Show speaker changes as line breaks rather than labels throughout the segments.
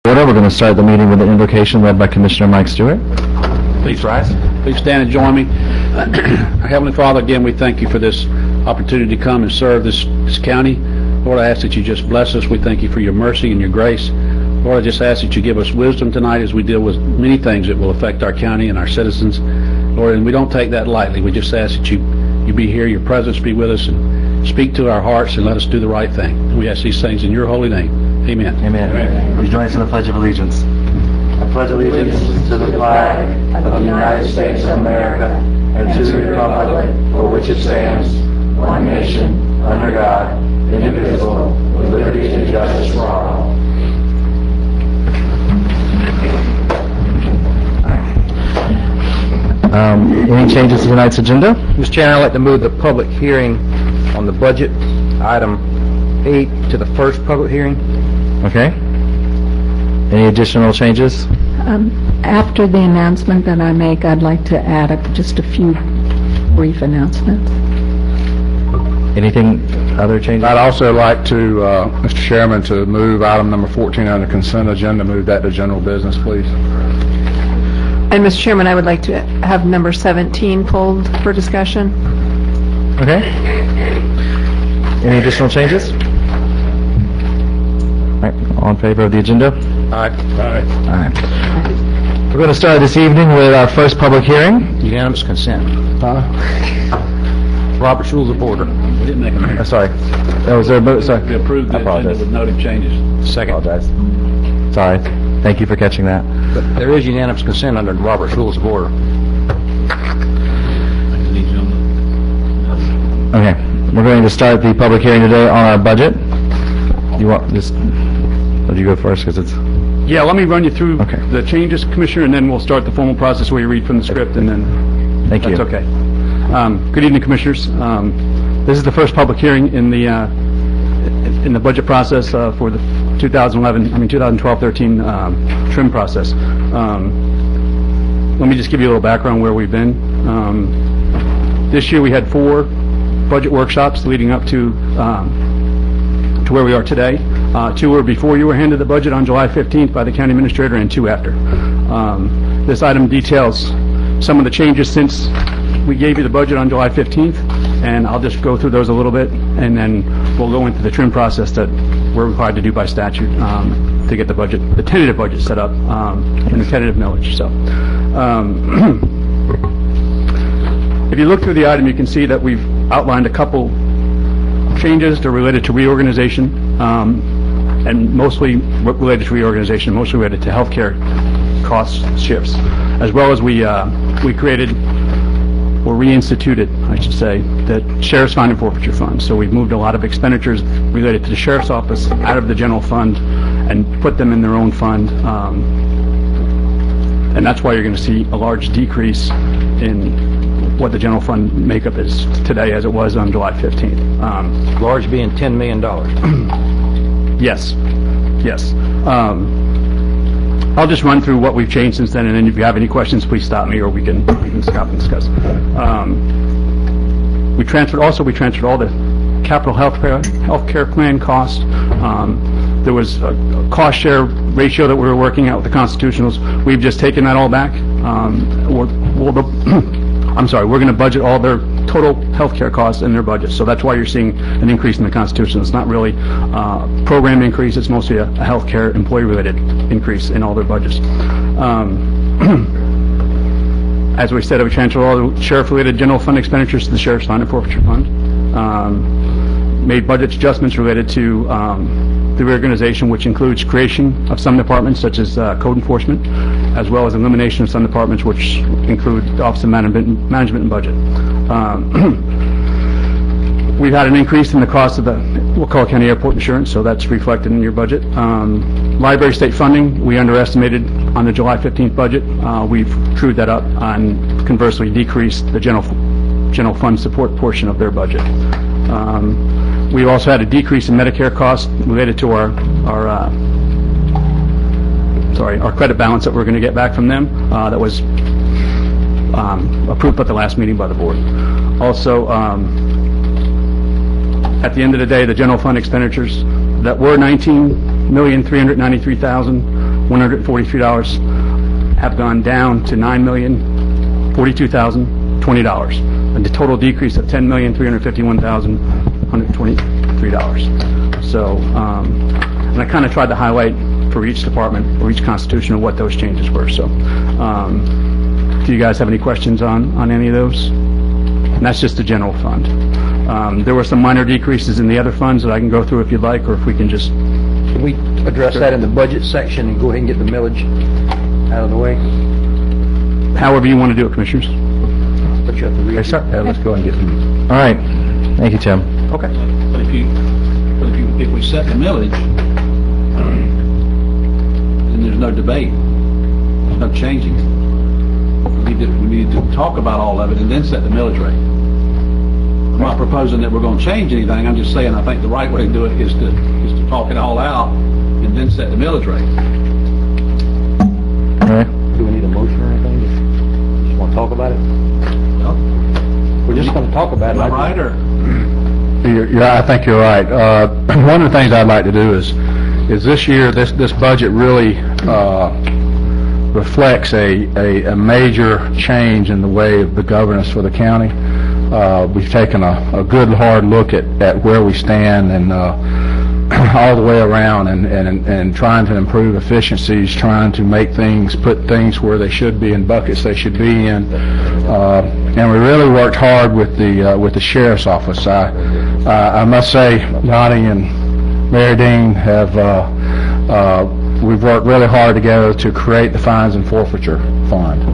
We're going to start the meeting with an invocation led by Commissioner Mike Stewart.
Please rise. Please stand and join me. Our Heavenly Father, again, we thank you for this opportunity to come and serve this county. Lord, I ask that you just bless us. We thank you for your mercy and your grace. Lord, I just ask that you give us wisdom tonight as we deal with many things that will affect our county and our citizens. Lord, and we don't take that lightly. We just ask that you be here, your presence be with us, and speak to our hearts and let us do the right thing. We ask these things in your holy name. Amen.
Amen. Amen. Please join us in the Pledge of Allegiance.
I pledge allegiance to the flag of the United States of America and to the republic for which it stands, one nation, under God, indivisible, with liberty and justice for all.
Any changes to tonight's agenda?
Mr. Chairman, I'd like to move the public hearing on the budget, item 8, to the first public hearing.
Okay. Any additional changes?
After the announcement that I make, I'd like to add just a few brief announcements.
Anything, other changes?
I'd also like to, Mr. Chairman, to move item number 14 on the consent agenda, move that to general business, please.
And Mr. Chairman, I would like to have number 17 pulled for discussion.
Okay. Any additional changes? All right. All in favor of the agenda?
Aye.
All right. We're going to start this evening with our first public hearing.
Unanimous consent. Robert's Rules of Order.
We didn't make a
Sorry. Oh, is there a vote? Sorry.
We approved the agenda with noted changes.
Second.
Apologize. Sorry. Thank you for catching that.
But there is unanimous consent under Robert's Rules of Order.
Okay. We're going to start the public hearing today on our budget. You want this? Would you go first? Because it's...
Yeah, let me run you through
Okay.
the changes, Commissioner, and then we'll start the formal process where you read from the script, and then
Thank you.
that's okay. Good evening, Commissioners. This is the first public hearing in the budget process for the 2012-13 trim process. Let me just give you a little background where we've been. This year we had 4 budget workshops leading up to where we are today. 2 were before you were handed the budget on July 15th by the county administrator, and 2 after. This item details some of the changes since we gave you the budget on July 15th, and I'll just go through those a little bit, and then we'll go into the trim process that we're required to do by statute to get the tentative budget set up and the tentative millage. So, if you look through the item, you can see that we've outlined a couple changes that are related to reorganization, and mostly related to reorganization, mostly related to healthcare cost shifts, as well as we created, or reinstituted, I should say, the Sheriff's Fine and Forfeiture Fund. So we've moved a lot of expenditures related to the Sheriff's Office out of the general fund and put them in their own fund. And that's why you're going to see a large decrease in what the general fund makeup is today as it was on July 15th.
Large being $10 million.
Yes. Yes. I'll just run through what we've changed since then, and then if you have any questions, please stop me, or we can stop and discuss. We transferred all the capital healthcare plan costs. There was a cost share ratio that we were working out with the constitutionals. We've just taken that all back. We're going to budget all their total healthcare costs in their budget. So that's why you're seeing an increase in the constitution. It's not really a program increase. It's mostly a healthcare employee-related increase in all their budgets. As we said, we transferred all the sheriff-related general fund expenditures to the Sheriff's Fine and Forfeiture Fund. Made budget adjustments related to the reorganization, which includes creation of some departments, such as code enforcement, as well as elimination of some departments, which include the Office of Management and Budget. We've had an increase in the cost of the Wakulla County Airport insurance, so that's reflected in your budget. Library state funding, we underestimated on the July 15th budget. We've trued that up and conversely decreased the general fund support portion of their budget. We also had a decrease in Medicare costs related to our credit balance that we're going to get back from them. That was approved at the last meeting by the board. Also, at the end of the day, the general fund expenditures that were 19 $7,393,143 have gone down to $9,042,020, a total decrease of $10,351,123. So, and I kind of tried to highlight for each department or each constitutional what those changes were. So, do you guys have any questions on any of those? And that's just the general fund. There were some minor decreases in the other funds that I can go through if you'd like, or if we can just...
Can we address that in the budget section and go ahead and get the millage out of the way?
However you want to do it, Commissioners.
But you have to read.
Yes, sir.
Let's go and get them.
All right. Thank you, Tim.
Okay.
But if we set the millage, then there's no debate, no changing it. We need to talk about all of it and then set the millage rate. I'm not proposing that we're going to change anything. I'm just saying I think the right way to do it is to talk it all out and then set the millage rate.
All right.
Do we need a motion or anything? Just want to talk about it?
Well,
We're just going to talk about it.
am I right, or?
I think you're right. One of the things I'd like to do is this year, this budget really reflects a major change in the way of the governance for the county. We've taken a good hard look at where we stand and all the way around and trying to improve efficiencies, trying to put things where they should be in buckets they should be in. And we really worked hard with the sheriff's office. I must say, Donnie and Mary Dean we've worked really hard together to create the Fines and Forfeiture Fund,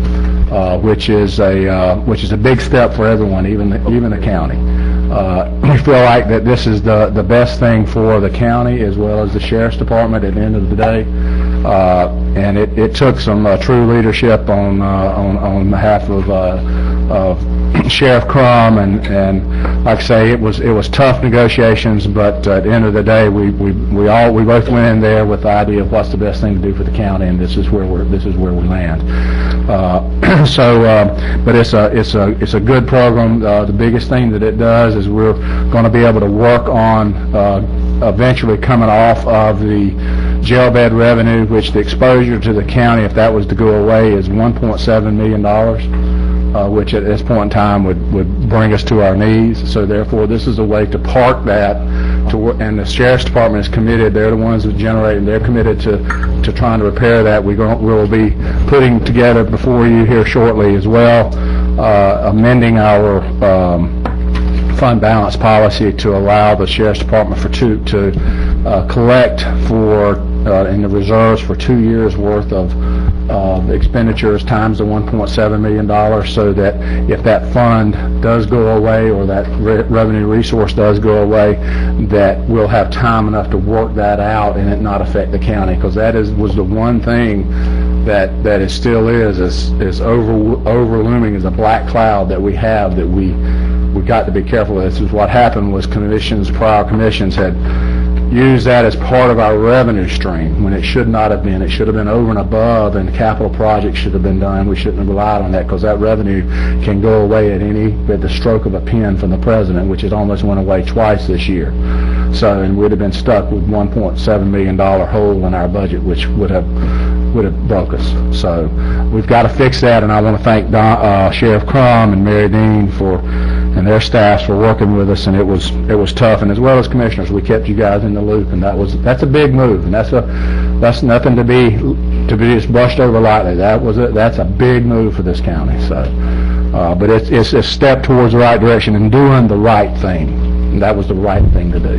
which is a big step for everyone, even the county. We feel like that this is the best thing for the county as well as the sheriff's department at the end of the day. And it took some true leadership on behalf of Sheriff Crum, and like I say, it was tough negotiations, but at the end of the day, we both went in there with the idea of what's the best thing to do for the county, and this is where we land. But it's a good program. The biggest thing that it does is we're going to be able to work on eventually coming off of the jail bed revenue, which the exposure to the county, if that was to go away, is $1.7 million. Which at this point in time would bring us to our knees. So therefore, this is a way to park that, and the Sheriff's Department is committed. They're the ones that generate, and they're committed to trying to repair that. We'll be putting together before you here shortly as well, amending our fund balance policy to allow the Sheriff's Department to collect in the reserves for 2 years worth of expenditures times the $1.7 million, so that if that fund does go away or that revenue resource does go away, that we'll have time enough to work that out and it not affect the county, because that was the one thing that it still is overlooming as a black cloud that we have, that we got to be careful with. This is what happened was prior commissions had used that as part of our revenue stream when it should not have been. It should have been over and above, and capital projects should have been done. We shouldn't have relied on that, because that revenue can go away at the stroke of a pen from the president, which has almost went away twice this year. So, and we'd have been stuck with $1.7 million hole in our budget, which would have broke us. So we've got to fix that, and I want to thank Sheriff Crum and Mary Dean and their staffs for working with us, and it was tough, and as well as commissioners, we kept you guys in the loop, and that's a big move, and that's nothing to be just brushed over lightly. That's a big move for this county. So, but it's a step towards the right direction and doing the right thing. And that was the right thing to do.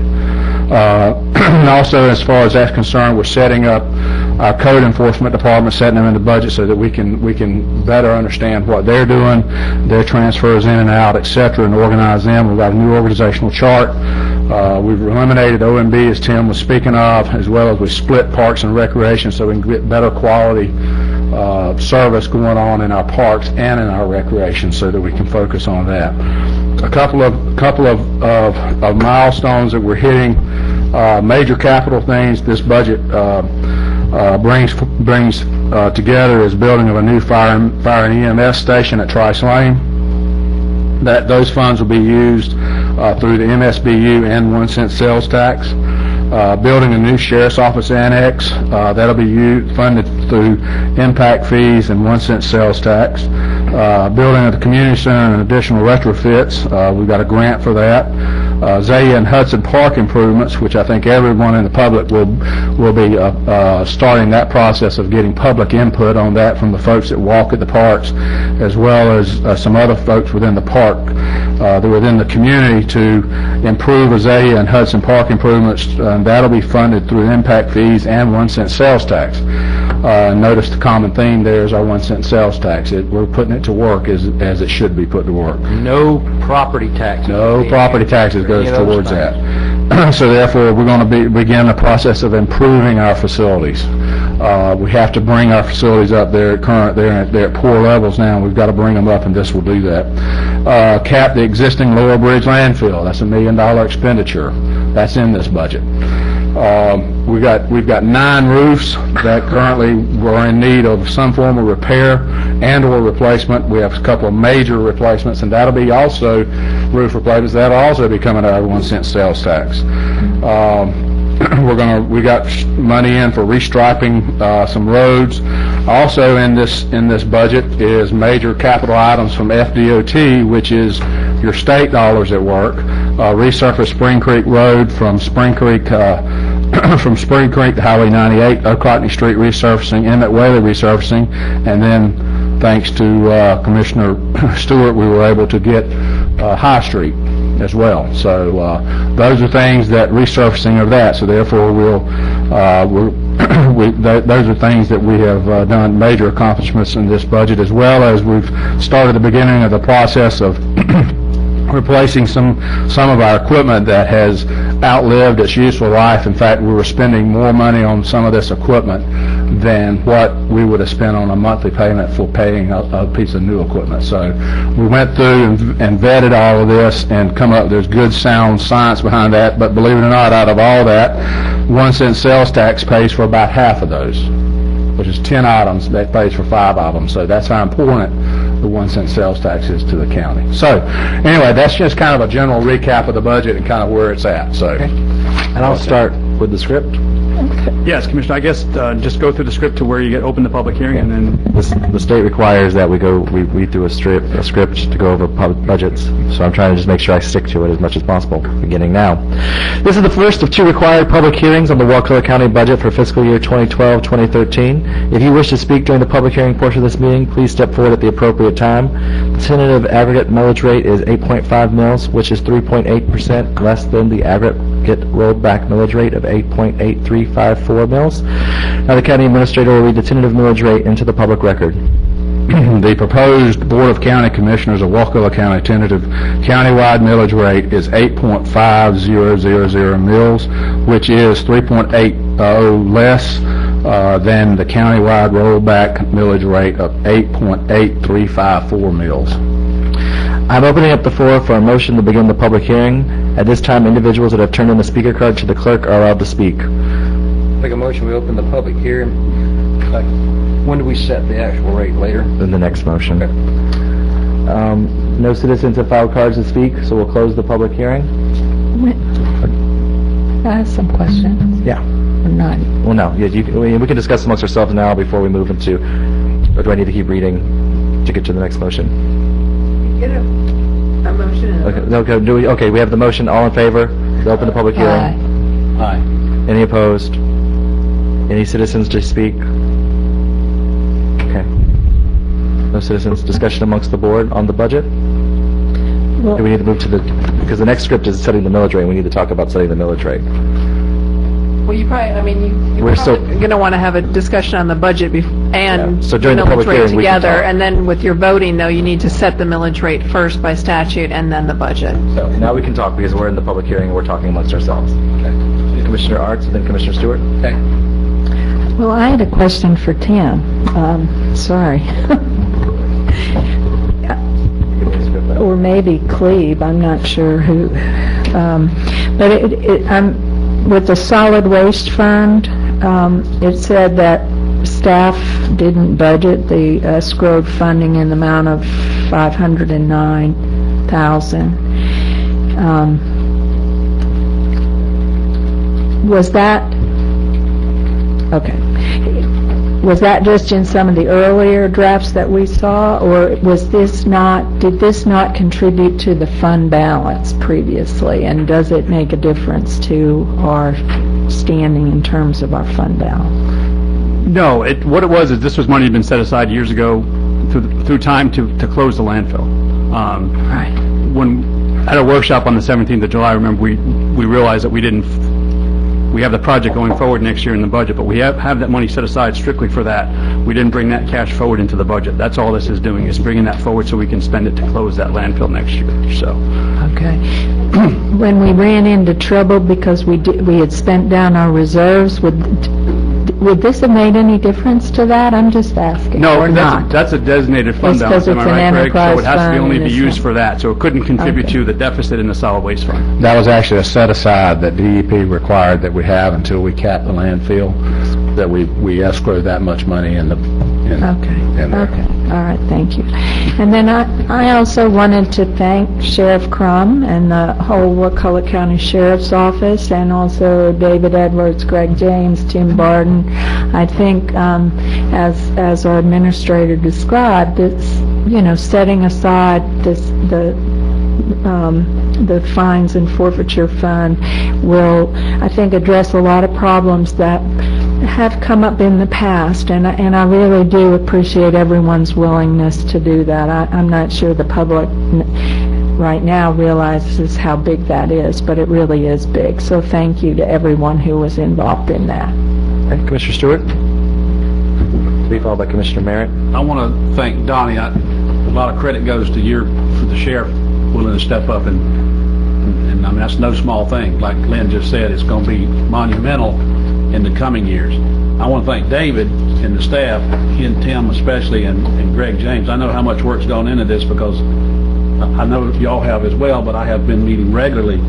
And also, as far as that's concerned, we're setting up our code enforcement department, setting them in the budget so that we can better understand what they're doing, their transfers in and out, etc., and organize them. We've got a new organizational chart. We've eliminated OMB, as Tim was speaking of, as well as we split parks and recreation so we can get better quality service going on in our parks and in our recreation, so that we can focus on that. A couple of milestones that we're hitting, major capital things this budget brings together is building of a new fire and EMS station at Trice Lane. Those funds will be used through the MSBU and 1 cent sales tax. building a new sheriff's office annex. That'll be funded through impact fees and 1 cent sales tax. Building of the community center and additional retrofits. We've got a grant for that. Zaya and Hudson Park improvements, which I think everyone in the public will be starting that process of getting public input on that from the folks that walk at the parks, as well as some other folks within the park, within the community, to improve Azalea and Hudson Park improvements, and that'll be funded through impact fees and 1 cent sales tax. Notice the common theme there is our 1 cent sales tax. We're putting it to work as it should be put to work.
No property tax.
No property taxes goes towards that. So therefore, we're going to begin the process of improving our facilities. We have to bring our facilities up. They're at poor levels now. We've got to bring them up, and this will do that. Cap the existing Lower Bridge landfill. That's $1 million expenditure. That's in this budget. We've got 9 roofs that currently are in need of some form of repair and or replacement. We have a couple of major replacements, and that'll be also roof replacements. That'll also be coming out of 1 cent sales tax. We got money in for restriping some roads. Also in this budget is major capital items from FDOT, which is your state dollars at work. Resurface Spring Creek Road from Spring Creek to Highway 98, Ocotney Street resurfacing, Emmett Whaley resurfacing, and then thanks to Commissioner Stewart, we were able to get High Street as well. So those are things that resurfacing of that. So therefore, those are things that we have done major accomplishments in this budget, as well as we've started the beginning of the process of replacing some of our equipment that has outlived its useful life. In fact, we were spending more money on some of this equipment than what we would have spent on a monthly payment for paying a piece of new equipment. So we went through and vetted all of this and come up, there's good sound science behind that, but believe it or not, out of all that, 1 cent sales tax pays for about half of those, which is 10 items, that pays for 5 of them. So that's how important the 1 cent sales tax is to the county. So anyway, that's just kind of a general recap of the budget and kind of where it's at. So,
And I'll start with the script.
Yes, Commissioner, I guess just go through the script to where you open the public hearing, and then...
The state requires that we read through a script to go over public budgets, so I'm trying to just make sure I stick to it as much as possible, beginning now. This is the first of 2 required public hearings on the Wakulla County budget for fiscal year 2012-2013. If you wish to speak during the public hearing portion of this meeting, please step forward at the appropriate time. The tentative aggregate millage rate is 8.5 mils, which is 3.8% less than the aggregate rolled back millage rate of 8.8354 mils. Now the county administrator will read the tentative millage rate into the public record.
The proposed Board of County Commissioners of Wakulla County tentative countywide millage rate is 8.5000 mils, which is 3.80 less than the countywide rollback millage rate of 8.8354 mils.
I'm opening up the floor for a motion to begin the public hearing. At this time, individuals that have turned in a speaker card to the clerk are allowed to speak.
Make a motion, we open the public hearing. When do we set the actual rate? Later?
In the next motion.
Okay.
No citizens have filed cards to speak, so we'll close the public hearing.
I have some questions.
Yeah.
Or not.
Well, no. Yeah, we can discuss amongst ourselves now before we move into, or do I need to keep reading to get to the next motion?
Get a motion.
Okay, we have the motion. All in favor to open the public hearing?
Aye.
Aye.
Any opposed? Any citizens to speak? Okay. No citizens. Discussion amongst the board on the budget?
Well,
Do we need to move to because the next script is setting the millage rate. We need to talk about setting the millage rate.
Well, you probably,
We're
you're
still-
probably going to want to have a discussion on the budget and
Yeah. So during the
millage
public
rate
hearing, we can
together,
talk.
and then with your voting, though, you need to set the millage rate first by statute and then the budget.
So now we can talk because we're in the public hearing and we're talking amongst ourselves. Okay. Commissioner Arts and then Commissioner Stewart.
Okay.
well, I had a question for Tim. Sorry. Or maybe Cleve, I'm not sure who. But I'm with the solid waste fund, it said that staff didn't budget the escrowed funding in the amount of $509,000. was that, okay, was that just in some of the earlier drafts that we saw, or was this not, did this not contribute to the fund balance previously, and does it make a difference to our standing in terms of our fund balance?
No, what it was is this was money that had been set aside years ago through time to close the landfill.
Right.
When, at a workshop on the 17th of July, I remember we realized that we have the project going forward next year in the budget, but we have that money set aside strictly for that. We didn't bring that cash forward into the budget. That's all this is doing, is bringing that forward so we can spend it to close that landfill next year, so.
Okay. When we ran into trouble because we had spent down our reserves, would this have made any difference to that? I'm just asking.
No,
or not?
that's a designated fund
It's
balance,
'cause
am I
it's an
right, Greg?
enterprise
So it has to be
fund
only
and
be
it's
used
not-
for that, so it couldn't contribute
Okay.
to the deficit in the solid waste fund.
That was actually a set-aside that DEP required that we have until we cap the landfill, that we escrow that much money in the,
Okay,
in there.
okay, all right, thank you. And then I also wanted to thank Sheriff Crum and the whole Wakulla County Sheriff's Office, and also David Edwards, Greg James, Tim Barden. I think, as our administrator described, it's, setting aside the fines and forfeiture fund will, I think, address a lot of problems that have come up in the past, and I really do appreciate everyone's willingness to do that. I'm not sure the public right now realizes how big that is, but it really is big. So thank you to everyone who was involved in that.
Okay, Commissioner Stewart? Be followed by Commissioner Merritt.
I want to thank Donnie. A lot of credit goes to for the sheriff willing to step up, and I mean, that's no small thing. Like Lynn just said, it's going to be monumental in the coming years. I want to thank David and the staff, he and Tim especially, and Greg James. I know how much work's gone into this because I know y'all have as well, but I have been meeting regularly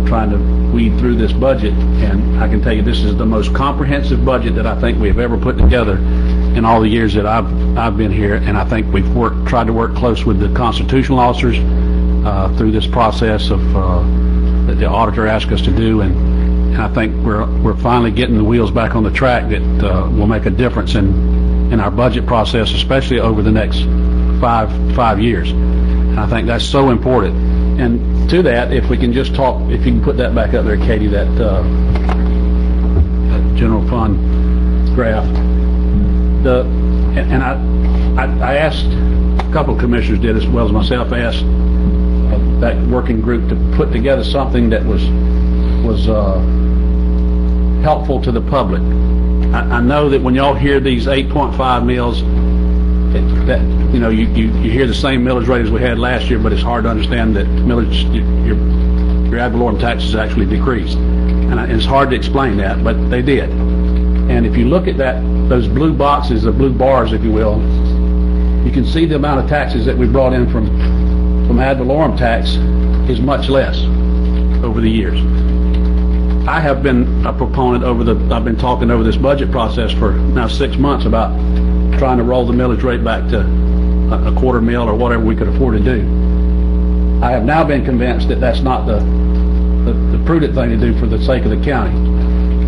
trying to weed through this budget, and I can tell you this is the most comprehensive budget that I think we have ever put together in all the years that I've been here, and I think we've tried to work close with the constitutional officers through this process of that the auditor asked us to do, and I think we're finally getting the wheels back on the track that will make a difference in our budget process, especially over the next five years. And I think that's so important. And to that, if we can just talk, if you can put that back up there, Katie, that general fund graph. And I asked, a couple of commissioners did as well as myself, asked that working group to put together something that was helpful to the public. I know that when y'all hear these 8.5 mills, that you hear the same millage rate as we had last year, but it's hard to understand that millage, your ad valorem taxes actually decreased, and it's hard to explain that, but they did. And if you look at those blue boxes, the blue bars, if you will, you can see the amount of taxes that we brought in from ad valorem tax is much less over the years. I have been a proponent I've been talking over this budget process for now 6 months about trying to roll the millage rate back to a quarter mil or whatever we could afford to do. I have now been convinced that that's not the prudent thing to do for the sake of the county,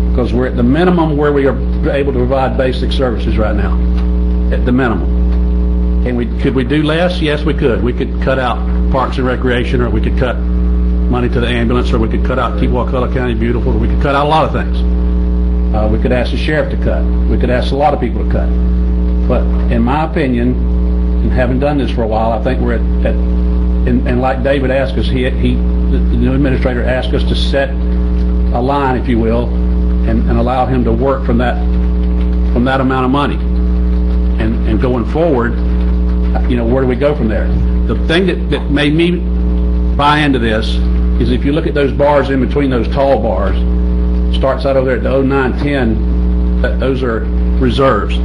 because we're at the minimum where we are able to provide basic services right now, at the minimum. Could we do less? Yes, we could. We could cut out parks and recreation, or we could cut money to the ambulance, or we could cut out Keep Wakulla County Beautiful, or we could cut out a lot of things. We could ask the sheriff to cut. We could ask a lot of people to cut. But in my opinion, and having done this for a while, I think we're and like David asked us, the new administrator asked us to set a line, if you will, and allow him to work from that amount of money. And going forward, where do we go from there? The thing that made me buy into this is if you look at those bars in between those tall bars, starts out over there at the 0910, those are reserves.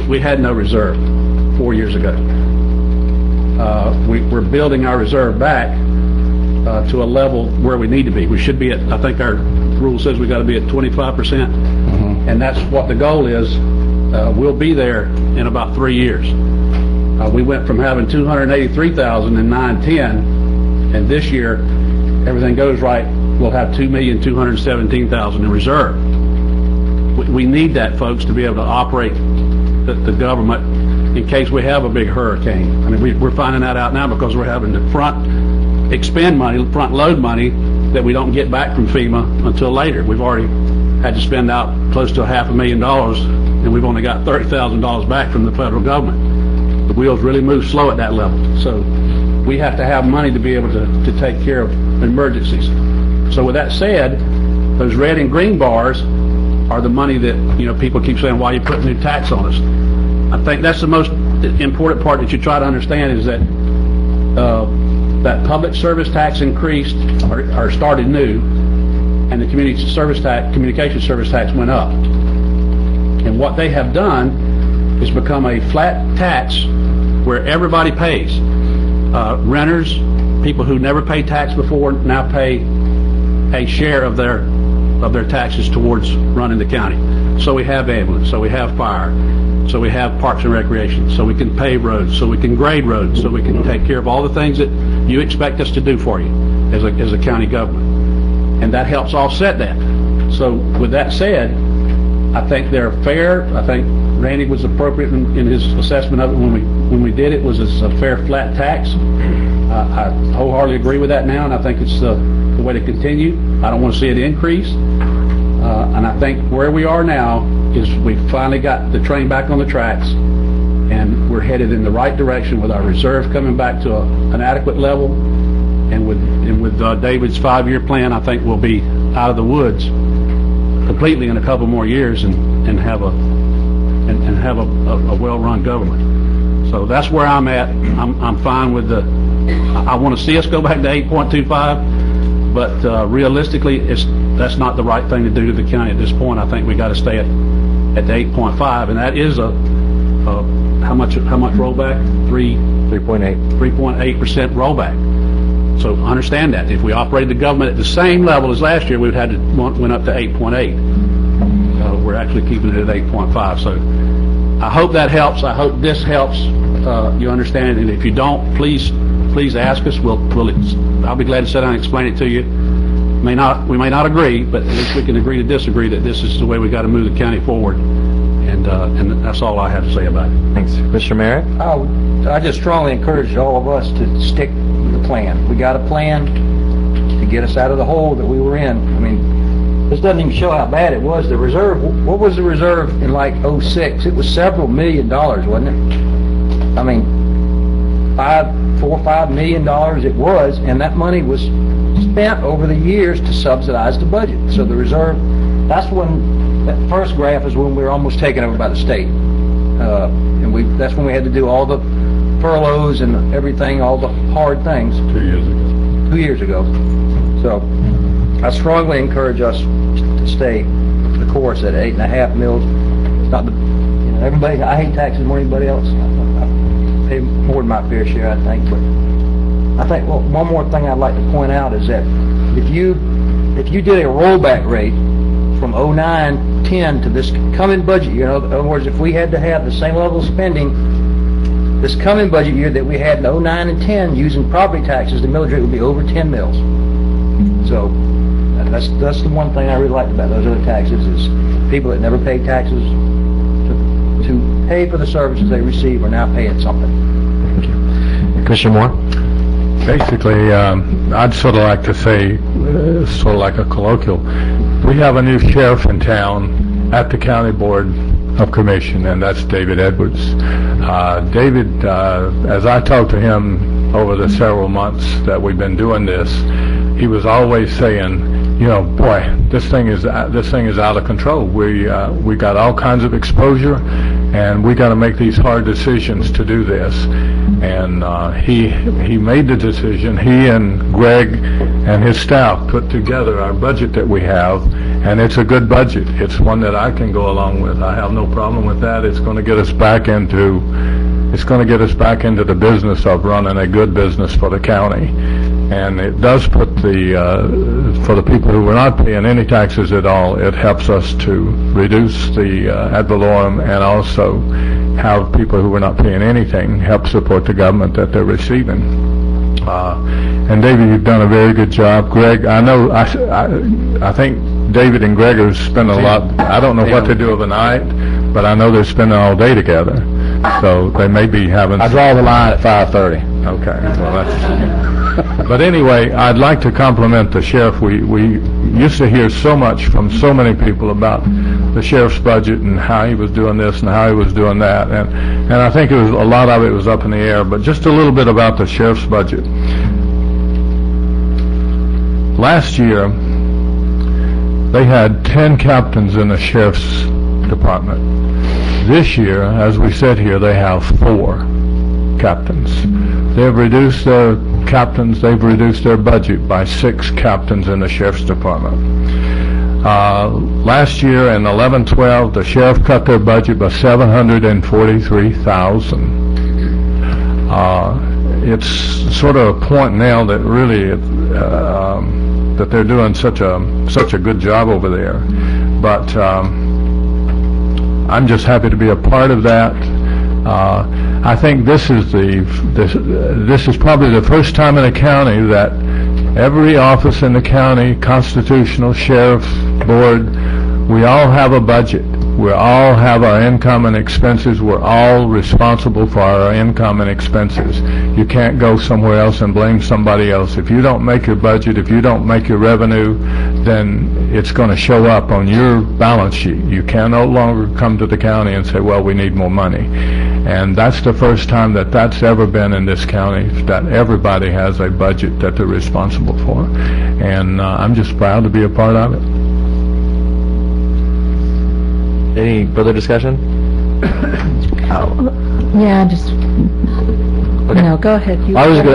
We had no reserve 4 years ago. We're building our reserve back to a level where we need to be. We should be at, I think our rule says we got to be at 25%, and that's what the goal is. We'll be there in about 3 years. We went from having 283,000 in 9-10, and this year, everything goes right, we'll have $2,217,000 in reserve. We need that, folks, to be able to operate the government in case we have a big hurricane. I mean, we're finding that out now because we're having to front load money that we don't get back from FEMA until later. We've already had to spend out close to $500,000, and we've only got $30,000 back from the federal government. The wheels really move slow at that level. So we have to have money to be able to take care of emergencies. So with that said, those red and green bars are the money that, people keep saying, why you put new tax on us? I think that's the most important part that you try to understand is that that public service tax increased or started new, and the communication service tax went up. And what they have done is become a flat tax where everybody pays. Renters, people who never paid tax before, now pay a share of their taxes towards running the county. So we have ambulance, so we have fire, so we have parks and recreation, so we can pave roads, so we can grade roads, so we can take care of all the things that you expect us to do for you as a county government. And that helps offset that. So with that said, I think they're fair. I think Randy was appropriate in his assessment of it when we did it, was a fair flat tax. I wholeheartedly agree with that now, and I think it's the way to continue. I don't want to see it increase. And I think where we are now is we finally got the train back on the tracks, and we're headed in the right direction with our reserve coming back to an adequate level. And with David's 5-year plan, I think we'll be out of the woods completely in a couple more years and have a well-run government. So that's where I'm at. I'm fine with I want to see us go back to 8.25, but realistically, that's not the right thing to do to the county at this point. I think we got to stay at the 8.5, and that is how much rollback? 3.8% rollback. So understand that if we operated the government at the same level as last year, we'd had to went up to 8.8. We're actually keeping it at 8.5. So I hope that helps. I hope this helps. You understand, and if you don't, please ask us. I'll be glad to sit down and explain it to you. We may not agree, but at least we can agree to disagree that this is the way we got to move the county forward. And that's all I have to say about it.
Thanks. Mr. Merritt?
I just strongly encourage all of us to stick with the plan. We got a plan to get us out of the hole that we were in. I mean, this doesn't even show how bad it was. The reserve, what was the reserve in like '06? It was several $1 million, wasn't it? I mean, $4 or $5 million it was, and that money was spent over the years to subsidize the budget. So the reserve, that first graph is when we were almost taken over by the state. And that's when we had to do all the furloughs and everything, all the hard things. 2 years ago. 2 years ago. So I strongly encourage us to stay the course at 8.5 mils. It's not everybody, I hate taxes more than anybody else. I pay more than my fair share, I think. But I think, one more thing I'd like to point out is that if you did a rollback rate from 09-10 to this coming budget year, in other words, if we had to have the same level of spending this coming budget year that we had in 09 and 10 using property taxes, the millage rate would be over 10 mils. So that's the one thing I really liked about those other taxes is people that never paid taxes to pay for the services they receive are now paying something.
Thank you. Commissioner Moore?
Basically, I'd sort of like to say, sort of like a colloquial, we have a new sheriff in town at the County Board of Commission, and that's David Edwards. David, as I talked to him over the several months that we've been doing this, he was always saying, boy, this thing is out of control. We got all kinds of exposure, and we got to make these hard decisions to do this. And he made the decision. He and Greg and his staff put together our budget that we have, and it's a good budget. It's one that I can go along with. I have no problem with that. It's going to get us back into the business of running a good business for the county. And it does put for the people who were not paying any taxes at all, it helps us to reduce the ad valorem and also have people who were not paying anything help support the government that they're receiving. And David, you've done a very good job. Greg, I know, I think David and Greg are spending a lot, I don't know what they do overnight, but I know they're spending all day together. So they may be having...
I draw the line at 5:30.
Okay, well, that's... But anyway, I'd like to compliment the sheriff. We used to hear so much from so many people about the sheriff's budget and how he was doing this and how he was doing that, and I think it was a lot of it was up in the air. But just a little bit about the sheriff's budget. Last year, they had 10 captains in the sheriff's department. This year, as we said here, they have 4 captains. They've reduced their captains, they've reduced their budget by 6 captains in the sheriff's department. Last year in 11-12, the sheriff cut their budget by $743,000. It's sort of a point now that really that they're doing such a good job over there. But I'm just happy to be a part of that. I think this is probably the first time in the county that every office in the county, constitutional, sheriff, board, we all have a budget. We all have our income and expenses. We're all responsible for our income and expenses. You can't go somewhere else and blame somebody else. If you don't make your budget, if you don't make your revenue, then it's going to show up on your balance sheet. You can no longer come to the county and say, well, we need more money. And that's the first time that that's ever been in this county, that everybody has a budget that they're responsible for. And I'm just proud to be a part of it.
Any further discussion?
Yeah, just, no, go ahead.
I was going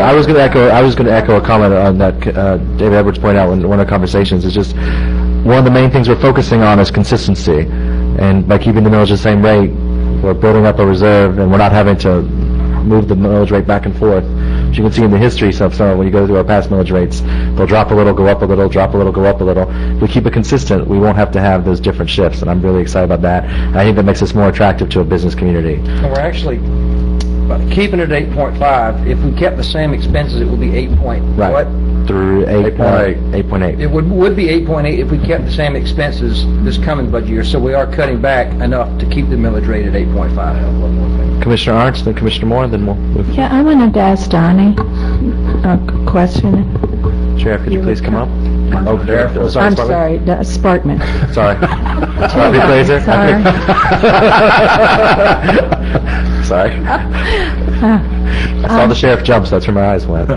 to echo a comment on that David Edwards pointed out in one of the conversations. It's just one of the main things we're focusing on is consistency, and by keeping the millage the same rate, we're building up a reserve, and we're not having to move the millage rate back and forth. As you can see in the history stuff, so when you go through our past millage rates, they'll drop a little, go up a little, drop a little, go up a little. If we keep it consistent, we won't have to have those different shifts, and I'm really excited about that. And I think that makes us more attractive to a business community.
And we're actually keeping it at 8.5. If we kept the same expenses, it would be 8 point,
Right.
what?
Through 8.8.
It would be 8.8 if we kept the same expenses this coming budget year. So we are cutting back enough to keep the millage rate at 8.5.
Commissioner Arndt, then Commissioner Moore, then we'll move.
Yeah, I wanted to ask Donnie a question.
Sheriff, could you please come up? Oh, Sheriff.
I'm sorry, Sparkman.
Sorry. Sorry, Blazer. Sorry. I saw the sheriff jump, so that's where my eyes went.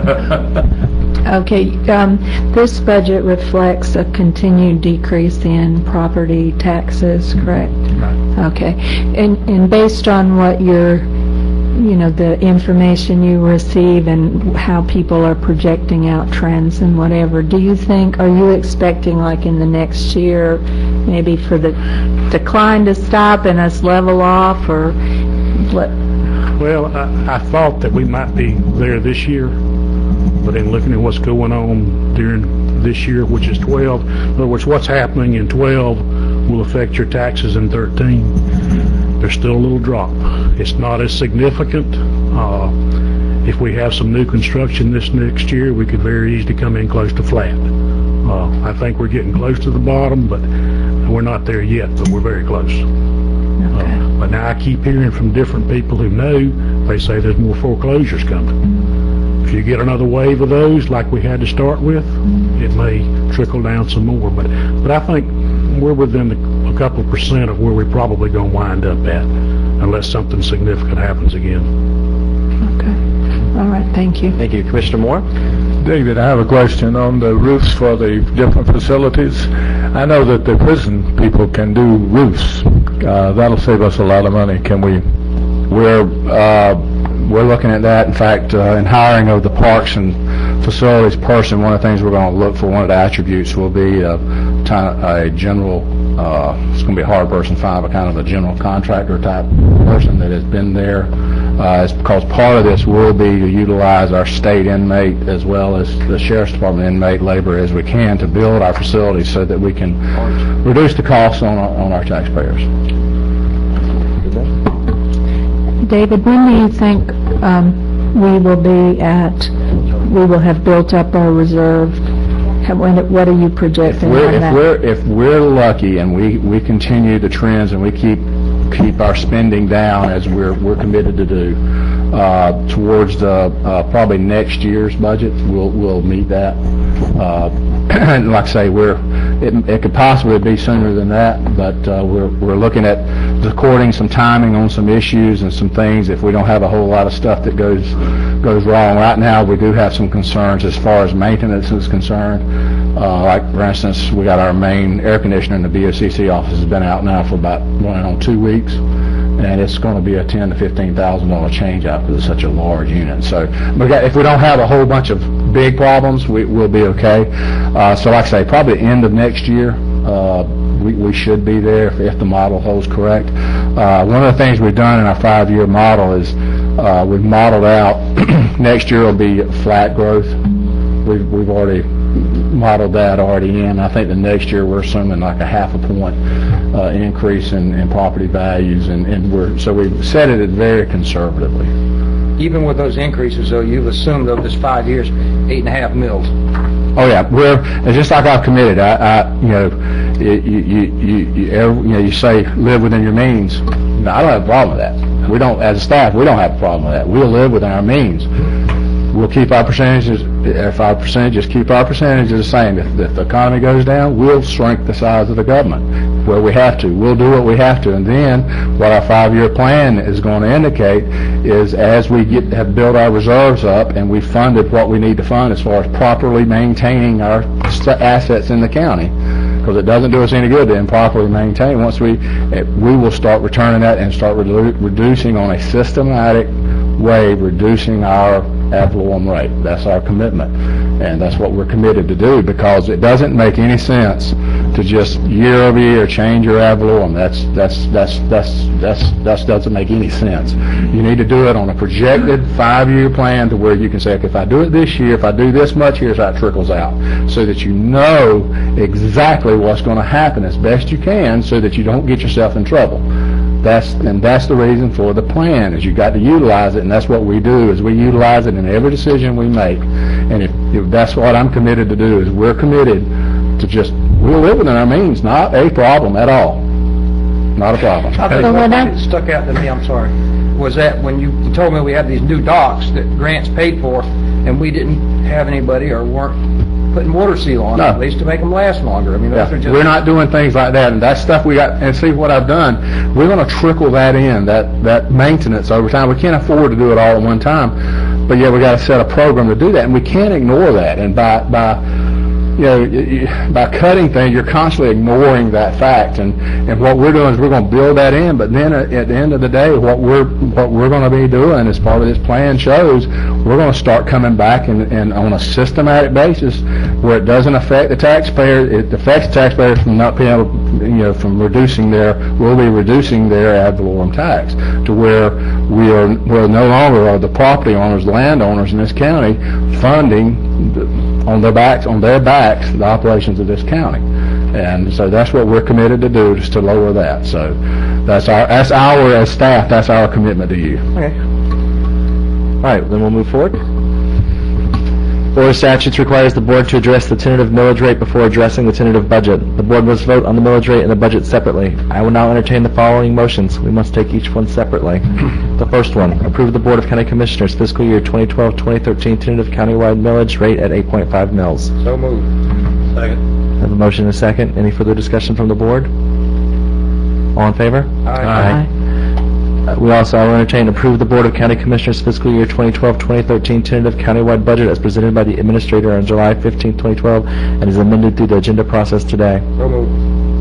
Okay, this budget reflects a continued decrease in property taxes, correct?
Right.
Okay, and based on what your, the information you receive and how people are projecting out trends and whatever, are you expecting like in the next year, maybe for the decline to stop and us level off, or what?
Well, I thought that we might be there this year, but in looking at what's going on during this year, which is 12, in other words, what's happening in 12 will affect your taxes in 13. There's still a little drop. It's not as significant. If we have some new construction this next year, we could very easily come in close to flat. I think we're getting close to the bottom, but we're not there yet, but we're very close. But now I keep hearing from different people who know, they say there's more foreclosures coming. If you get another wave of those like we had to start with, it may trickle down some more. But I think we're within a couple % of where we're probably going to wind up at, unless something significant happens again.
Okay. All right, thank you.
Thank you. Commissioner Moore?
David, I have a question on the roofs for the different facilities. I know that the prison people can do roofs. That'll save us a lot of money. Can we?
We're looking at that. In fact, in hiring of the parks and facilities person, one of the things we're going to look for, one of the attributes will be a general, it's going to be a hard person to find, but kind of a general contractor type person that has been there. It's because part of this will be to utilize our state inmate as well as the Sheriff's Department inmate labor as we can to build our facilities so that we can reduce the costs on our taxpayers.
David, when do you think we will be at we will have built up our reserve? What are you projecting on that?
If we're lucky and we continue the trends and we keep our spending down as we're committed to do, towards the probably next year's budget, we'll meet that. And like I say, it could possibly be sooner than that, but we're looking at recording some timing on some issues and some things if we don't have a whole lot of stuff that goes wrong. Right now, we do have some concerns as far as maintenance is concerned. Like, for instance, we got our main air conditioner in the BoCC office has been out now for about going on 2 weeks, and it's going to be a $10,000 to $15,000 change out because it's such a large unit. So if we don't have a whole bunch of big problems, we'll be okay. So like I say, probably the end of next year, we should be there if the model holds correct. One of the things we've done in our 5-year model is we've modeled out next year will be flat growth. We've already modeled that already in. I think the next year we're assuming like a 0.5 point increase in property values, and so we've set it very conservatively.
Even with those increases, though, you've assumed over this 5 years, 8.5 mils.
Oh yeah, it's just like I've committed. You say live within your means. No, I don't have a problem with that. We don't, as a staff, we don't have a problem with that. We'll live within our means. We'll keep our percentages. If our percentages keep our percentages the same. If the economy goes down, we'll shrink the size of the government where we have to. We'll do what we have to, and then what our 5-year plan is going to indicate is as we have built our reserves up and we funded what we need to fund as far as properly maintaining our assets in the county, because it doesn't do us any good to improperly maintain. Once we will start returning that and start reducing on a systematic way, reducing our ad valorem rate. That's our commitment, and that's what we're committed to do, because it doesn't make any sense to just year over year change your ad valorem. That doesn't make any sense. You need to do it on a projected 5-year plan to where you can say, okay, if I do it this year, if I do this much, here's how it trickles out, so that you know exactly what's going to happen as best you can, so that you don't get yourself in trouble. That's the reason for the plan, is you got to utilize it, and that's what we do, is we utilize it in every decision we make. And if that's what I'm committed to do, is we're committed to we'll live within our means, not a problem at all. Not a problem.
I think what stuck out to me, I'm sorry, was that when you told me we had these new docks that grants paid for, and we didn't have anybody or weren't putting water seal on them, at least to make them last longer. I mean, those are just... We're
not doing things like that, and that's stuff we got, and see what I've done, we're going to trickle that in, that maintenance over time. We can't afford to do it all at one time, but yeah, we got to set a program to do that, and we can't ignore that, and by cutting things, you're constantly ignoring that fact, and what we're doing is we're going to build that in, but then at the end of the day, what we're going to be doing as part of this plan shows, we're going to start coming back and on a systematic basis where it doesn't affect the taxpayer. It affects the taxpayers from not being able, from reducing we'll be reducing their ad valorem tax to where we're no longer are the property owners, the landowners in this county funding on their backs, the operations of this county. And so that's what we're committed to do, is to lower that. So as staff, that's our commitment to you.
Okay. All right, then we'll move forward. Board of Statutes requires the board to address the tentative millage rate before addressing the tentative budget. The board must vote on the millage rate and the budget separately. I will now entertain the following motions. We must take each one separately. The first one, approve the Board of County Commissioners fiscal year 2012-2013 tentative countywide millage rate at 8.5 mils.
So moved. Second.
I have a motion and a second. Any further discussion from the board? All in favor?
Aye.
We also will entertain approve the Board of County Commissioners fiscal year 2012-2013 tentative countywide budget as presented by the Administrator on July 15, 2012, and is amended through the agenda process today.
So moved.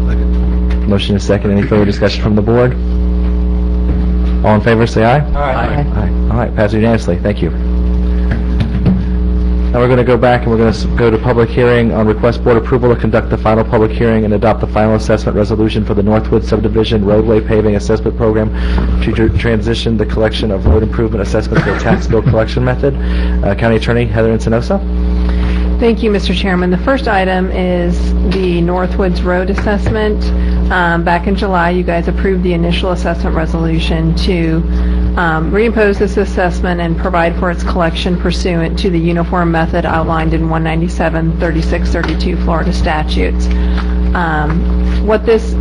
Second.
Motion is second. Any further discussion from the board? All in favor, say aye.
Aye.
Aye. All right, passes unanimously. Thank you. Now we're going to go back and we're going to go to public hearing on request board approval to conduct the final public hearing and adopt the final assessment resolution for the Northwood Subdivision Roadway Paving Assessment Program to transition the collection of road improvement assessment to a tax bill collection method. County Attorney Heather Encinosa.
Thank you, Mr. Chairman. The first item is the Northwoods Road assessment. Back in July, you guys approved the initial assessment resolution to reimpose this assessment and provide for its collection pursuant to the uniform method outlined in 197, 36, 32 Florida statutes. What this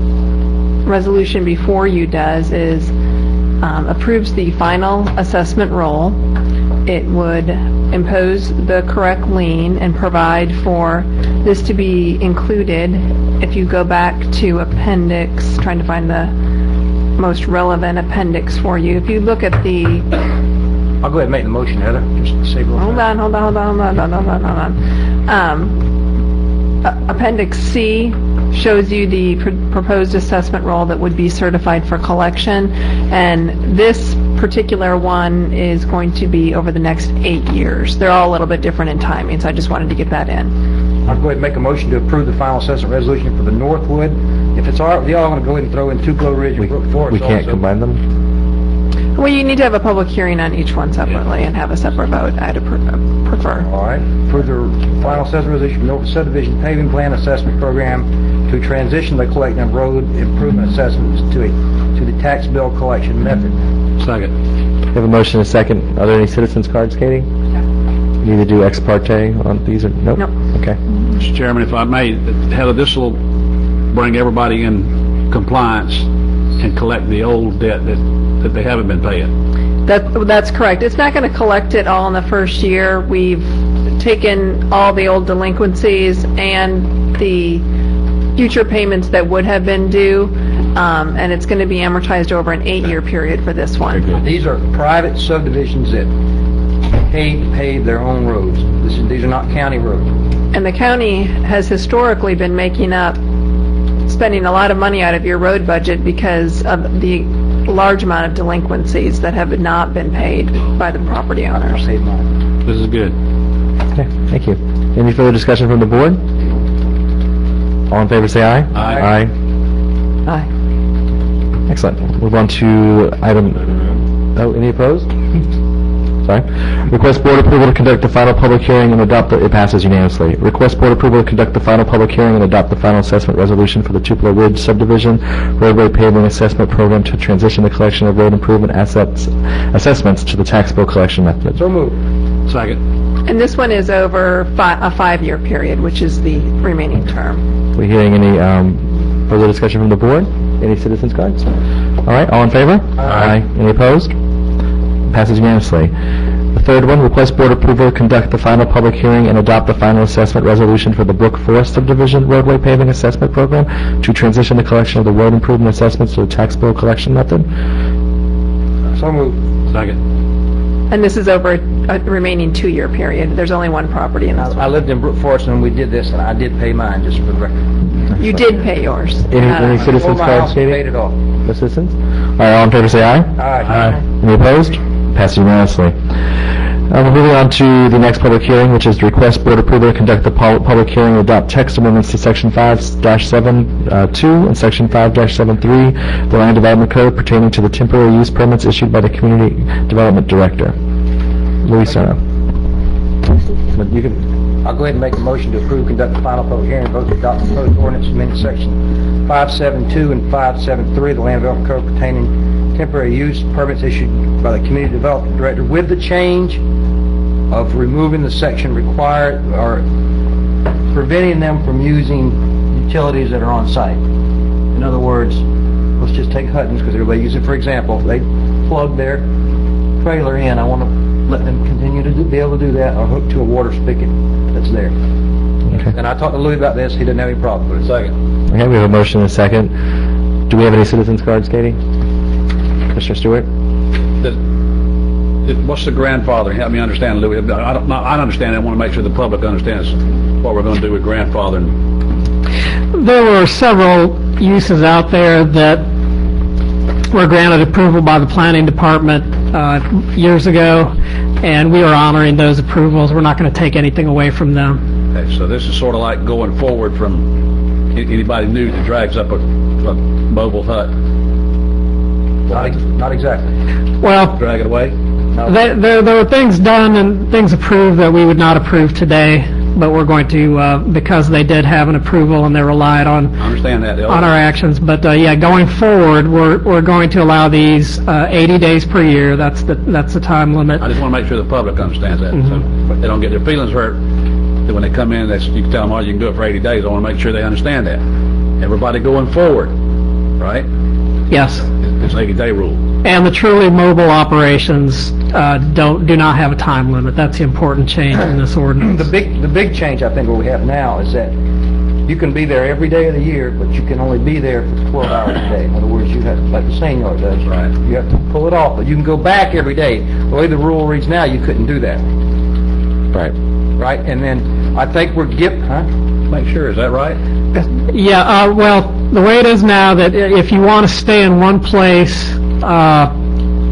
resolution before you does is approves the final assessment roll. It would impose the correct lien and provide for this to be included. If you go back to appendix, trying to find the most relevant appendix for you. If you look at the...
I'll go ahead and make the motion, Heather, just to save a little time.
Hold on. Appendix C shows you the proposed assessment roll that would be certified for collection, and this particular one is going to be over the next 8 years. They're all a little bit different in timing, so I just wanted to get that in.
I'll go ahead and make a motion to approve the final assessment resolution for the Northwood. If it's all right with y'all, I'm going to go ahead and throw in Tupelo Ridge and Brook Forest
We can't
also.
combine them?
Well, you need to have a public hearing on each one separately and have a separate vote. I'd prefer.
All right. For the final assessment resolution, for Norfolk Subdivision Paving Plan Assessment Program to transition the collecting of road improvement assessments to the tax bill collection method.
Second.
We have a motion and a second. Are there any citizens cards, Katie? You need to do ex parte on these or, nope?
Nope.
Okay.
Mr. Chairman, if I may, Heather, this will bring everybody in compliance and collect the old debt that they haven't been paying.
That's correct. It's not going to collect it all in the first year. We've taken all the old delinquencies and the future payments that would have been due, and it's going to be amortized over an 8-year period for this one.
These are private subdivisions that pave their own roads. These are not county roads.
And the county has historically been spending a lot of money out of your road budget because of the large amount of delinquencies that have not been paid by the property owners.
Save mine.
This is good.
Okay, thank you. Any further discussion from the board? All in favor say aye.
Aye.
Aye.
Excellent. Move on to item, any opposed? Sorry. Request board approval to conduct the final public hearing and adopt it passes unanimously. Request board approval to conduct the final public hearing and adopt the final assessment resolution for the Tupelo Ridge subdivision roadway paving assessment program to transition the collection of road improvement assessments to the tax bill collection method.
So moved.
Second.
And this one is over a 5-year period, which is the remaining term.
Are we hearing any further discussion from the board? Any citizens cards? All right, all in favor? Aye. Any opposed? Passes unanimously. The third one, request board approval to conduct the final public hearing and adopt the final assessment resolution for the Brook Forest subdivision roadway paving assessment program to transition the collection of the road improvement assessments to the tax bill collection method.
So moved.
Second.
And this is over a remaining 2-year period. There's only one property in this
I
one.
lived in Brook Forest when we did this, and I did pay mine, just for the record.
You did pay yours.
Any citizens
Before my
cards,
house,
Katie?
paid it off.
No citizens? All right, all in favor say aye.
Aye.
Any opposed? Passes unanimously. We're moving on to the next public hearing, which is to request board approval to conduct the public hearing and adopt text amendments to Section 5-7(2) and Section 5-7(3), the Land Development Code pertaining to the temporary use permits issued by the Community Development Director. Louisa. You can.
I'll go ahead and make a motion to approve, conduct the final public hearing, and vote to adopt the proposed ordinance amending Section 5-7(2) and 5-7(3 of the Land Development Code pertaining temporary use permits issued by the Community Development Director, with the change of removing the section required or preventing them from using utilities that are on site. In other words, let's just take Hutton's because everybody uses it. For example, if they plug their trailer in, I want to let them continue to be able to do that, or hook to a water spigot that's there.
Okay.
And I talked to Louis about this. He didn't have any problem with it. Second.
Okay, we have a motion and a second. Do we have any citizens cards, Katie? Mr. Stewart?
What's the grandfathering? Help me understand, Louis. I understand it. I want to make sure the public understands what we're going to do with grandfathering.
There were several uses out there that were granted approval by the planning department years ago, and we are honoring those approvals. We're not going to take anything away from them.
Okay, so this is sort of like going forward from anybody new that drags up a mobile hut.
Not exactly.
Well,
Drag it away?
there were things done and things approved that we would not approve today. but we're going to, because they did have an approval and they relied on
I understand that.
on our actions. But yeah, going forward, we're going to allow these 80 days per year. That's the time limit.
I just want to make sure the public understands that, so they don't get their feelings hurt. That when they come in, you can tell them, oh, you can do it for 80 days. I want to make sure they understand that. Everybody going forward, right?
Yes.
It's 80-day rule.
And the truly mobile operations do not have a time limit. That's the important change in this ordinance.
The big change, I think, what we have now is that you can be there every day of the year, but you can only be there for 12 hours a day. In other words, you have, like the senior does,
Right.
you have to pull it off, but you can go back every day. The way the rule reads now, you couldn't do that,
Right.
right? And then I think we're
Make sure, is that right?
Yeah, well, the way it is now, that if you want to stay in one place,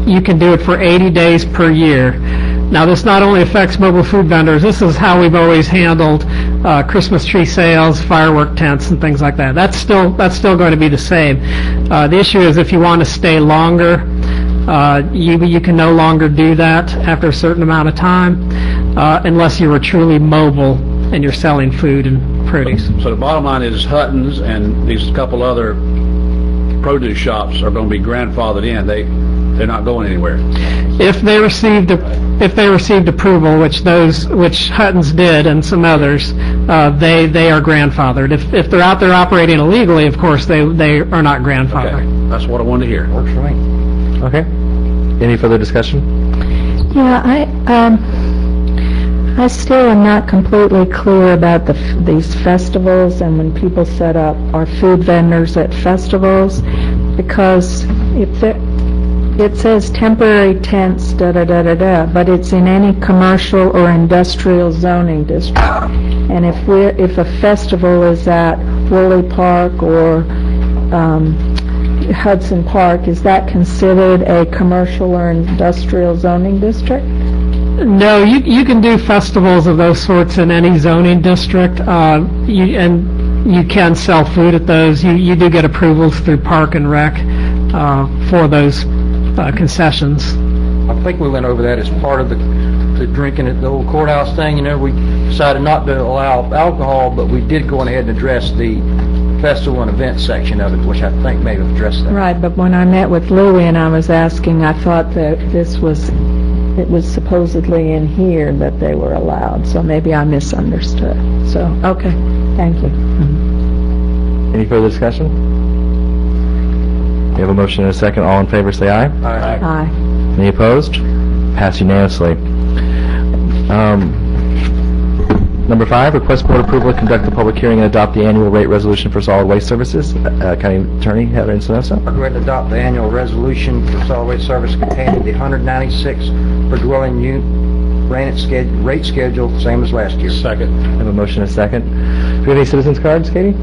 you can do it for 80 days per year. Now, this not only affects mobile food vendors, this is how we've always handled Christmas tree sales, firework tents, and things like that. That's still going to be the same. The issue is if you want to stay longer, you can no longer do that after a certain amount of time, unless you were truly mobile and you're selling food and produce.
So the bottom line is Hutton's and these couple other produce shops are going to be grandfathered in. They're not going anywhere.
If they received approval, which Hutton's did and some others, they are grandfathered. If they're out there operating illegally, of course they are not grandfathered.
Okay, that's what I wanted to hear.
works for me.
Okay. Any further discussion?
Yeah, I still am not completely clear about these festivals and when people set up our food vendors at festivals, because it says temporary tents, da-da-da-da-da, but it's in any commercial or industrial zoning district. And if a festival is at Woolly Park or Hudson Park, is that considered a commercial or industrial zoning district?
No, you can do festivals of those sorts in any zoning district, and you can sell food at those. You do get approvals through Park and Rec for those concessions.
I think we went over that as part of the drinking at the old courthouse thing. You know, we decided not to allow alcohol, but we did go ahead and address the festival and event section of it, which I think may have addressed that.
Right, but when I met with Louie and I was asking, I thought that it was supposedly in here that they were allowed, so maybe I misunderstood. So, okay, thank you.
Any further discussion? We have a motion and a second. All in favor, say aye.
Aye.
Aye.
Any opposed? Passed unanimously. Number 5, request board approval to conduct a public hearing and adopt the annual rate resolution for solid waste services. County Attorney Heather Encinosa.
I'll go ahead and adopt the annual resolution for solid waste service containing the 196 per dwelling unit rate schedule, same as last year.
Second.
I have a motion and a second. Do we have any citizens cards, Katie?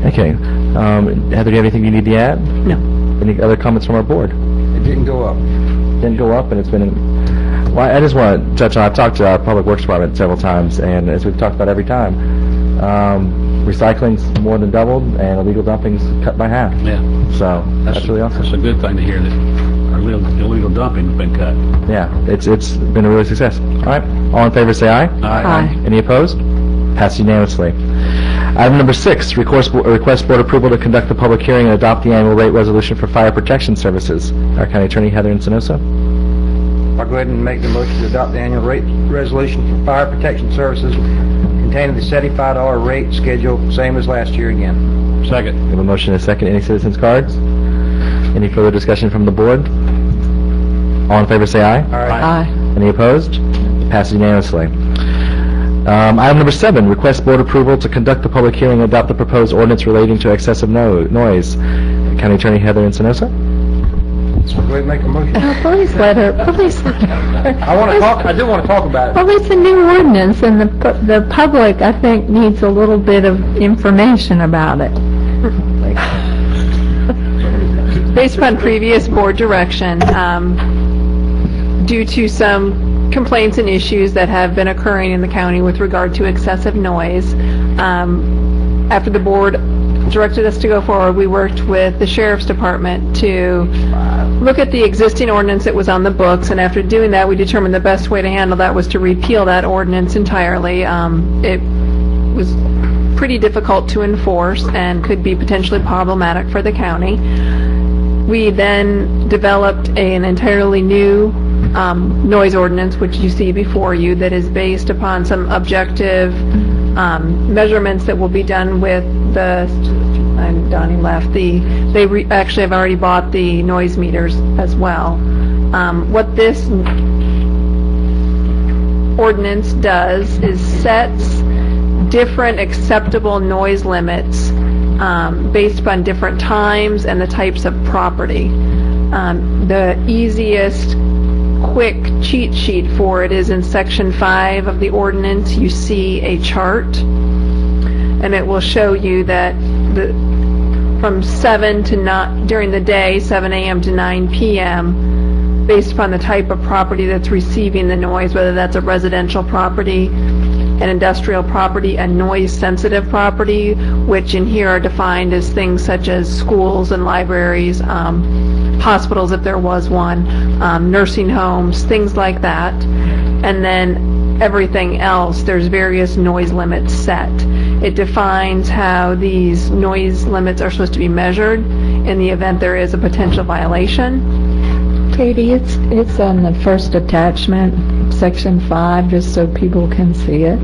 Okay. Heather, do you have anything you need to add?
No.
Any other comments from our board?
It didn't go up.
Didn't go up, and it's been... Well, I just want to touch on, I've talked to our Public Works Department several times, and as we've talked about every time, recycling's more than doubled, and illegal dumping's cut by half.
Yeah.
So, that's really awesome.
That's a good thing to hear that our illegal dumping's been cut.
Yeah, it's been a real success. All right, all in favor say aye.
Aye.
Any opposed? Passed unanimously. Item number 6, request board approval to conduct the public hearing and adopt the annual rate resolution for fire protection services. Our County Attorney Heather Encinosa.
I'll go ahead and make the motion to adopt the annual rate resolution for fire protection services containing the $75 rate schedule, same as last year again.
Second.
We have a motion and a second. Any citizens cards? Any further discussion from the board? All in favor say aye.
Aye.
Any opposed? Passes unanimously. Item number 7, request board approval to conduct the public hearing and adopt the proposed ordinance relating to excessive noise. County Attorney Heather Encinosa.
So go ahead and make a motion.
Please let her, please let her.
I do want to talk about it.
Well, it's a new ordinance, and the public, I think, needs a little bit of information about it.
Based upon previous board direction, due to some complaints and issues that have been occurring in the county with regard to excessive noise, after the board directed us to go forward, we worked with the Sheriff's Department to look at the existing ordinance that was on the books, and after doing that, we determined the best way to handle that was to repeal that ordinance entirely. It was pretty difficult to enforce and could be potentially problematic for the county. We then developed an entirely new noise ordinance, which you see before you, that is based upon some objective measurements that will be done with the, and Donnie left, actually have already bought the noise meters as well. What this ordinance does is sets different acceptable noise limits based upon different times and the types of property. The easiest quick cheat sheet for it is in section 5 of the ordinance. You see a chart, and it will show you that from 7 to 9 during the day, 7 a.m. to 9 p.m., based upon the type of property that's receiving the noise, whether that's a residential property, an industrial property, a noise-sensitive property, which in here are defined as things such as schools and libraries, hospitals if there was one, nursing homes, things like that. And then everything else, there's various noise limits set. It defines how these noise limits are supposed to be measured in the event there is a potential violation.
Katie, it's on the first attachment, section 5, just so people can see it.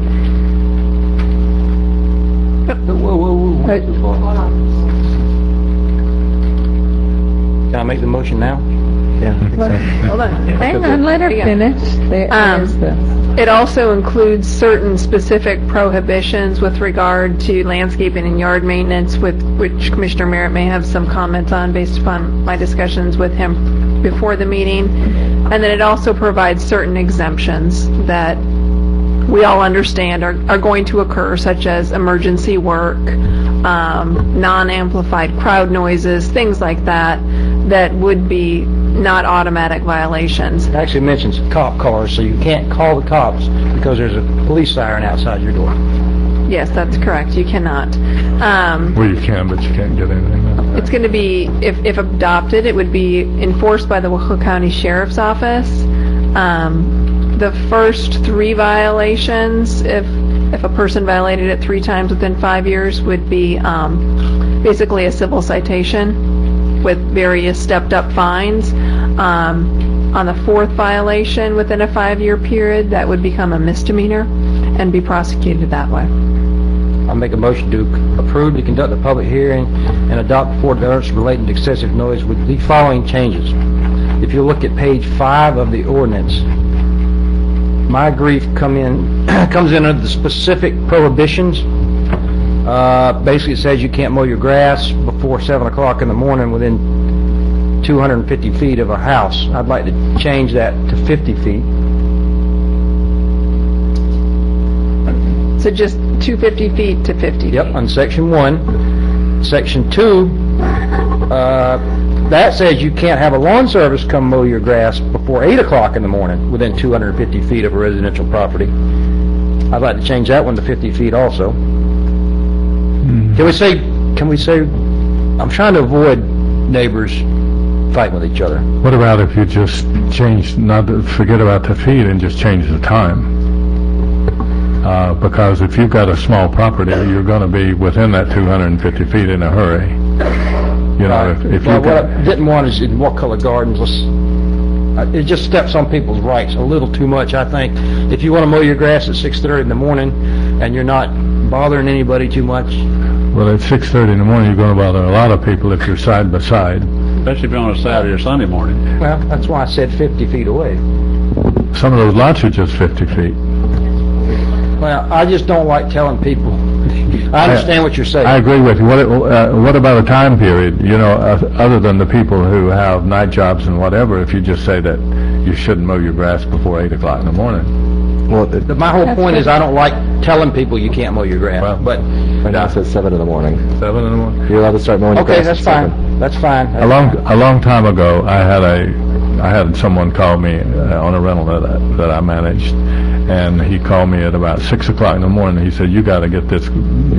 Can I make the motion now?
Hold on.
Hang on, let her finish. There's the...
It also includes certain specific prohibitions with regard to landscaping and yard maintenance, with which Commissioner Merritt may have some comments on based upon my discussions with him before the meeting. And then it also provides certain exemptions that we all understand are going to occur, such as emergency work, non-amplified crowd noises, things like that, that would be not automatic violations.
It actually mentions cop cars, so you can't call the cops because there's a police siren outside your door.
Yes, that's correct. You cannot.
Well, you can, but you can't get anything.
It's going to be, if adopted, it would be enforced by the Wakulla County Sheriff's Office. The first 3 violations, if a person violated it 3 times within 5 years, would be basically a civil citation with various stepped-up fines. On the 4th violation within a 5-year period, that would become a misdemeanor and be prosecuted that way.
I'll make a motion to approve to conduct a public hearing and adopt 4 ordinance relating to excessive noise with the following changes. If you look at page 5 of the ordinance, my grief comes in under the specific prohibitions. Basically, it says you can't mow your grass before 7 o'clock in the morning within 250 feet of a house. I'd like to change that to 50 feet.
So just 250 feet to 50 feet.
Yep, on section 1. Section 2, that says you can't have a lawn service come mow your grass before 8 o'clock in the morning within 250 feet of a residential property. I'd like to change that one to 50 feet also. Can we say, I'm trying to avoid neighbors fighting with each other.
What about if you just forget about the feet and just change the time? Because if you've got a small property, you're going to be within that 250 feet in a hurry. You know, if you
what I didn't want is in Wakulla Gardens, it just steps on people's rights a little too much, I think. If you want to mow your grass at 6:30 in the morning and you're not bothering anybody too much.
Well, at 6:30 in the morning, you're going to bother a lot of people if you're side by side.
Especially if you're on a Saturday or Sunday morning.
Well, that's why I said 50 feet away.
Some of those lots are just 50 feet.
Well, I just don't like telling people. I understand what you're saying.
I agree with you. What about a time period? You know, other than the people who have night jobs and whatever, if you just say that you shouldn't mow your grass before 8 o'clock in the morning.
Well,
My whole point is I don't like telling people you can't mow your grass.
Well,
but
right now it says 7 in the morning.
7 in the morning?
You're allowed to start mowing your
okay,
grass
that's
at
fine.
7.
That's fine.
A long time ago, I had someone call me on a rental that I managed, and he called me at about 6 o'clock in the morning. He said, "You got to get this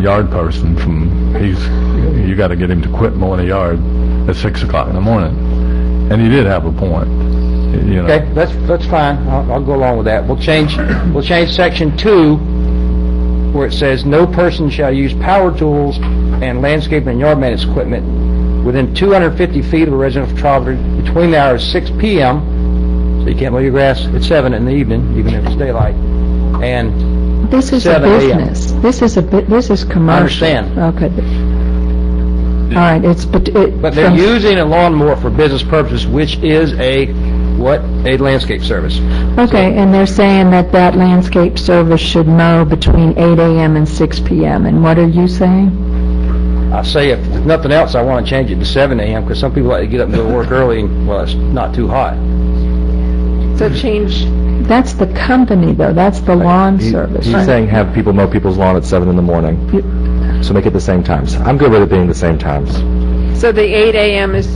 yard person from
you got to get him to quit mowing the yard at 6 o'clock in the morning. And he did have a point, you know.
Okay, that's fine. I'll go along with that. We'll change section 2 where it says, no person shall use power tools and landscaping and yard maintenance equipment within 250 feet of a residential property between the hours 6 p.m., so you can't mow your grass at 7 in the evening, even if it's daylight, and
This is a
7 a.m.
business. This is commercial.
I understand.
Okay. All right,
But they're using a lawnmower for business purposes, which is a landscape service.
Okay, and they're saying that landscape service should mow between 8 a.m. and 6 p.m., and what are you saying?
I say if nothing else, I want to change it to 7 a.m. because some people like to get up and go to work early, and, well, it's not too hot.
So change,
That's the company, though, that's the lawn service.
He's saying have people mow people's lawn at 7 in the morning. So make it the same times. I'm good with it being the same times.
so the 8 a.m. is,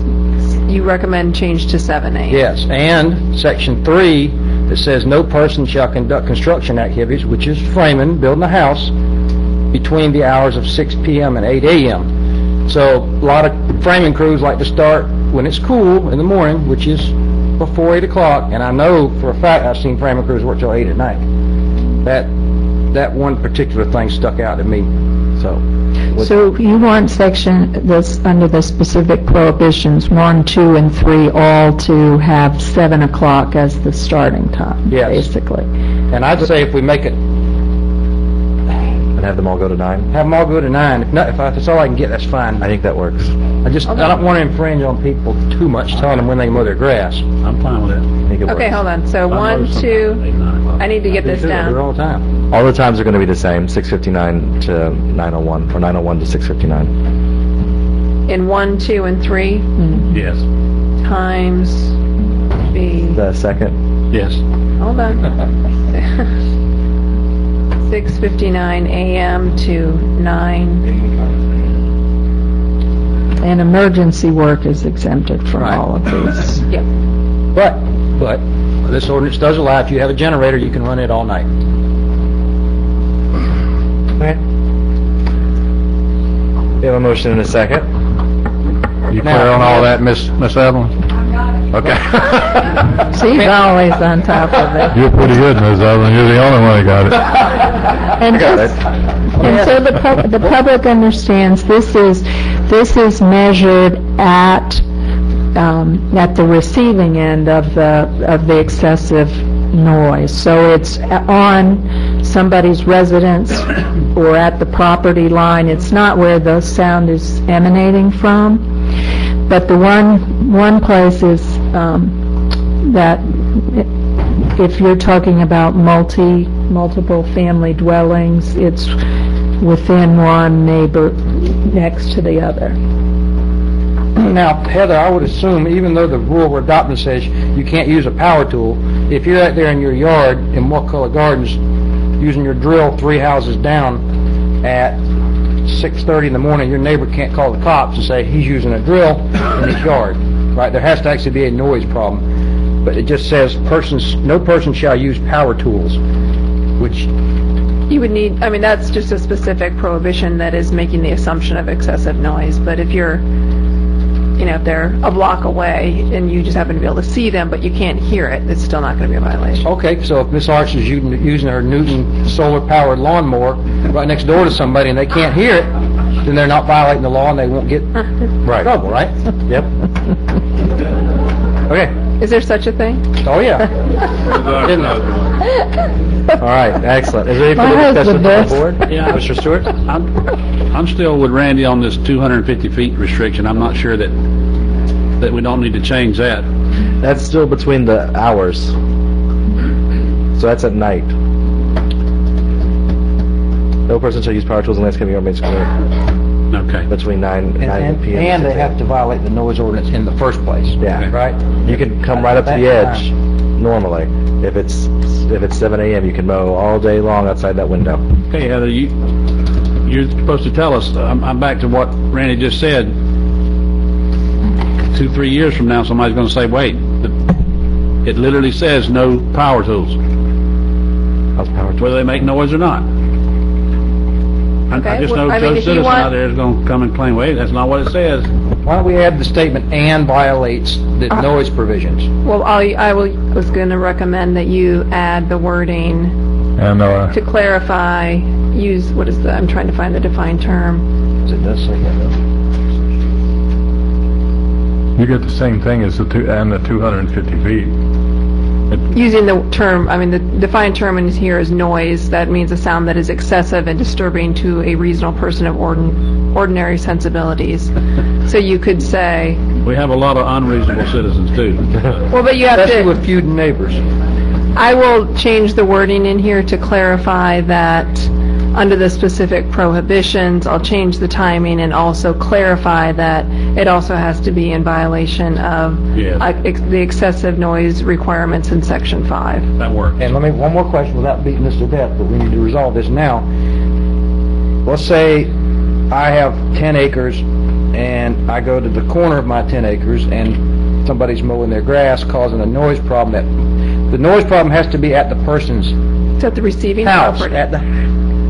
you recommend change to 7 a.m.?
Yes, and section 3 that says no person shall conduct construction activities, which is framing, building a house, between the hours of 6 p.m. and 8 a.m. So a lot of framing crews like to start when it's cool in the morning, which is before 8 o'clock, and I know for a fact I've seen framing crews work till 8 at night. That one particular thing stuck out to me.
So you want section that's under the specific prohibitions, 1, 2, and 3, all to have 7 o'clock as the starting time,
Yes.
basically.
And I'd say if we make it,
And have them all go to 9?
have them all go to 9. If that's all I can get, that's fine.
I think that works.
I don't want to infringe on people too much, telling them when they can mow their grass.
I'm fine with that.
I think it
Okay,
works.
hold on, so 1, 2, I need to get this
They do it
down.
all the time.
All the times are going to be the same, 6:59 to 9:01, or 9:01 to 6:59.
In 1, 2, and 3,
Yes.
times be,
The second,
Yes.
hold on. 6:59 a.m. to 9.
And emergency work is exempted from
Right.
all of these.
Yep.
But this ordinance does allow, if you have a generator, you can run it all night.
okay. We have a motion and a second.
You clear on all that, Miss Evelyn? Okay.
She's always on top of it.
You're pretty good, Miss Evelyn. You're the only one who got it.
And
Got
this-
it.
And so the public understands this is measured at the receiving end of the excessive noise. So it's on somebody's residence or at the property line. It's not where the sound is emanating from. But the one place is that if you're talking about multiple family dwellings, it's within one neighbor next to the other.
Now, Heather, I would assume, even though the rule we're adopting says you can't use a power tool, if you're out there in your yard in Wakulla Gardens using your drill 3 houses down at 6:30 in the morning, your neighbor can't call the cops and say he's using a drill in his yard, right? There has to actually be a noise problem. But it just says no person shall use power tools, which,
You would need, I mean, that's just a specific prohibition that is making the assumption of excessive noise, but if you're, if they're a block away and you just happen to be able to see them, but you can't hear it, it's still not going to be a violation.
okay, so if Miss Arch is using her Newton solar-powered lawnmower right next door to somebody and they can't hear it, then they're not violating the law and they won't get in trouble, right?
Yep.
Okay.
Is there such a thing?
Oh, yeah. Didn't know.
All right, excellent. Is there any
My
further discussion
husband
from the board?
Yeah.
Mr. Stewart?
I'm still with Randy on this 250 feet restriction. I'm not sure that we don't need to change that.
That's still between the hours. So that's at night. No person shall use power tools and landscaping or maintenance equipment
Okay.
between 9
And
p.m.
and they have to violate the noise ordinance in the first place.
Yeah.
Right?
You can come right up to the edge normally. If it's 7 a.m., you can mow all day long outside that window.
Okay, Heather, you're supposed to tell us, I'm back to what Randy just said. 2-3 years from now, somebody's going to say, wait, it literally says no power tools,
How's power tools?
whether they make noise or not.
Okay,
I just
well,
know
I mean,
Joe
if you
citizen
want-
out there is gonna come and claim, wait, that's not what it says.
Why don't we add the statement "and violates the noise provisions"?
Well, was going to recommend that you add the wording
And,
to clarify, I'm trying to find the defined term.
It does say that.
you get the same thing as the 250 feet.
Using the term, the defined term in here is noise. That means a sound that is excessive and disturbing to a reasonable person of ordinary sensibilities. So you could say,
We have a lot of unreasonable citizens too.
well, but you have
Especially
to,
with feuding neighbors.
I will change the wording in here to clarify that under the specific prohibitions, I'll change the timing and also clarify that it also has to be in violation of
Yes.
the excessive noise requirements in Section 5.
That works.
And let me, one more question without beating this to death, but we need to resolve this now. Let's say I have 10 acres and I go to the corner of my 10 acres and somebody's mowing their grass causing a noise problem. The noise problem has to be at the person's
It's at the receiving
house,
property.
at the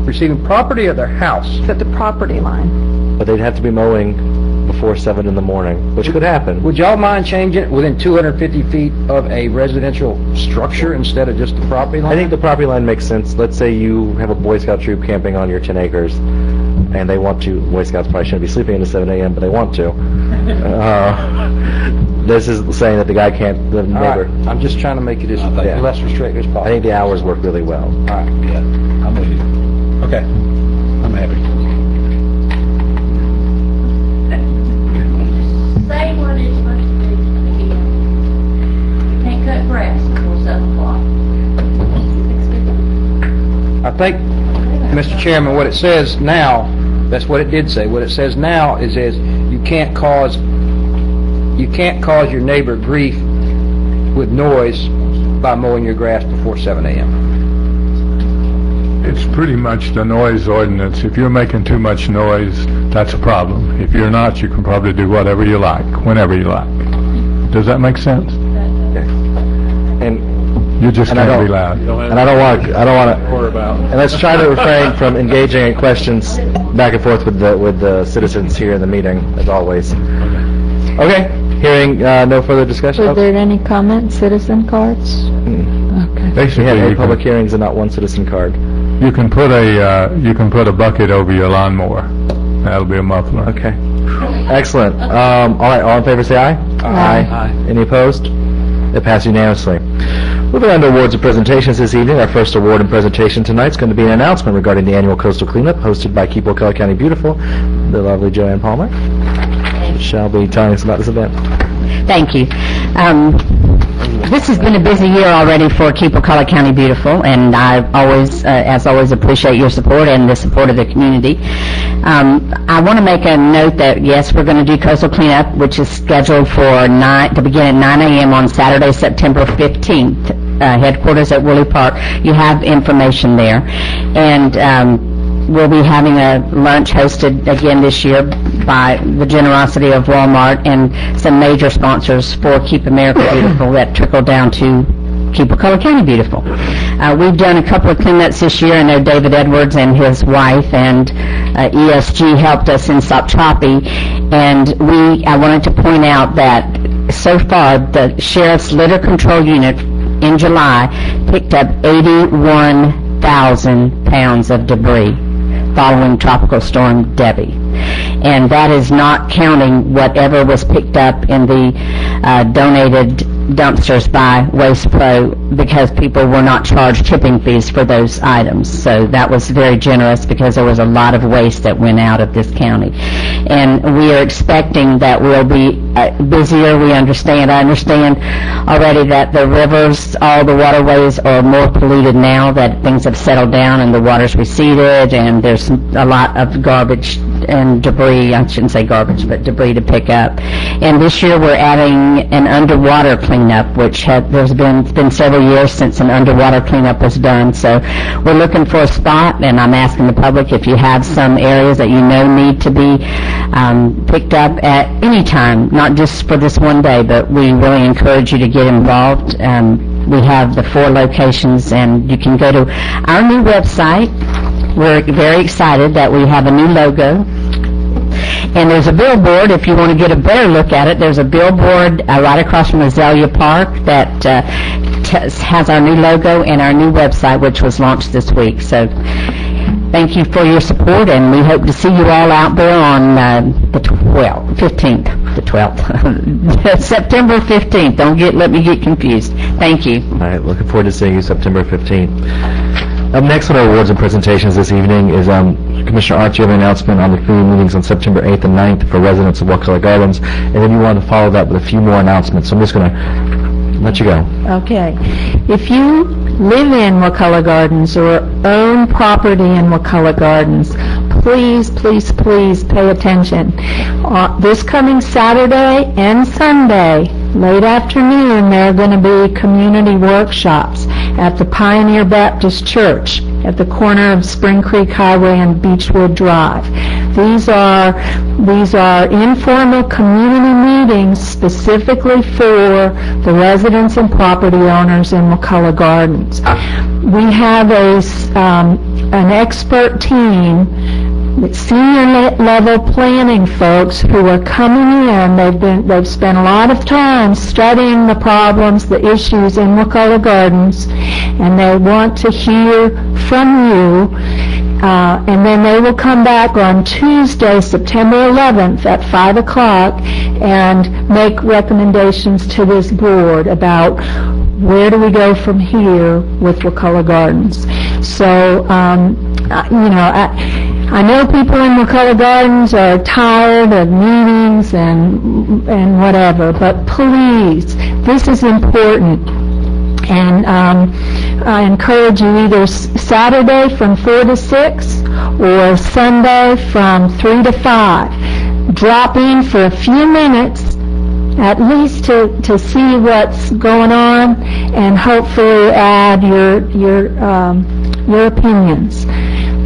receiving property of their house.
It's at the property line.
But they'd have to be mowing before 7 in the morning, which could happen.
Would y'all mind changing it within 250 feet of a residential structure instead of just the property line?
I think the property line makes sense. Let's say you have a Boy Scout troop camping on your 10 acres, and they want to, Boy Scouts probably shouldn't be sleeping until 7 a.m., but they want to. This is saying that the guy can't, the
All
neighbor.
right, I'm just trying to make it as
Yeah.
less restrictive as possible.
I think the hours work really well.
All right.
Yeah, I'm with you. Okay, I'm happy.
Say what it's supposed to do again. You can't cut grass until 7 o'clock.
I think, Mr. Chairman, what it says now, that's what it did say. What it says now is you can't cause your neighbor grief with noise by mowing your grass before 7 a.m.
It's pretty much the noise ordinance. If you're making too much noise, that's a problem. If you're not, you can probably do whatever you like, whenever you like. Does that make sense?
And
You just
And I
can't be
don't-
loud.
and I don't want to,
Or about.
and let's try to refrain from engaging in questions back and forth with the citizens here in the meeting, as always. Okay, hearing no further discussion.
Were there any comments, citizen cards? Okay.
We
Basically,
have 8
you
public
can,
hearings and not one citizen card.
you can put a bucket over your lawnmower. That'll be a muffler.
Okay. Excellent. All right, all in favor say aye.
Aye.
Any opposed? It passed unanimously. Moving on to awards and presentations this evening, our first award and presentation tonight is going to be an announcement regarding the annual coastal cleanup hosted by Keep Wakulla County Beautiful. The lovely Joanne Palmer shall be telling us about this event.
Thank you. This has been a busy year already for Keep Wakulla County Beautiful, and I always, as always, appreciate your support and the support of the community. I want to make a note that, yes, we're going to do coastal cleanup, which is scheduled to begin at 9 a.m. on Saturday, September 15th, headquarters at Woolly Park. You have information there. And we'll be having a lunch hosted again this year by the generosity of Walmart and some major sponsors for Keep America Beautiful that trickle down to Keep Wakulla County Beautiful. We've done a couple of cleanups this year. I know David Edwards and his wife and ESG helped us in Stop Choppy, and I wanted to point out that so far the Sheriff's Litter Control Unit in July picked up 81,000 pounds of debris following Tropical Storm Debbie. And that is not counting whatever was picked up in the donated dumpsters by Waste Pro, because people were not charged tipping fees for those items. So that was very generous, because there was a lot of waste that went out of this county. And we are expecting that we'll be busier. I understand already that the rivers, all the waterways are more polluted now that things have settled down and the water's receded, and there's a lot of garbage and debris, I shouldn't say garbage, but debris to pick up. And this year we're adding an underwater cleanup, which it's been several years since an underwater cleanup was done. So we're looking for a spot, and I'm asking the public if you have some areas that you know need to be picked up at any time, not just for this one day, but we really encourage you to get involved. We have the 4 locations, and you can go to our new website, we're very excited that we have a new logo. And there's a billboard, if you want to get a better look at it, there's a billboard right across from Azalea Park that has our new logo and our new website, which was launched this week. So thank you for your support, and we hope to see you all out there on the 12th, September 15th. Let me get confused. Thank you.
All right, looking forward to seeing you September 15th. Up next on our awards and presentations this evening is Commissioner Arch. You have an announcement on the committee meetings on September 8th and 9th for residents of Wakulla Gardens, and then you want to follow that with a few more announcements. So I'm just going to let you go.
Okay. If you live in Wakulla Gardens or own property in Wakulla Gardens, please, please, please pay attention. This coming Saturday and Sunday, late afternoon, there are going to be community workshops at the Pioneer Baptist Church at the corner of Spring Creek Highway and Beechwood Drive. These are informal community meetings specifically for the residents and property owners in Wakulla Gardens. We have an expert team, senior level planning folks who are coming in. They've spent a lot of time studying the problems, the issues in Wakulla Gardens, and they want to hear from you. And then they will come back on Tuesday, September 11th at 5 o'clock and make recommendations to this board about where do we go from here with Wakulla Gardens. So, I know people in Wakulla Gardens are tired of meetings and whatever, but please, this is important. And I encourage you either Saturday from 4 to 6 or Sunday from 3 to 5. Drop in for a few minutes, at least to see what's going on, and hopefully add your opinions.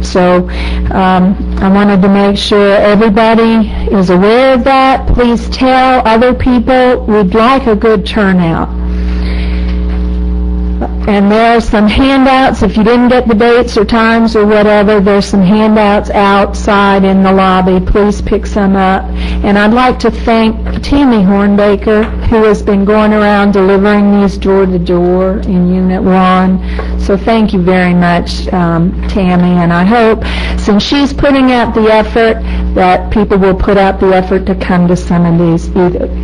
So I wanted to make sure everybody is aware of that. Please tell other people we'd like a good turnout. And there are some handouts. If you didn't get the dates or times or whatever, there's some handouts outside in the lobby. Please pick some up. And I'd like to thank Tammy Hornbaker, who has been going around delivering these door to door in Unit 1. So thank you very much, Tammy. And I hope, since she's putting out the effort, that people will put out the effort to come to some of these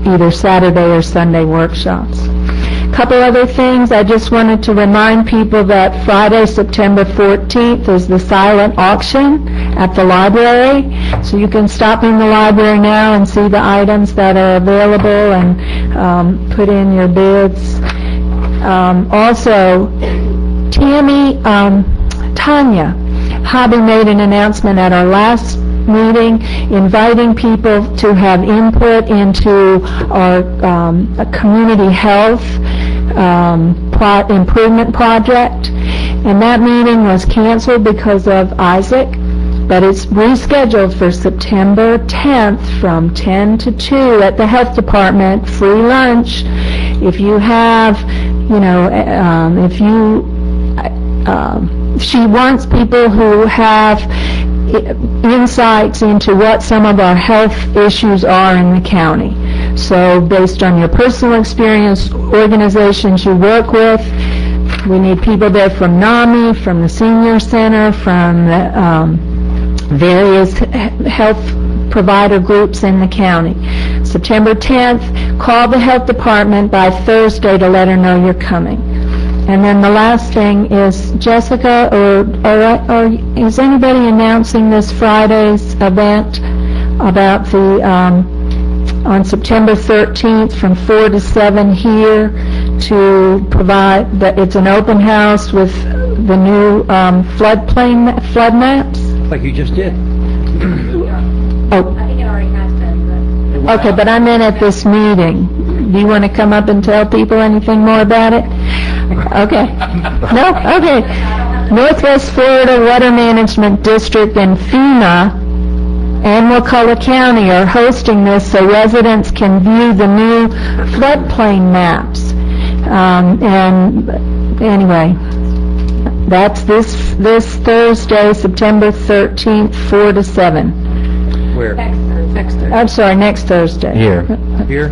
either Saturday or Sunday workshops. Couple other things. I just wanted to remind people that Friday, September 14th is the silent auction at the library. So you can stop in the library now and see the items that are available and put in your bids. Also, Tanya Hobby made an announcement at our last meeting inviting people to have input into our community health improvement project, and that meeting was canceled because of Isaac, but it's rescheduled for September 10th from 10 to 2 at the health department. Free lunch. If you have, she wants people who have insights into what some of our health issues are in the county. So based on your personal experience, organizations you work with, we need people there from NAMI, from the Senior Center, from the various health provider groups in the county. September 10th, call the health department by Thursday to let her know you're coming. And then the last thing is, Jessica, or is anybody announcing this Friday's event about the, on September 13th from 4 to 7 here to provide, that it's an open house with the new flood maps?
Like you just did.
Oh.
I think it already has been, but...
Okay, but I meant at this meeting. Do you want to come up and tell people anything more about it? Okay. No? Okay. Northwest Florida Water Management District and FEMA and Wakulla County are hosting this so residents can view the new floodplain maps. And anyway, That's this Thursday, September 13th, 4 to 7.
Where?
Next Thursday.
I'm sorry, next Thursday.
Here.
Here?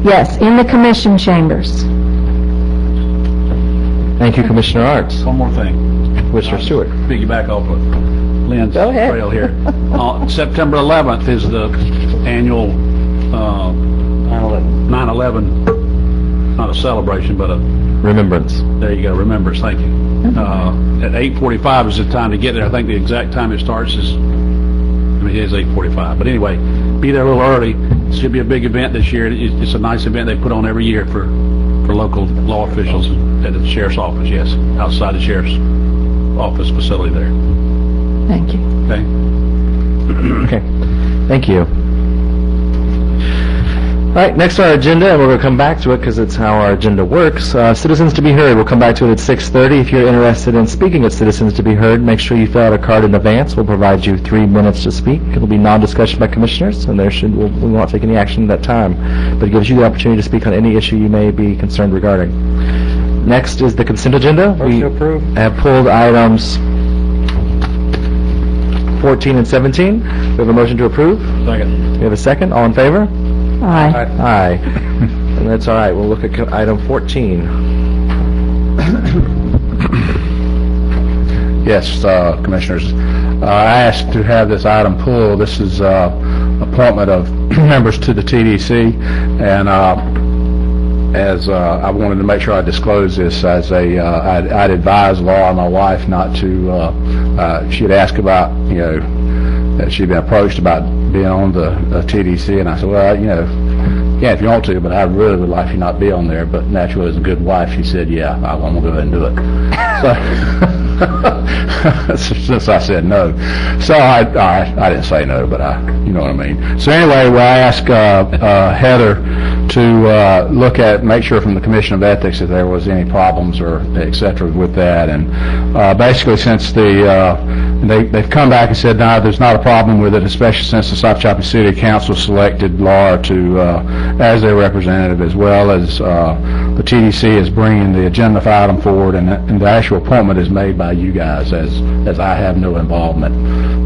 Yes, in the commission chambers.
Thank you, Commissioner Arts.
One more thing.
Commissioner Stewart.
Piggyback off of Lynn's
Go ahead.
trail here. September 11th is the annual 9/11, not a celebration, but a,
Remembrance.
there you go, remembrance, thank you. At 8:45 is the time to get there. I think the exact time it starts is, it is 8:45. But anyway, be there a little early. It should be a big event this year. It's a nice event they put on every year for local law officials at the sheriff's office, yes, outside the sheriff's office facility there.
Thank you.
Okay?
Okay, thank you. All right, next on our agenda, and we're going to come back to it because it's how our agenda works. Citizens to be heard, we'll come back to it at 6:30. If you're interested in speaking at Citizens to be heard, make sure you fill out a card in advance. We'll provide you 3 minutes to speak. It'll be non-discussion by commissioners, and we won't take any action at that time. But it gives you the opportunity to speak on any issue you may be concerned regarding. Next is the consent agenda.
Motion to approve.
Have pulled items 14 and 17. We have a motion to approve.
Second.
We have a second. All in favor?
Aye.
Aye. And that's all right. We'll look at item 14.
Yes, Commissioners. I asked to have this item pulled. This is appointment of members to the TDC, and as I wanted to make sure I disclose this as I'd advised Laura, my wife, not to, she had asked about, that she'd been approached about being on the TDC, and I said, well, yeah, if you want to, but I really would like you not to be on there. But naturally, as a good wife, she said, yeah, I'm going to go ahead and do it. So, since I said no. So I didn't say no, but you know what I mean. So anyway, I asked Heather to make sure from the Commission of Ethics if there was any problems or et cetera with that. And basically, since they've come back and said, no, there's not a problem with it, especially since the South Chopper City Council selected Laura to as their representative, as well as the TDC is bringing the agenda item forward, and the actual appointment is made by you guys, as I have no involvement.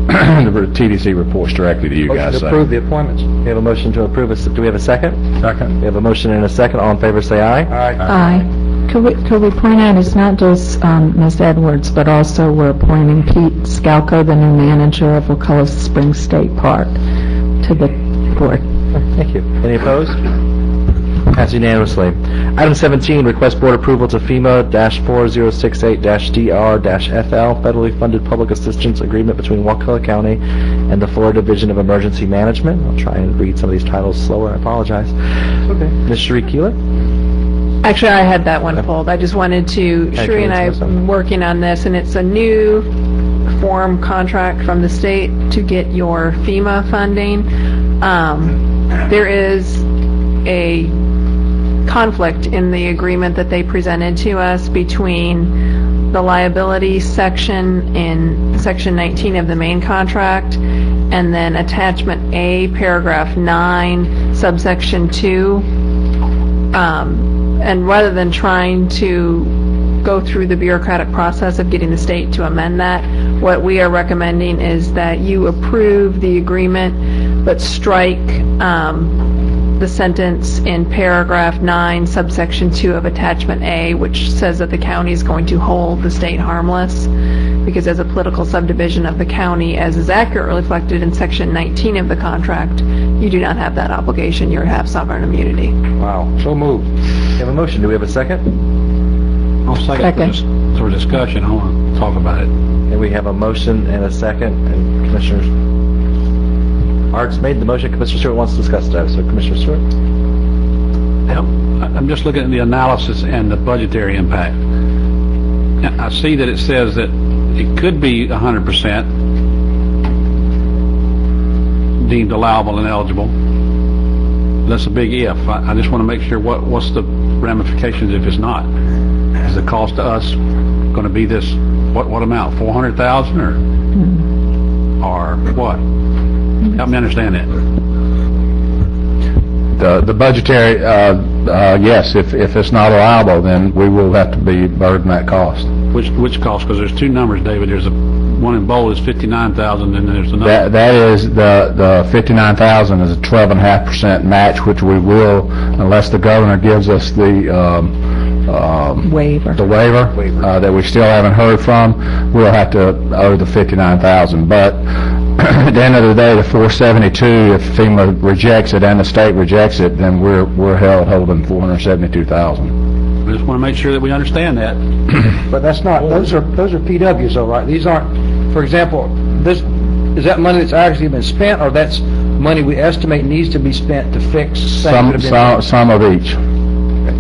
The TDC reports directly to you guys.
Motion to approve the appointments.
We have a motion to approve. Do we have a second?
Second.
We have a motion and a second. All in favor, say aye.
Aye.
Aye. Could we point out, it's not just Ms. Edwards, but also we're appointing Pete Scalco, the new manager of Wakulla Springs State Park, to the board.
Thank you. Any opposed? Passed unanimously. Item 17, request board approval to FEMA-4068-DR-FL, federally funded public assistance agreement between Wakulla County and the Florida Division of Emergency Management. I'll try and read some of these titles slower. I apologize. Okay. Ms. Sheree Keeler?
Actually, I had that one pulled. I just wanted to, Sheree and I are working on this, and it's a new form contract from the state to get your FEMA funding. There is a conflict in the agreement that they presented to us between the liability section in Section 19 of the main contract and then Attachment A, Paragraph 9, Subsection 2. And rather than trying to go through the bureaucratic process of getting the state to amend that, what we are recommending is that you approve the agreement but strike the sentence in paragraph 9, subsection 2 of attachment A, which says that the county is going to hold the state harmless, because as a political subdivision of the county, as is accurately reflected in section 19 of the contract, you do not have that obligation. You have sovereign immunity.
Wow. So moved.
We have a motion. Do we have a second?
I'll second for discussion. I want to talk about it.
And we have a motion and a second, and Commissioner Arts made the motion. Commissioner Stewart wants to discuss that. So, Commissioner Stewart?
I'm just looking at the analysis and the budgetary impact. I see that it says that it could be 100% deemed allowable and eligible. That's a big if. I just want to make sure what's the ramifications if it's not. Is the cost to us going to be this, what amount, 400,000 or what? Help me understand that.
The budgetary, yes, if it's not allowable, then we will have to be burden that cost.
Which cost? Because there's two numbers, David. There's one in bold is 59,000, and there's another.
That is, the 59,000 is a 12.5% match, which we will, unless the governor gives us the,
Waiver.
the waiver, that we still haven't heard from, we'll have to owe the 59,000. But at the end of the day, the 472, if FEMA rejects it and the state rejects it, then we're held holding 472,000.
We just want to make sure that we understand that.
But that's not, those are PWs though, right? These aren't, for example, is that money that's actually been spent, or that's money we estimate needs to be spent to fix things that have been...
Some of each.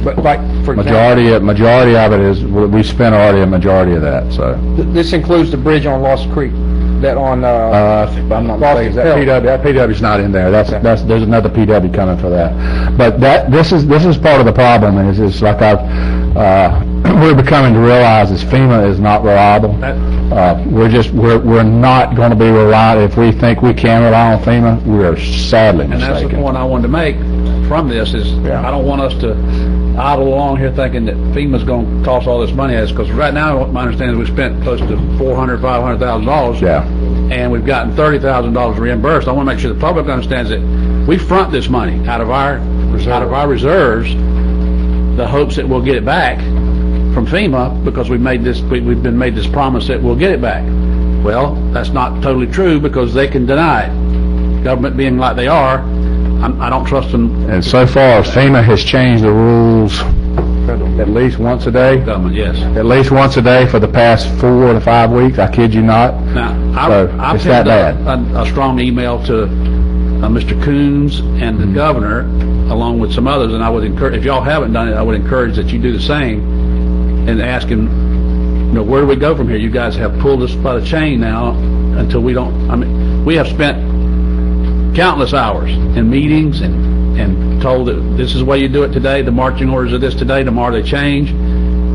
But like, for example...
Majority of it is, we spent already a majority of that, so.
This includes the bridge on Lost Creek, that on,
if I'm not mistaken, that PW's not in there. There's another PW coming for that. But this is part of the problem, and it's like we're becoming to realize is FEMA is not reliable. We're not going to be reliable. If we think we can rely on FEMA, we are sadly mistaken.
And that's the point I wanted to make from this is I don't want us to idle along here thinking that FEMA's going to toss all this money at us, because right now my understanding is we spent close to $400,000-$500,000.
Yeah.
And we've gotten $30,000 reimbursed. I want to make sure the public understands that we front this money out of our reserves, the hopes that we'll get it back from FEMA, because we've been made this promise that we'll get it back. Well, that's not totally true, because they can deny it. Government being like they are, I don't trust them.
And so far, FEMA has changed the rules at least once a day.
Government, yes.
At least once a day for the past 4 to 5 weeks. I kid you not.
Now, I've
it's that
sent
bad.
a strong email to Mr. Coons and the governor, along with some others, and I would encourage, if y'all haven't done it, I would encourage that you do the same and ask him, where do we go from here? You guys have pulled us by the chain now until we don't, we have spent countless hours in meetings and told that this is the way you do it today, the marching orders are this today, tomorrow they change.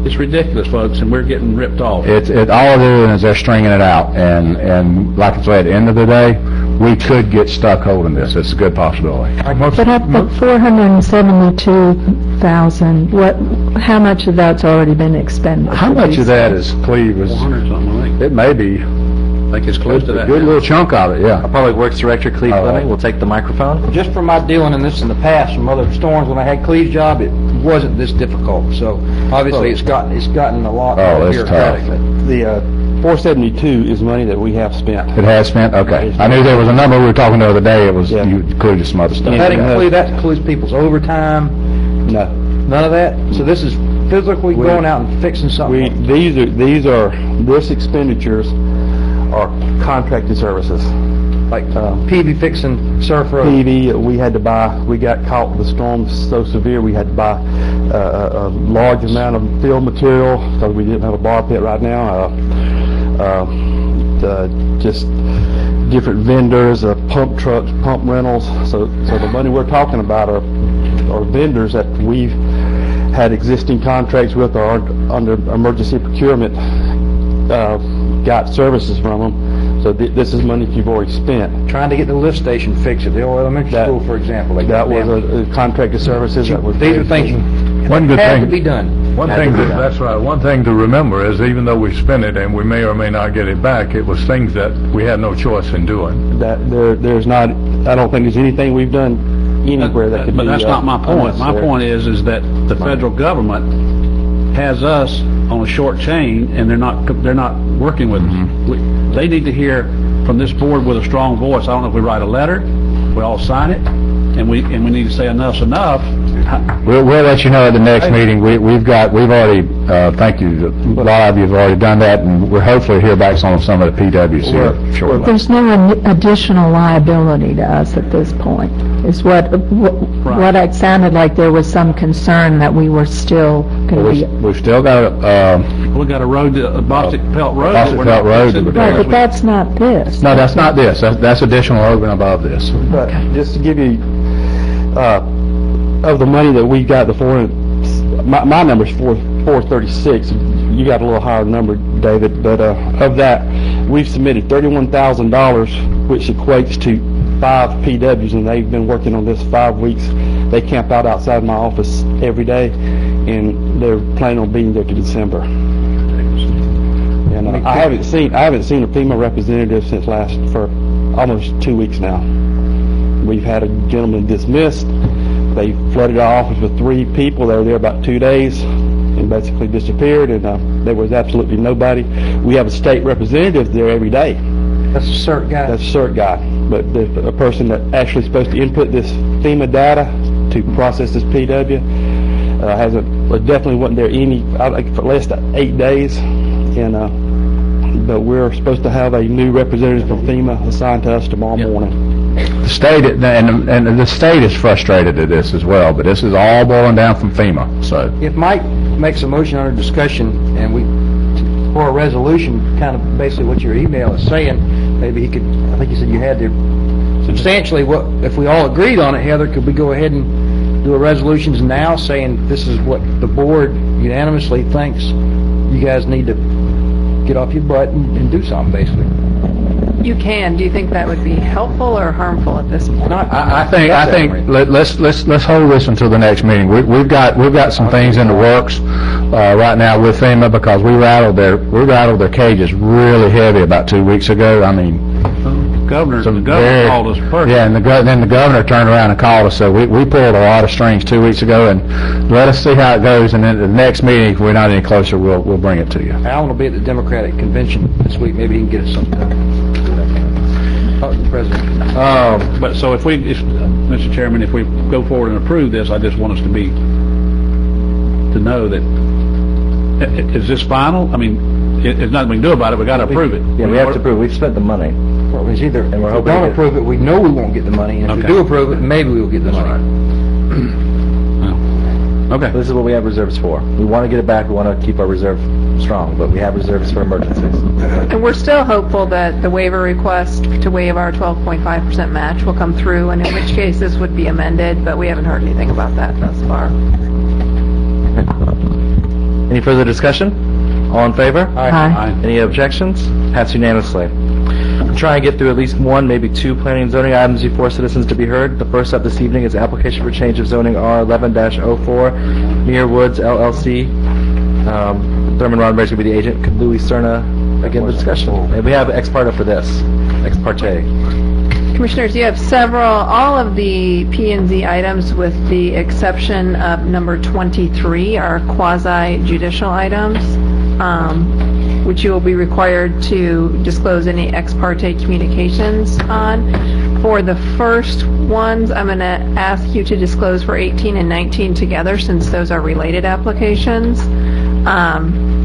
It's ridiculous, folks, and we're getting ripped off.
All they're doing is they're stringing it out, and like I said, at the end of the day, we could get stuck holding this. It's a good possibility.
But up to 472,000, how much of that's already been expended?
How much of that is Cleve?
400 something, I think.
It may be.
I think it's close to that.
A good little chunk of it, yeah.
Our Public Works Director, Cleve Fleming, will take the microphone.
Just from my dealing in this in the past, from other storms, when I had Cleve's job, it wasn't this difficult. So obviously it's gotten a lot more bureaucratic.
The 472 is money that we have spent.
It has spent? Okay. I knew there was a number we were talking the other day. It was, you included some other stuff.
That includes people's overtime?
No.
None of that? So this is physically going out and fixing something?
This expenditures are contracted services.
Like PV fixing surf road?
PV, we got caught with the storm so severe, we had to buy a large amount of field material, because we didn't have a bar pit right now. Just different vendors, pump trucks, pump rentals. So the money we're talking about are vendors that we've had existing contracts with or under emergency procurement, got services from them. So this is money you've already spent.
Trying to get the lift station fixed at the old elementary school, for example.
That was a contracted services. That was
these are things
one good
had
thing
to be done.
One thing that's right. One thing to remember is even though we spent it and we may or may not get it back, it was things that we had no choice in doing.
That there's not. I don't think there's anything we've done anywhere that could be.
But that's not my point. My point is that the federal government has us on a short chain, and they're not working with us. They need to hear from this board with a strong voice. I don't know if we write a letter, we all sign it, and we need to say enough's enough.
We'll let you know at the next meeting. We've already, thank you, a lot of you have already done that, and we're hopefully hear back on some of the PWs here shortly.
There's no additional liability to us at this point, is what it sounded like there was some concern that we were still going to be...
We've still got
we got a road, a Bostic Pelt Road.
Right, but that's not this.
No, that's not this. That's additional over and above this.
But just to give you, of the money that we got, my number's 436. You got a little higher number, David, but of that, we've submitted $31,000, which equates to 5 PWs, and they've been working on this 5 weeks. They camp out outside my office every day, and they're planning on being there to December. And I haven't seen a FEMA representative for almost 2 weeks now. We've had a gentleman dismissed. They flooded our office with 3 people. They were there about 2 days and basically disappeared, and there was absolutely nobody. We have a state representative there every day.
That's a CERT guy.
That's a CERT guy. But a person that actually supposed to input this FEMA data to process this PW definitely wasn't there for less than 8 days. But we're supposed to have a new representative from FEMA assigned to us tomorrow morning.
The state, and the state is frustrated at this as well, but this is all boiling down from FEMA, so.
If Mike makes a motion under discussion and for a resolution, kind of basically what your email is saying, maybe he could, I think you said you had to substantially, if we all agreed on it, Heather, could we go ahead and do a resolutions now saying this is what the board unanimously thinks you guys need to get off your butt and do something, basically?
You can. Do you think that would be helpful or harmful at this point?
I think let's hold this until the next meeting. We've got some things in the works right now with FEMA because we rattled their cages really heavy about 2 weeks ago. I mean,
The governor called us personally.
Yeah, and then the governor turned around and called us. So we pulled a lot of strings 2 weeks ago, and let us see how it goes. And then at the next meeting, if we're not any closer, we'll bring it to you.
Alan will be at the Democratic convention this week. Maybe he can get us something. Talk to the president.
But so Mr. Chairman, if we go forward and approve this, I just want us to know that, is this final? I mean, there's nothing we can do about it, we gotta approve it.
Yeah, we have to approve. We've spent the money.
Well, it's either,
And we're
if we
hoping to
don't
get-
approve it, we know we won't get the money, and if we
Okay.
do approve it, maybe we'll get the money.
Okay.
This is what we have reserves for. We want to get it back. We want to keep our reserve strong, but we have reserves for emergencies.
And we're still hopeful that the waiver request to waive our 12.5% match will come through, and in which case this would be amended, but we haven't heard anything about that thus far.
Any further discussion? All in favor?
Aye.
Any objections? Passed unanimously. Try and get through at least one, maybe 2 planning and zoning items before citizens to be heard. The first up this evening is application for change of zoning R11-04, Muir Woods LLC. Thurman Roddenberry's going to be the agent. Could Louis Cerna begin the discussion? And we have ex parte for this. Ex parte.
Commissioners, you have all of the P&Z items with the exception of number 23 are quasi-judicial items, which you will be required to disclose any ex parte communications on. For the first ones, I'm going to ask you to disclose for 18 and 19 together since those are related applications.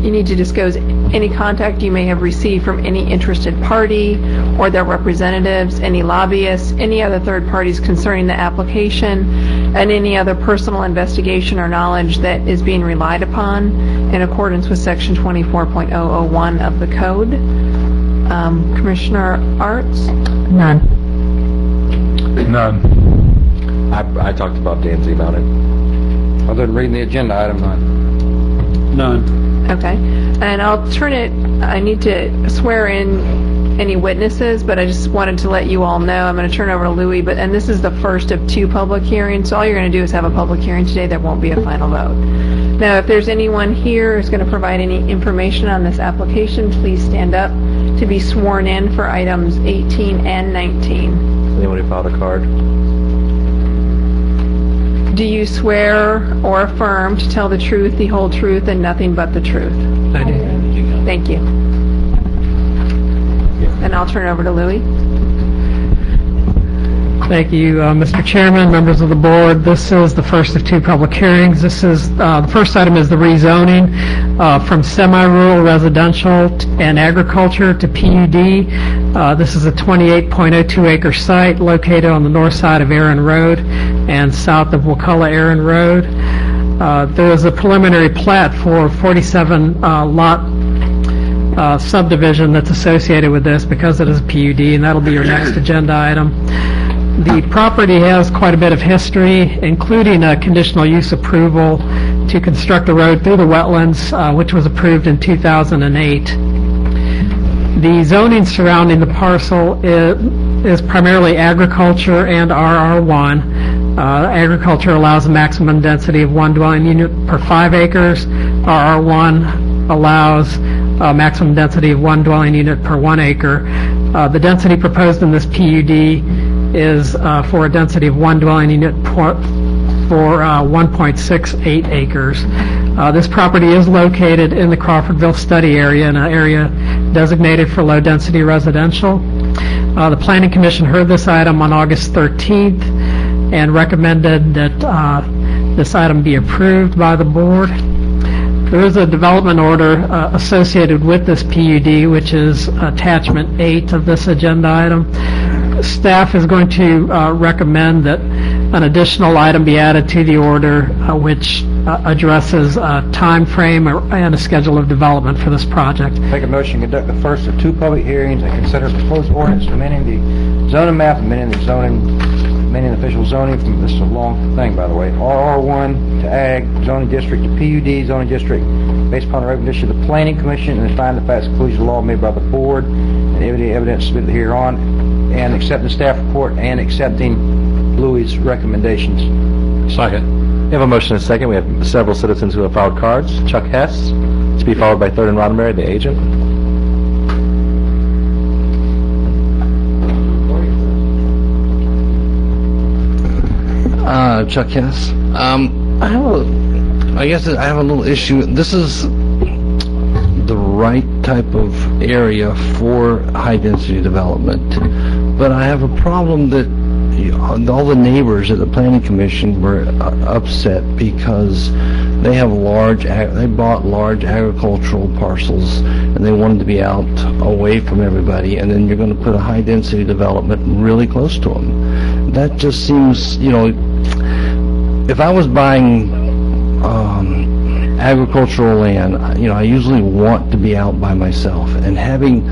You need to disclose any contact you may have received from any interested party or their representatives, any lobbyists, any other third parties concerning the application, and any other personal investigation or knowledge that is being relied upon in accordance with Section 24.001 of the Code. Commissioner Arts?
None.
None.
I talked to Bob Danzy about it.
Other than reading the agenda item,
None.
Okay. And I need to swear in any witnesses, but I just wanted to let you all know, I'm going to turn over to Louis, and this is the first of 2 public hearings, so all you're going to do is have a public hearing today. There won't be a final vote. Now, if there's anyone here who's going to provide any information on this application, please stand up to be sworn in for items 18 and 19.
Anyone who filed a card?
Do you swear or affirm to tell the truth, the whole truth, and nothing but the truth?
I do.
Thank you. And I'll turn over to Louis.
Thank you, Mr. Chairman, members of the board. This is the first of 2 public hearings. This is, the first item is the rezoning from semi-rural residential and agriculture to PUD. This is a 28.02 acre site located on the north side of Aaron Road and south of Wakulla Aaron Road. There is a preliminary plat for 47 lot subdivision that's associated with this because it is a PUD, and that'll be your next agenda item. The property has quite a bit of history, including a conditional use approval to construct a road through the wetlands, which was approved in 2008. The zoning surrounding the parcel is primarily agriculture and RR1. Agriculture allows a maximum density of 1 dwelling unit per 5 acres. RR1 allows a maximum density of 1 dwelling unit per 1 acre. The density proposed in this PUD is for a density of 1 dwelling unit for 1.68 acres. This property is located in the Crawfordville study area, in an area designated for low-density residential. The Planning Commission heard this item on August 13th and recommended that this item be approved by the board. There is a development order associated with this PUD, which is attachment 8 of this agenda item. Staff is going to recommend that an additional item be added to the order, which addresses a time frame and a schedule of development for this project.
Make a motion to conduct the first of 2 public hearings and consider proposed ordinance amending the zoning map, amending the official zoning from, this is a long thing, by the way, RR1 to Ag zoning district to PUD zoning district based upon the recommendation of the Planning Commission and find the facts conclusion of law made by the board and evidence submitted hereon, and accepting the staff report and accepting Louis' recommendations.
Second.
We have a motion and a second. We have several citizens who have filed cards. Chuck Hess, to be followed by Third and Roddenberry, the agent.
Chuck Hess. I guess I have a little issue. This is the right type of area for high-density development, but I have a problem that all the neighbors at the Planning Commission were upset because they have they bought large agricultural parcels and they wanted to be out away from everybody, and then you're going to put a high-density development really close to them. That just seems, if I was buying agricultural land, I usually want to be out by myself, and having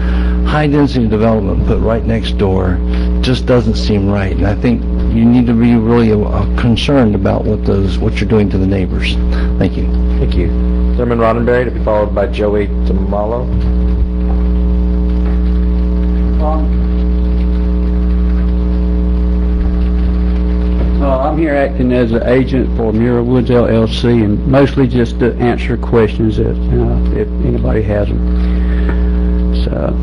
high-density development put right next door just doesn't seem right, and I think you need to be really concerned about what you're doing to the neighbors. Thank you.
Thank you. Thurman Roddenberry, to be followed by Joey DeMalo.
I'm here acting as an agent for Mira Woods LLC, and mostly just to answer questions if anybody has them. So,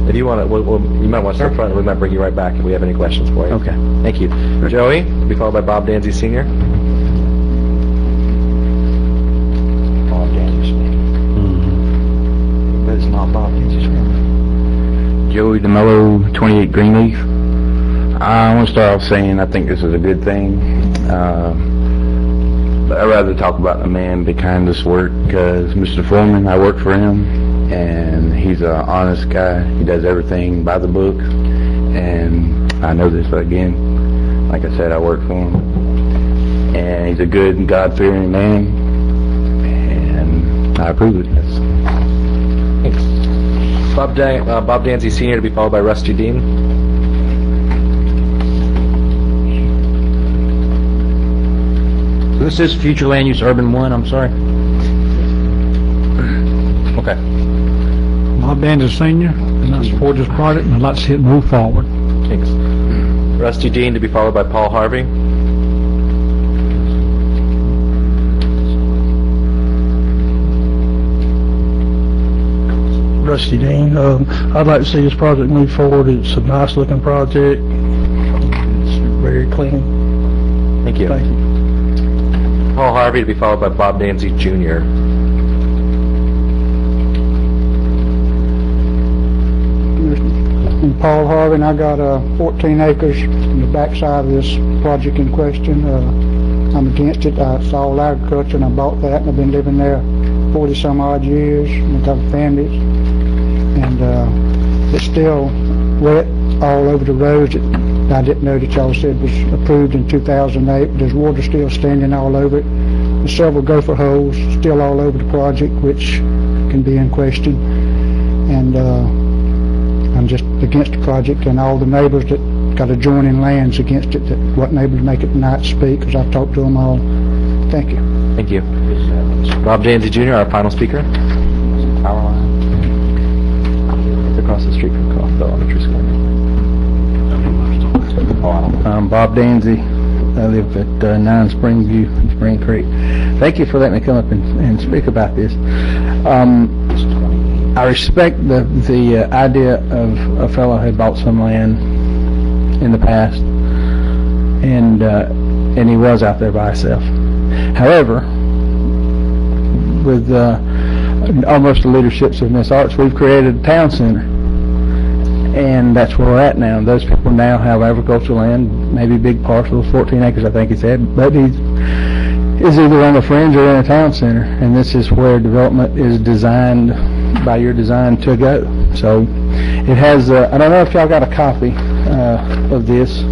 if you want to, you might want to start front, and we might bring you right back if we have any questions for you.
Okay.
Thank you. Joey, to be followed by Bob Danzy Sr.
Bob Danzy's name. But it's not Bob Danzy's name.
Joey DeMello, 28 Greenleaf. I want to start off saying I think this is a good thing. But I'd rather talk about the man behind this work, because Mr. Foreman, I work for him, and he's an honest guy. He does everything by the book, and I know this again. Like I said, I work for him, and he's a good, God-fearing man, and I approve it.
Thanks. Bob Danzy Sr. to be followed by Rusty Dean.
This is future land use urban 1, I'm sorry.
Okay.
Bob Danzy Sr., and I support this project, and I'd like to see it move forward.
Thanks. Rusty Dean to be followed by Paul Harvey.
Rusty Dean, I'd like to see this project move forward. It's a nice looking project. It's very clean.
Thank you.
Thank you.
Paul Harvey to be followed by Bob Danzy Jr.
I'm Paul Harvey, and I got 14 acres on the backside of this project in question. I'm against it. It's all agriculture, and I bought that, and I've been living there 40 some odd years. I've got families, and it's still wet all over the roads. I didn't know that y'all said was approved in 2008. There's water still standing all over it. There's several gopher holes still all over the project, which can be in question. And I'm just against the project, and all the neighbors that got adjoining lands against it that wasn't able to make it tonight to speak, because I've talked to them all. Thank you.
Thank you. Bob Danzy Jr., our final speaker. Power line. It's across the street from Crawfordville Elementary School.
Bob Danzy. I live at 9 Springview, Spring Creek. Thank you for letting me come up and speak about this. I respect the idea of a fellow who bought some land in the past, and he was out there by himself. However, with almost the leaderships of Miss Arts, we've created a town center, and that's where we're at now. Those people now have agricultural land, maybe big parcels, 14 acres I think he said, but he's either on the fringe or in a town center, and this is where development is designed by your design to go. So it has, I don't know if y'all got a copy of this.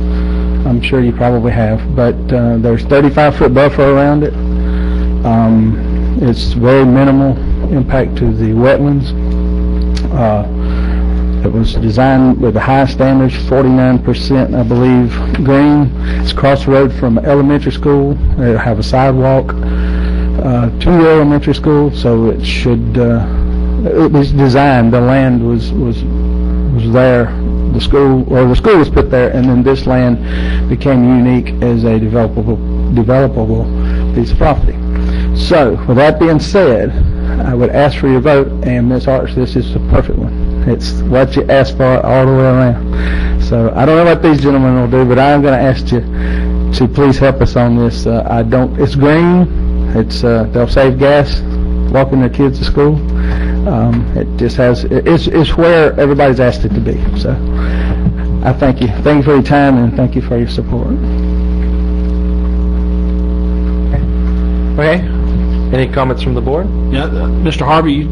I'm sure you probably have, but there's 35-foot buffer around it. It's very minimal impact to the wetlands. It was designed with the high standards, 49%, I believe, green. It's across the road from elementary school. They have a sidewalk to the elementary school, so it should. It was designed. The land was there. The school was put there, and then this land became unique as a developable piece of property. So, with that being said, I would ask for your vote, and Ms. Arts, this is the perfect one. It's what you asked for all the way around. So, I don't know what these gentlemen will do, but I'm going to ask you to please help us on this. It's green. They'll save gas walking their kids to school. It just has, it's where everybody's asked it to be. So, I thank you. Thank you for your time, and thank you for your support.
Okay. Any comments from the board?
Yeah, Mr. Harvey,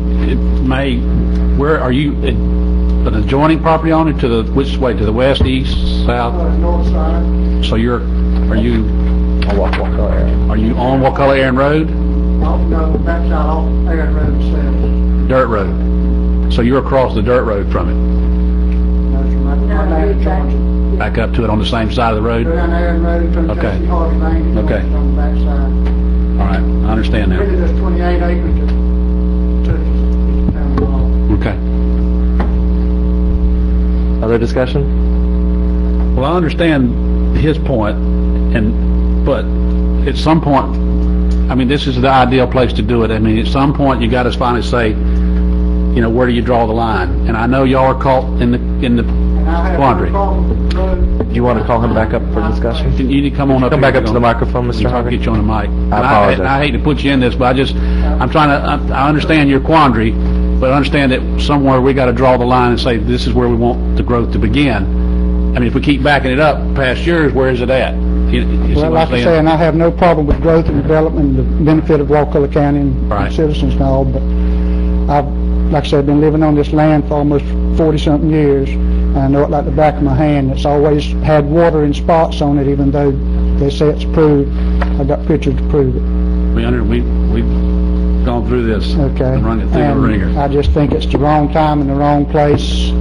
where are you, an adjoining property owner to which way, to the west, east, south?
North side.
So are you
On Wakulla Aaron.
Are you on Wakulla Aaron Road?
No, backside off Aaron Road itself.
Dirt road. So you're across the dirt road from it? Back up to it on the same side of the road?
Down Aaron Road, from
Okay.
Jesse Harvey Lane,
Okay.
on the backside.
All right, I understand now.
Really, there's 28 acres to town hall.
Okay.
Other discussion?
Well, I understand his point, but at some point, I mean, this is the ideal place to do it. I mean, at some point, you got to finally say, where do you draw the line? And I know y'all are caught in the quandary.
Do you want to call him back up for discussion?
You need to come on up.
Come back up to the microphone, Mr. Harvey.
Get you on the mic.
I apologize.
I hate to put you in this, but I understand your quandary, but I understand that somewhere we got to draw the line and say this is where we want the growth to begin. I mean, if we keep backing it up past yours, where is it at? You see
Well,
what
like
I'm
I
saying?
say, and I have no problem with growth and development, and the benefit of Wakulla County and
Right.
citizens and all, but I've, like I said, been living on this land for almost 40-something years, and I know it like the back of my hand. It's always had water in spots on it, even though they say it's approved. I got pictures to prove it.
We've gone through this.
Okay.
And run it through the ringer.
I just think it's the wrong time and the wrong place,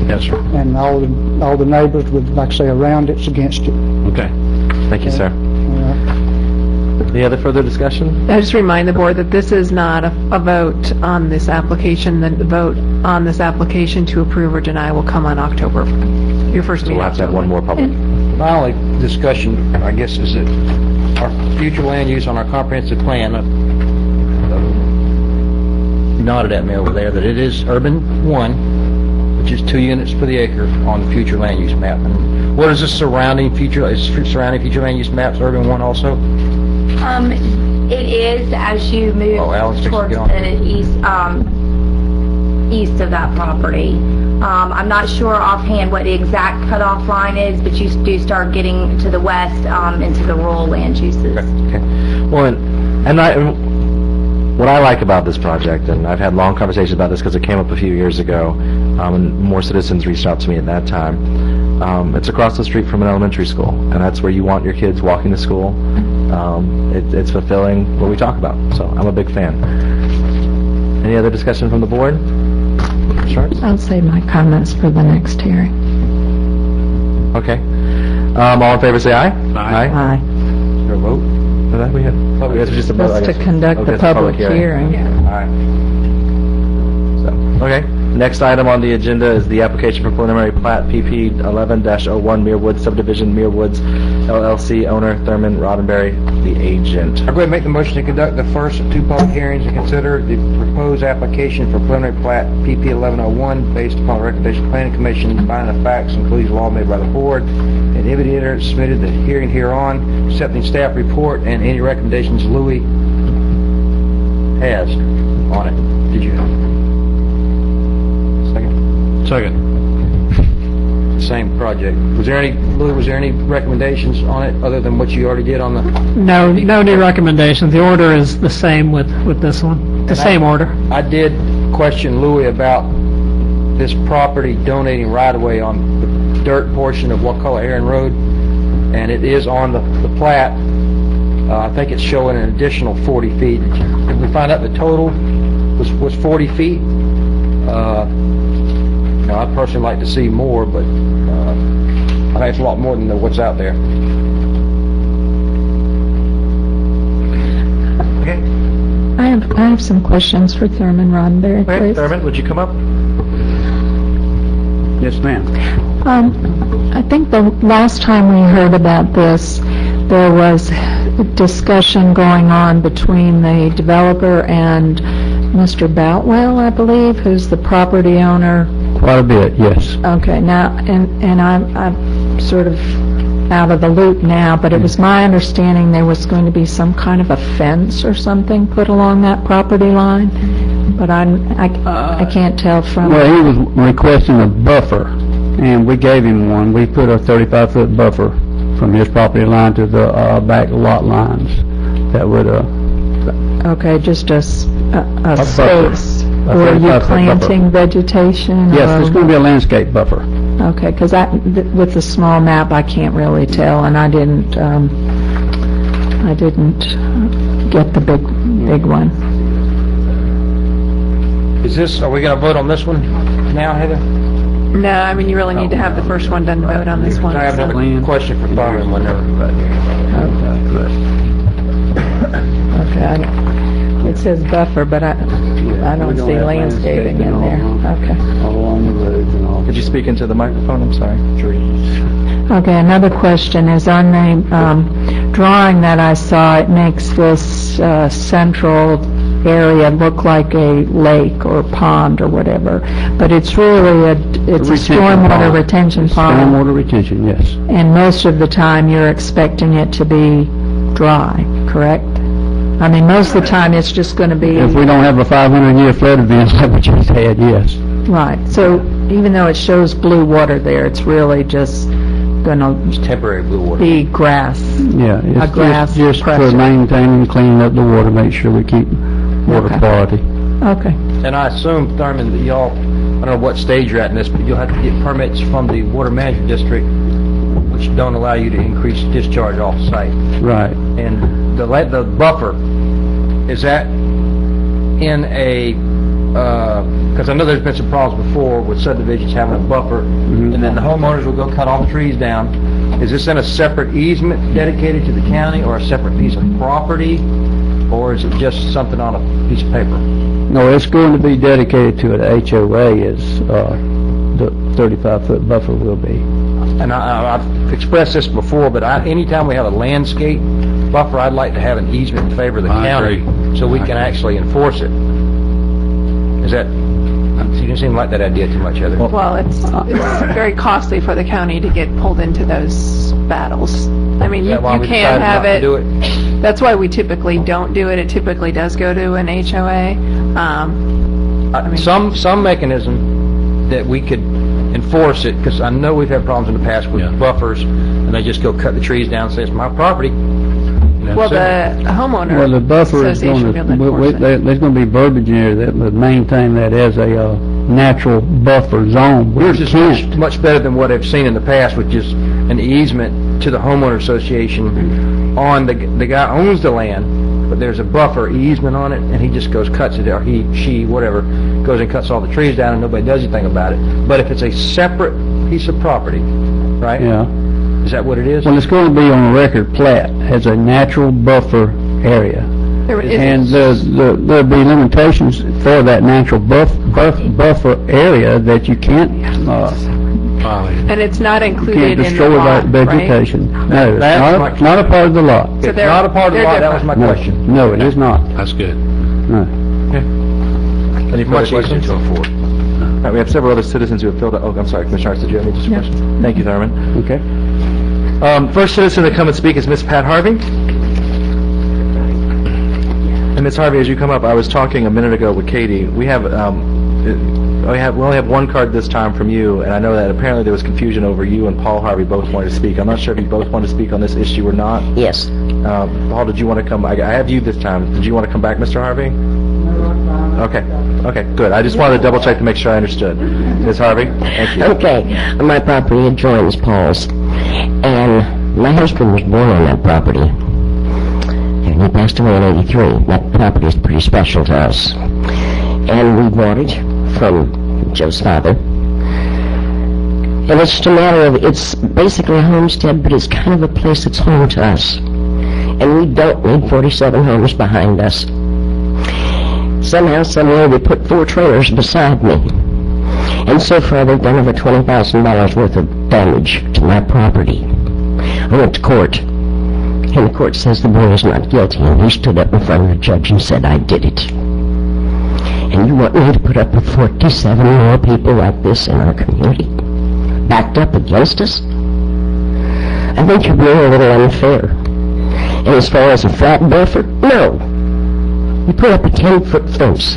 Yes, sir.
and all the neighbors with, like I say, around it's against it.
Okay.
Thank you, sir. Any other further discussion?
I just remind the board that this is not a vote on this application. The vote on this application to approve or deny will come on October, your first
So
meeting.
we'll have to have one more public.
My only discussion, I guess, is that our future land use on our comprehensive plan, nodded at me over there, that it is urban 1, which is 2 units per the acre on the future land use map. And what is the surrounding future land use maps, urban 1 also?
It is as you move
Alex, just
towards
get on.
the east of that property. I'm not sure offhand what the exact cutoff line is, but you do start getting to the west into the rural land uses.
Okay. Well, what I like about this project, and I've had long conversations about this because it came up a few years ago, and more citizens reached out to me at that time. It's across the street from an elementary school, and that's where you want your kids walking to school. It's fulfilling what we talk about, so I'm a big fan. Any other discussion from the board? Sharps?
I'll save my comments for the next hearing.
Okay. All in favor, say aye.
Aye.
Aye.
Is there a vote for that? We had just a vote. I
That's to
guess.
conduct
Okay,
the
it's a
public hearing.
All right. So, okay. Next item on the agenda is the application for preliminary plat PP 11-01 Muirwood subdivision, Muirwoods LLC, owner Thurman Roddenberry, the agent.
I'll go ahead and make the motion to conduct the first of 2 public hearings and consider the proposed application for preliminary plat PP 1101 based upon the recommendation of the Planning Commission, finding the facts, including law made by the board, and if the editor submitted the hearing hereon, accepting staff report and any recommendations Louis has on it. Did you have?
Second.
Same project. Was there any, Louis, was there any recommendations on it other than what you already did on the?
No new recommendations. The order is the same with this one. The same order.
I did question Louis about this property donating right-of-way on the dirt portion of Wakulla Aaron Road, and it is on the plat. I think it's showing an additional 40 feet. Did we find out the total was 40 feet? Now, I'd personally like to see more, but I think it's a lot more than what's out there. Okay.
I have some questions for Thurman Roddenberry,
Okay,
please.
Thurman, would you come up?
Yes, ma'am.
I think the last time we heard about this, there was a discussion going on between the developer and Mr. Boutwell, I believe, who's the property owner.
Quite a bit, yes.
Okay, now, and I'm sort of out of the loop now, but it was my understanding there was going to be some kind of a fence or something put along that property line, but I can't tell from...
Well, he was requesting a buffer, and we gave him one. We put a 35-foot buffer from his property line to the back lot lines that would...
Okay, just a
buffer.
space. Were you planting vegetation?
Yes,
or-
there's going to be a landscape buffer.
Okay, because with the small map, I can't really tell, and I didn't get the big one.
Is this, are we going to vote on this one now, Heather?
No, I mean, you really need to have the first one done to vote on this one.
I have
so.
another question for Thurman whenever.
Okay, it says buffer, but I don't see landscaping in there. Okay.
All along the roads and all.
Could you speak into the microphone? I'm sorry.
Trees.
Okay, another question is on the drawing that I saw, it makes this central area look like a lake or pond or whatever, but it's really a stormwater retention pond.
Stormwater retention, yes.
And most of the time, you're expecting it to be dry, correct? I mean, most of the time, it's just going to be...
If we don't have a 500-year flood event like we just had, yes.
Right, so even though it shows blue water there, it's really just going to
Temporary blue water.
be grass.
Yeah,
A grass
it's just for
pressure.
maintaining and cleaning up the water, make sure we keep water
Okay.
quality.
Okay.
And I assume, Thurman, that y'all, I don't know what stage you're at in this, but you'll have to get permits from the Water Management District, which don't allow you to increase discharge off-site.
Right.
And the buffer, is that in a, because I know there's been some problems before with subdivisions having a buffer, and then the homeowners will go cut all the trees down. Is this in a separate easement dedicated to the county, or a separate piece of property, or is it just something on a piece of paper?
No, it's going to be dedicated to an HOA as the 35-foot buffer will be.
And I've expressed this before, but anytime we have a landscape buffer, I'd like to have an easement in favor of the county, so we can actually enforce it. Is that, you didn't seem to like that idea too much, Heather.
Well, it's very costly for the county to get pulled into those battles. I mean,
Is
you
that why we
can't
decided
have
not to
it.
do it?
That's why we typically don't do it. It typically does go to an HOA.
Some mechanism that we could enforce it, because I know we've had problems in the past with buffers, and they just go cut the trees down and say, it's my property.
Well, the homeowner
Well, the buffer is
association
going
will enforce
to,
it.
there's going to be verbiage in there that would maintain that as a natural buffer zone.
Yours is much better than what I've seen in the past, which is an easement to the homeowner association on the guy owns the land, but there's a buffer easement on it, and he just goes, cuts it, or he, she, whatever, goes and cuts all the trees down, and nobody does anything about it. But if it's a separate piece of property, right?
Yeah.
Is that what it is?
Well, it's going to be on a record plat as a natural buffer area.
There
And
isn't.
there'll be limitations for that natural buffer area that you can't,
And it's not
can't
included in the
destroy
lot,
that
right?
vegetation. No, it's
That's
not a part of the lot.
So
It's
they're-
not a part of the
they're
law, that was my
No.
question.
No, it is not.
That's good.
No.
Any further
Much easier
questions?
to afford.
All right, we have several other citizens who have filled out, oh, I'm sorry, Commissioner Arts, did you have any just a question? Thank you, Thurman.
Okay.
First citizen to come and speak is Miss Pat Harvey. And Miss Harvey, as you come up, I was talking a minute ago with Katie. We only have one card this time from you, and I know that apparently there was confusion over you and Paul Harvey both wanted to speak. I'm not sure if you both want to speak on this issue or not.
Yes.
Paul, did you want to come? I have you this time. Did you want to come back, Mr. Harvey? Okay. Okay, good. I just wanted to double check to make sure I understood. Ms. Harvey, thank you.
Okay, my property adjoins Paul's, and my husband was born on that property, and he passed away in '83. That property is pretty special to us, and we bought it from Joe's father. And it's just a matter of, it's basically a homestead, but it's kind of a place that's home to us, and we don't need 47 homes behind us. Somehow, somewhere, we put 4 trailers beside me. And so far, they've done over $20,000 worth of damage to my property. I went to court, and the court says the boy is not guilty, and he stood up in front of the judge and said, I did it. And you want me to put up with 47 more people like this in our community, backed up against us? I think you're being a little unfair. And as far as a flat buffer, no. You put up a 10-foot fence,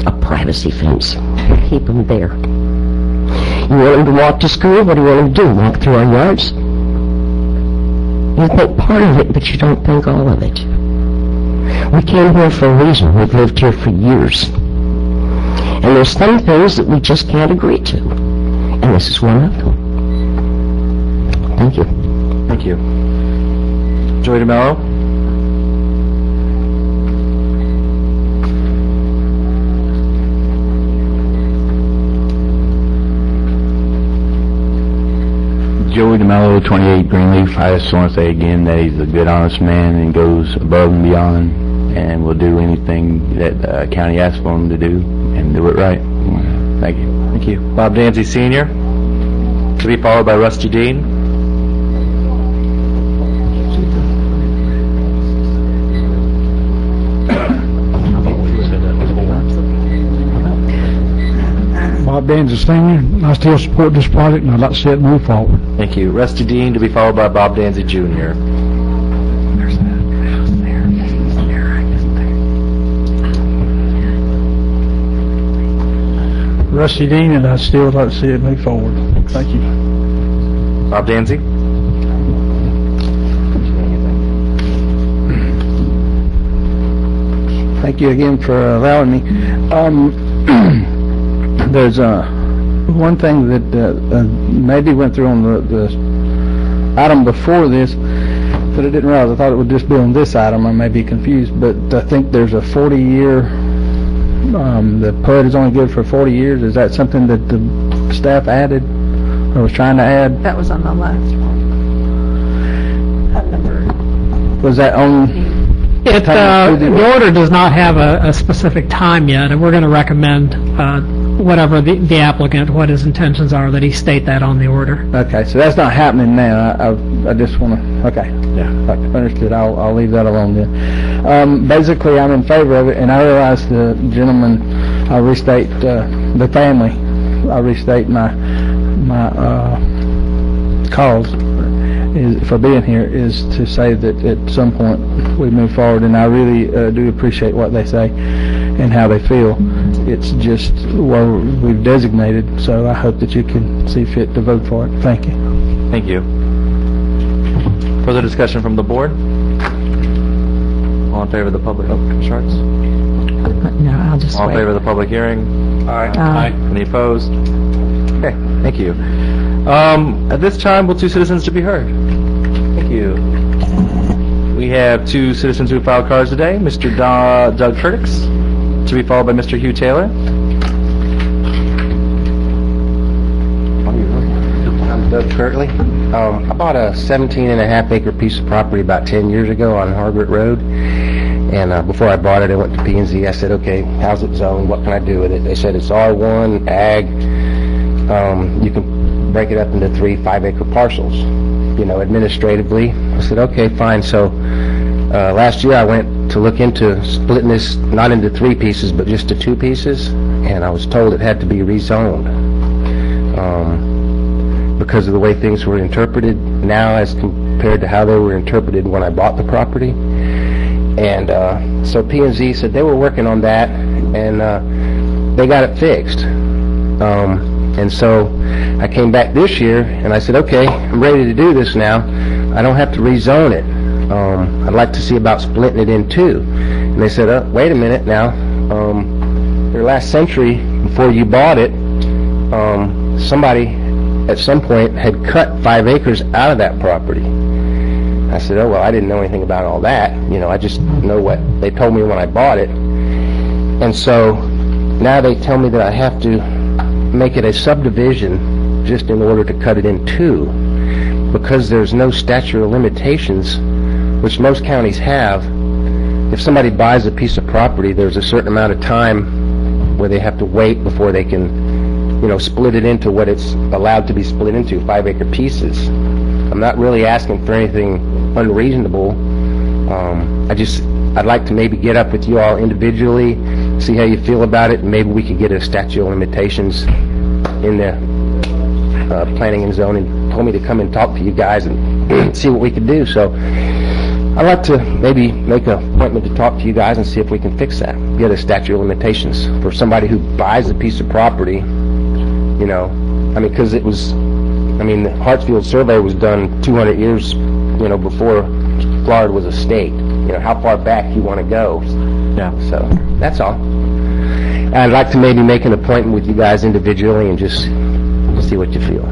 a privacy fence. Keep them there. You want them to walk to school? What do you want them to do? Walk through our yards? You think part of it, but you don't think all of it. We came here for a reason. We've lived here for years. And there's some things that we just can't agree to. And this is one of them. Thank you.
Thank you. Joey DeMello?
Joey DeMello, 28 Greenleaf. I just want to say again that he's a good, honest man and goes above and beyond and will do anything that the county asks for him to do and do it right. Thank you.
Thank you. Bob Danzy Sr., to be followed by Rusty Dean.
Bob Danza Sr., I still support this project, and I'd like to see it move forward.
Thank you. Rusty Dean, to be followed by Bob Danzy Jr.
Rusty Dean, and I still would like to see it move forward. Thank you.
Bob Danzy?
Thank you again for allowing me. There's one thing that maybe went through on the item before this that I didn't realize. I thought it would just be on this item. I may be confused, but I think there's a 40-year, the PUD is only good for 40 years. Is that something that the staff added or was trying to add?
That was on the last one. That number.
Was that on?
The order does not have a specific time yet, and we're going to recommend whatever the applicant, what his intentions are, that he state that on the order.
Okay, so that's not happening now. I just want to, okay. Yeah. Understood. I'll leave that alone then. Basically, I'm in favor of it, and I realize the gentleman, I'll restate the family. I'll restate my cause for being here is to say that at some point we move forward, and I really do appreciate what they say and how they feel. It's just where we've designated, so I hope that you can see fit to vote for it. Thank you.
Thank you. Further discussion from the board? All in favor of the public, Commissioner Arts?
No, I'll just
All in
wait.
favor of the public hearing?
Aye.
Any opposed? Okay, thank you. At this time, will 2 citizens to be heard? Thank you. We have 2 citizens who filed cards today. Mr. Doug Curtix, to be followed by Mr. Hugh Taylor.
I'm Doug Kirtley. I bought a 17.5-acre piece of property about 10 years ago on Hargret Road. And before I bought it, I went to P&Z. I said, okay, how's it zoned? What can I do with it? They said it's R1, ag. You can break it up into 3 5-acre parcels, administratively. I said, okay, fine. So last year I went to look into splitting this not into 3 pieces, but just to 2 pieces, and I was told it had to be rezoned because of the way things were interpreted now as compared to how they were interpreted when I bought the property. And so P&Z said they were working on that, and they got it fixed. And so I came back this year, and I said, okay, I'm ready to do this now. I don't have to rezone it. I'd like to see about splitting it in 2. And they said, wait a minute now. Your last century, before you bought it, somebody at some point had cut 5 acres out of that property. I said, oh, well, I didn't know anything about all that. I just know what they told me when I bought it. And so now they tell me that I have to make it a subdivision just in order to cut it in 2, because there's no statute of limitations, which most counties have. If somebody buys a piece of property, there's a certain amount of time where they have to wait before they can, split it into what it's allowed to be split into, 5-acre pieces. I'm not really asking for anything unreasonable. I'd like to maybe get up with you all individually, see how you feel about it, and maybe we could get a statute of limitations in the planning and zoning. Told me to come and talk to you guys and see what we could do. So I'd like to maybe make an appointment to talk to you guys and see if we can fix that. Get a statute of limitations for somebody who buys a piece of property, because it was, the Hartsfield survey was done 200 years, before Florida was a state. How far back you want to go.
Yeah.
So that's all. I'd like to maybe make an appointment with you guys individually and just see what you feel.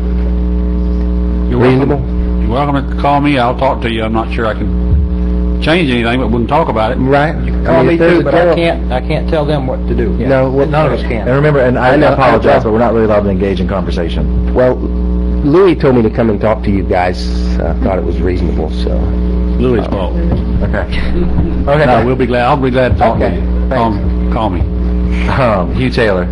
You're
Reasonable?
You're welcome to call me. I'll talk to you. I'm not sure I can change anything, but we can talk about it.
Right.
Call me too, but I can't tell them what to do.
No,
none of us can.
And remember, and I apologize, but we're not really allowed to engage in conversation.
Well, Louis told me to come and talk to you guys. I thought it was reasonable, so.
Louis' fault.
Okay.
No, we'll be glad. I'll be glad to talk to you. Call me.
Hugh Taylor.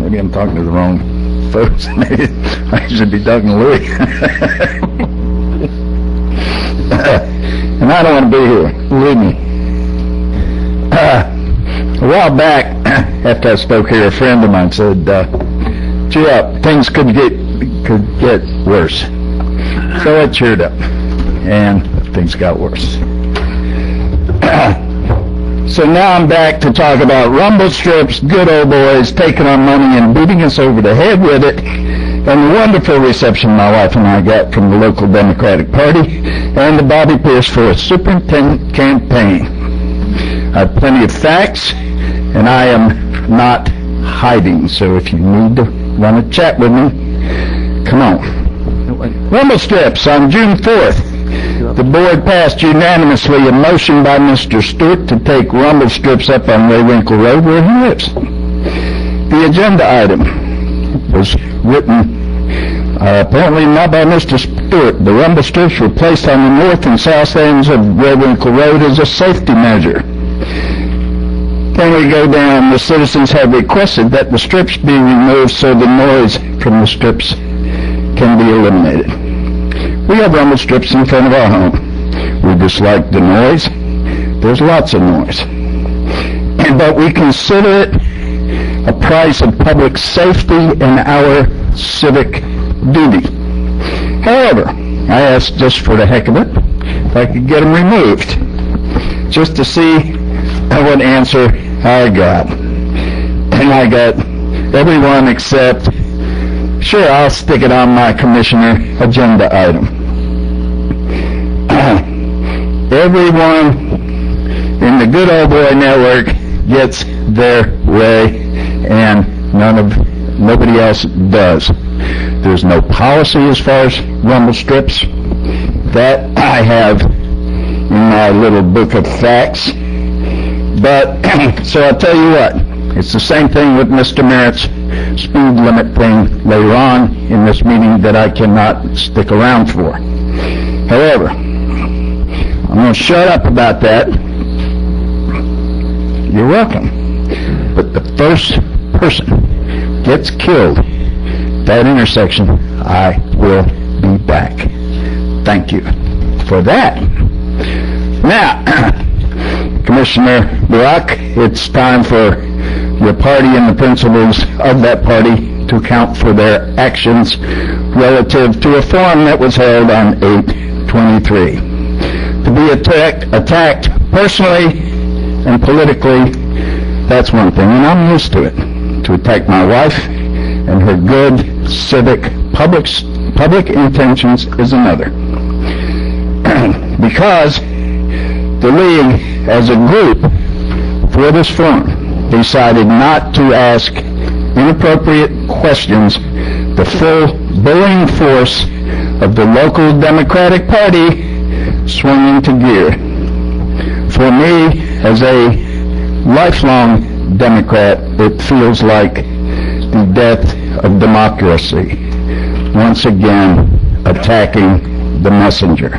Maybe I'm talking to the wrong folks. Maybe I should be talking to Louis. And I don't want to be here. Believe me. A while back, after I spoke here, a friend of mine said, "Cheer up, things could get worse." So I cheered up, and things got worse. So now I'm back to talk about rumble strips, good old boys taking our money and beating us over the head with it, and the wonderful reception my wife and I got from the local Democratic Party and the Bobby Pierce Forest Superintendent campaign. I have plenty of facts, and I am not hiding, so if you need to want to chat with me, come on. Rumble strips on June 4th. The board passed unanimously a motion by Mr. Stewart to take rumble strips up on Raywinkle Road where he lives. The agenda item was written apparently not by Mr. Stewart. The rumble strips were placed on the north and south ends of Raywinkle Road as a safety measure. Then we go down, the citizens have requested that the strips be removed so the noise from the strips can be eliminated. We have rumble strips in front of our home. We dislike the noise. There's lots of noise. But we consider it a price of public safety and our civic duty. However, I asked just for the heck of it if I could get them removed, just to see what answer I got. And I got everyone except, sure, I'll stick it on my commissioner agenda item. Everyone in the Good Old Boy Network gets their way, and nobody else does. There's no policy as far as rumble strips. That I have in my little book of facts. But, so I'll tell you what, it's the same thing with Mr. Merritt's speed limit thing later on in this meeting that I cannot stick around for. However, I'm going to shut up about that. You're welcome. But the first person gets killed at that intersection, I will be back. Thank you for that. Now, Commissioner Barack, it's time for your party and the principals of that party to account for their actions relative to a forum that was held on 8/23. To be attacked personally and politically, that's one thing, and I'm used to it. To attack my wife and her good civic public intentions is another. Because the League, as a group, for this forum, decided not to ask inappropriate questions, the full bullying force of the local Democratic Party swung into gear. For me, as a lifelong Democrat, it feels like the death of democracy, once again attacking the messenger.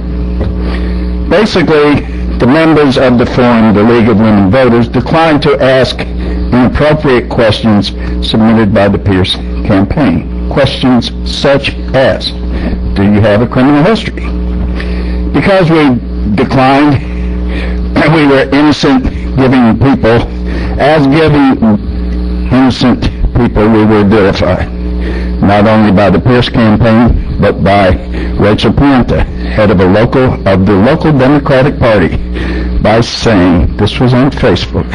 Basically, the members of the forum, the League of Women Voters, declined to ask inappropriate questions submitted by the Pierce campaign. Questions such as, do you have a criminal history? Because we declined, we were innocent giving people, as giving innocent people we were vilified, not only by the Pierce campaign, but by Rachel Pienta, head of the local Democratic Party, by saying, this was on Facebook,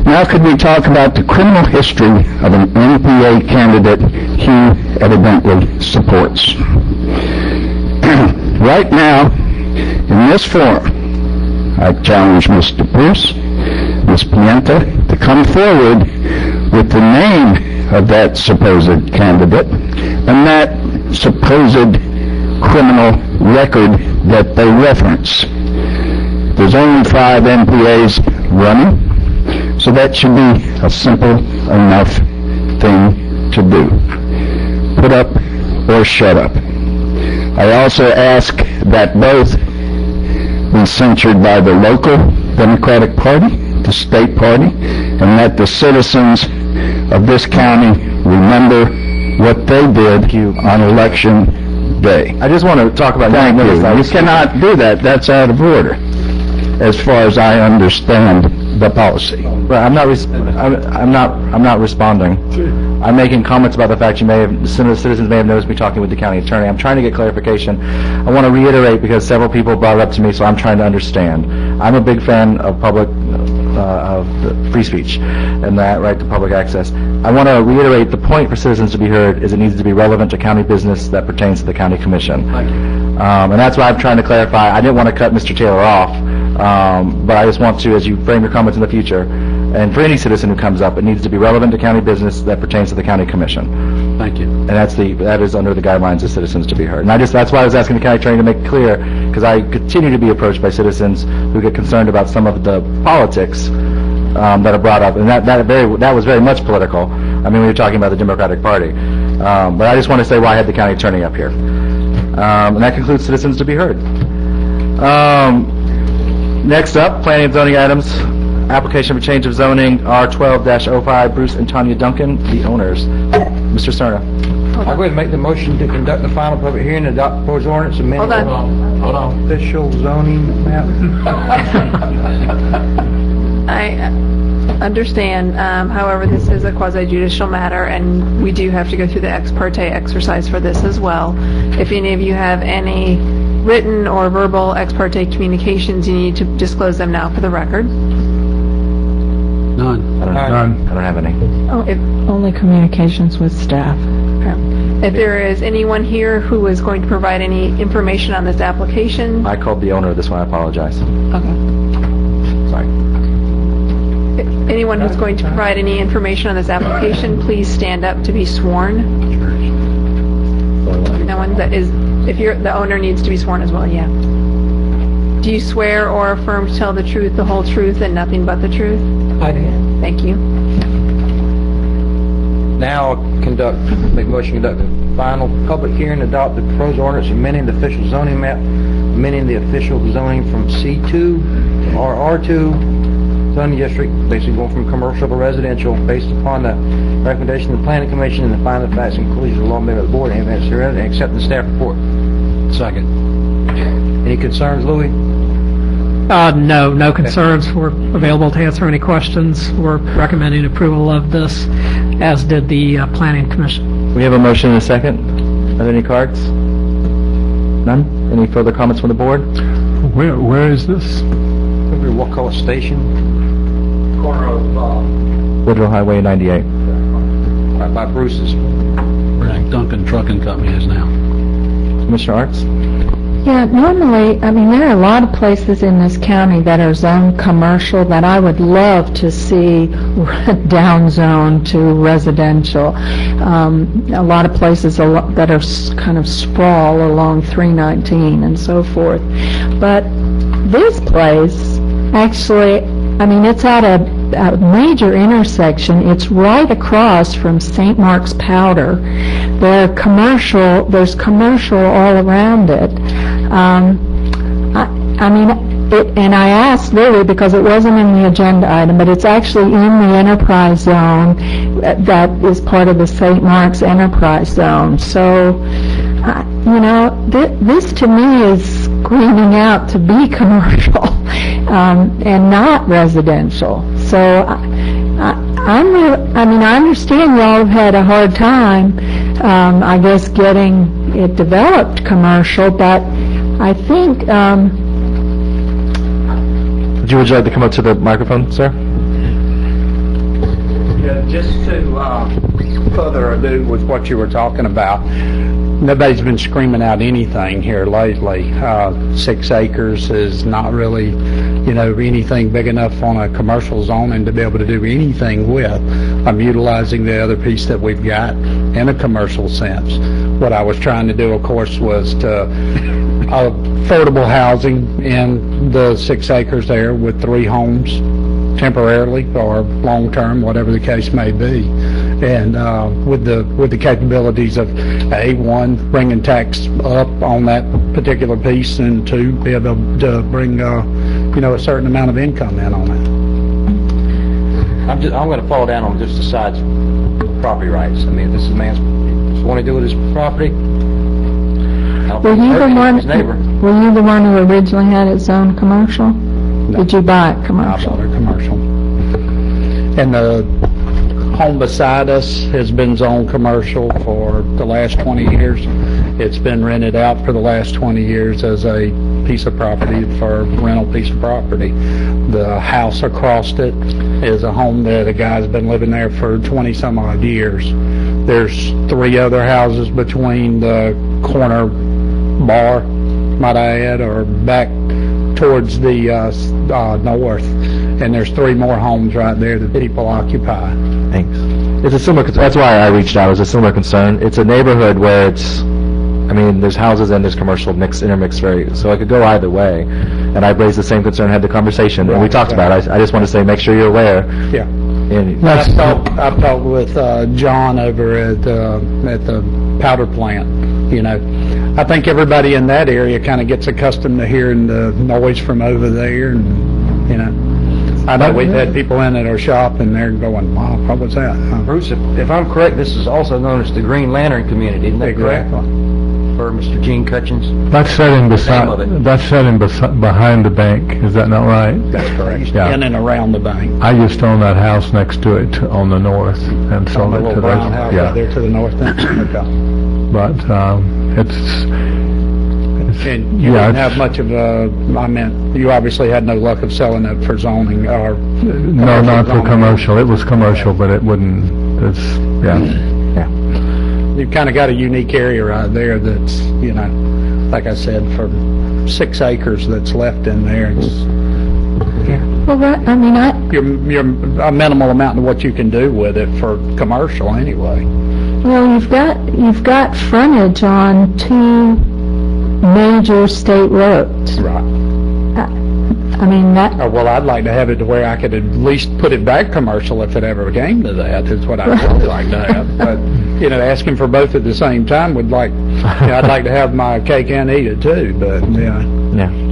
now could we talk about the criminal history of an NPA candidate he evidently supports? Right now, in this forum, I challenge Mr. Pierce, Ms. Pienta, to come forward with the name of that supposed candidate and that supposed criminal record that they reference. There's only 5 NPAs running, so that should be a simple enough thing to do. Put up or shut up. I also ask that both be censured by the local Democratic Party, the state party, and that the citizens of this county remember what they did on election day.
I just want to talk about...
Thank you. You cannot do that. That's out of order, as far as I understand the policy.
Right, I'm not responding. I'm making comments about the fact some of the citizens may have noticed me talking with the county attorney. I'm trying to get clarification. I want to reiterate because several people brought it up to me, so I'm trying to understand. I'm a big fan of free speech and that right to public access. I want to reiterate the point for citizens to be heard is it needs to be relevant to county business that pertains to the county commission. Thank you. And that's why I'm trying to clarify. I didn't want to cut Mr. Taylor off, but I just want to, as you frame your comments in the future, and for any citizen who comes up, it needs to be relevant to county business that pertains to the county commission.
Thank you.
And that is under the guidelines of citizens to be heard. And that's why I was asking the county attorney to make it clear, because I continue to be approached by citizens who get concerned about some of the politics that are brought up, and that was very much political. I mean, when you're talking about the Democratic Party. But I just want to say why I had the county attorney up here. And that concludes citizens to be heard. Next up, planning and zoning items. Application for change of zoning, R12-05, Bruce and Tanya Duncan, the owners. Mr. Cerna.
I'll go ahead and make the motion to conduct the final public hearing and adopt proposed ordinance amendment.
Hold on.
Official zoning map.
I understand, however, this is a quasi-judicial matter, and we do have to go through the ex parte exercise for this as well. If any of you have any written or verbal ex parte communications, you need to disclose them now for the record.
None.
I don't have any.
Only communications with staff.
Okay. If there is anyone here who is going to provide any information on this application...
I called the owner of this one. I apologize.
Okay.
Sorry.
Anyone who's going to provide any information on this application, please stand up to be sworn. No one that is... If the owner needs to be sworn as well, yeah. Do Do you swear or affirm to tell the truth, the whole truth, and nothing but the truth?
I do.
Thank you.
Now I'll make motion to conduct the final public hearing, adopt the proposed ordinance amending the official zoning map, amending the official zoning from C2 to RR2 zoning district, basically going from commercial to residential, based upon the recommendation of the planning commission and the final facts and conclusions of the law made by the board, and accept the staff report.
Second.
Any concerns, Louis?
No concerns. We're available to answer any questions. We're recommending approval of this, as did the Planning Commission.
We have a motion and a second. Are there any cards? None? Any further comments from the board?
Where is this?
Over Wakulla Station, corner of
Woodrow Highway 98.
right by Bruce's.
Where Duncan Trucking Company is now.
Commissioner Arts?
Yeah, normally, I mean, there are a lot of places in this county that are zoned commercial that I would love to see down zone to residential. A lot of places that are kind of sprawl along 319 and so forth. But this place, actually, I mean, it's at a major intersection. It's right across from St. Mark's Powder. There's commercial all around it. I mean, and I asked Lily because it wasn't in the agenda item, but it's actually in the enterprise zone that is part of the St. Mark's enterprise zone. So, you know, this to me is screaming out to be commercial and not residential. So I understand y'all have had a hard time, I guess, getting it developed commercial, but I think...
Would you like to come up to the microphone, sir?
Yeah, just to further ado with what you were talking about, nobody's been screaming out anything here lately. 6 acres is not really, you know, anything big enough on a commercial zoning to be able to do anything with. I'm utilizing the other piece that we've got in a commercial sense. What I was trying to do, of course, was to affordable housing in the 6 acres there with 3 homes temporarily or long-term, whatever the case may be. And with the capabilities of one, bringing tax up on that particular piece, and 2, be able to bring you know, a certain amount of income in on that.
I'm going to fall down on just the sides of property rights. I mean, if this is man's want to do with his property.
Were you the one who originally had it zoned commercial? No. Did you buy it commercial?
I bought it commercial. And the home beside us has been zoned commercial for the last 20 years. It's been rented out for the last 20 years as a piece of property, for a rental piece of property. The house across it is a home that a guy's been living there for 20 some odd years. There's 3 other houses between the corner bar, might I add, or back towards the north, and there's 3 more homes right there that people occupy.
Thanks. It's a similar. That's why I reached out. It was a similar concern. It's a neighborhood where it's, I mean, there's houses and there's commercial intermixed very, so it could go either way. And I raised the same concern, had the conversation, and we talked about it. I just want to say, make sure you're aware.
Yeah. I've talked with John over at the powder plant. You know, I think everybody in that area kind of gets accustomed to hearing the noise from over there, and you know, I know we've had people in at our shop and they're going, "Wow, what was that?"
Bruce, if I'm correct, this is also known as the Green Lantern community, isn't that correct? For Mr. Gene Cutchins.
That's setting behind the bank. Is that not right?
That's correct.
Yeah.
In and around the bank.
I just own that house next to it on the north, and sold it to
brown house
yeah.
Right there to the north.
But
and you didn't have much of a. I meant, you obviously had no luck of selling it for zoning or.
No, not for commercial. It was commercial, but it wouldn't. It's yeah.
You've kind of got a unique area right there that's, you know, like I said, for 6 acres that's left in there. It's,
well, right, I mean,
you're a minimal amount of what you can do with it for commercial anyway.
Well, you've got frontage on 2 major state roads.
Right.
I mean, that,
Well, I'd like to have it to where I could at least put it back commercial if it ever came to that, is what I'd really like to have. But, asking for both at the same time would I'd like to have my cake and eat it too, but,
Yeah.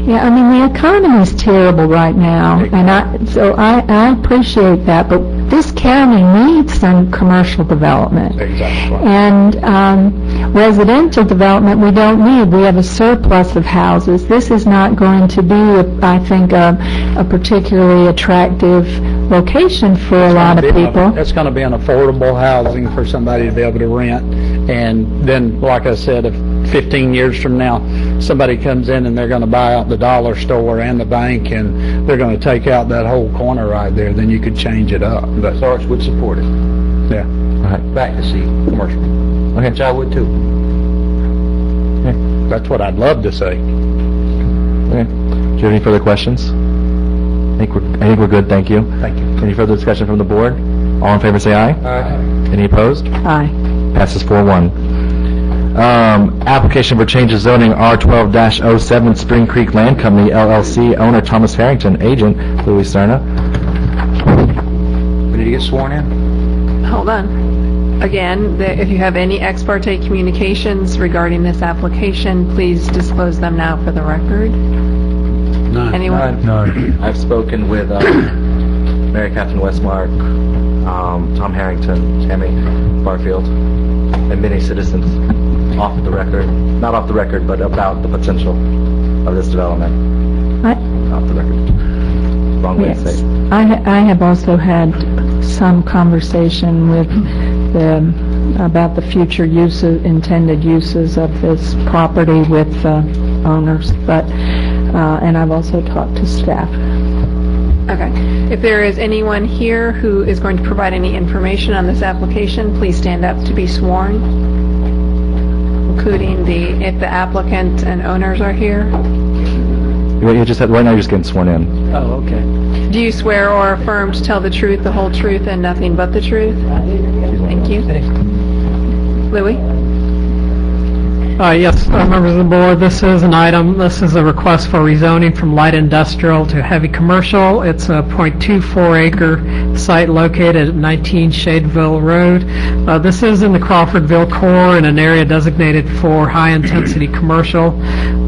yeah, I mean, the economy's terrible right now, and I appreciate that, but this county needs some commercial development.
Exactly.
And residential development we don't need. We have a surplus of houses. This is not going to be, I think, a particularly attractive location for a lot of people.
It's going to be an affordable housing for somebody to be able to rent. And then, like I said, if 15 years from now, somebody comes in and they're going to buy out the dollar store and the bank, and they're going to take out that whole corner right there, then you could change it up. But
Sarge would support it.
yeah.
Back to see commercial.
Okay.
Which I would too.
That's what I'd love to see.
Okay. Do you have any further questions? I think we're good, thank you.
Thank you.
Any further discussion from the board? All in favor say aye.
Aye.
Any opposed?
Aye.
Passes 4-1. Application for change of zoning R12-07 Spring Creek Land Company LLC, owner Thomas Harrington, agent Louis Cerna.
We need to get sworn in?
Hold on. Again, if you have any ex parte communications regarding this application, please disclose them now for the record.
None.
Anyone?
I've spoken with Mary Catherine Westmark, Tom Harrington, Tammy Barfield, and many citizens off the record, not off the record, but about the potential of this development. Off the record. Wrong way to say
Yes.
it.
I have also had some conversation with about the future intended uses of this property with owners, but, and I've also talked to staff.
Okay. If there is anyone here who is going to provide any information on this application, please stand up to be sworn, including if the applicant and owners are here.
Right now you're just getting sworn in.
Oh, okay.
Do you swear or affirm to tell the truth, the whole truth, and nothing but the truth? Thank you. Louis?
Yes, members of the board, this is a request for rezoning from light industrial to heavy commercial. It's a .24 acre site located at 19 Shadeville Road. This is in the Crawfordville core in an area designated for high-intensity commercial.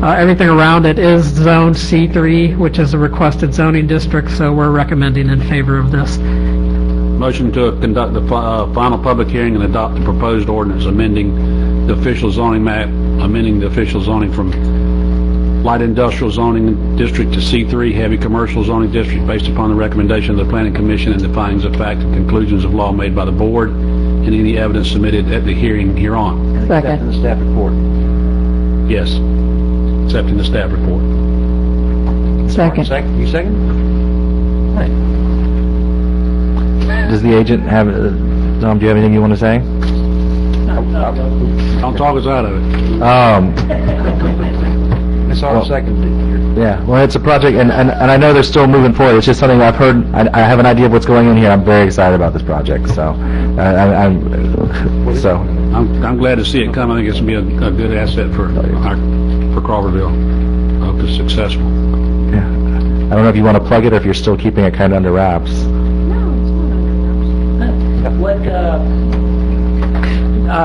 Everything around it is zoned C3, which is a requested zoning district, so we're recommending in favor of this.
Motion to conduct the final public hearing and adopt the proposed ordinance amending the official zoning map, amending the official zoning from light industrial zoning district to C3 heavy commercial zoning district based upon the recommendation of the Planning Commission and the findings of fact and conclusions of law made by the board and any evidence submitted at the hearing hereon.
Accepting the staff report.
Yes, accepting the staff report.
Second.
You second? Right.
Does the agent have, Tom, do you have anything you want to say?
Don't talk us out of it.
It's our second.
Yeah, well, it's a project, and I know they're still moving forward. It's just something I've heard. I have an idea of what's going on here. I'm very excited about this project. So, I'm
glad to see it come. I think it's going to be a good asset for Crawfordville. I hope it's successful.
Yeah. I don't know if you want to plug it or if you're still keeping it kind of under wraps.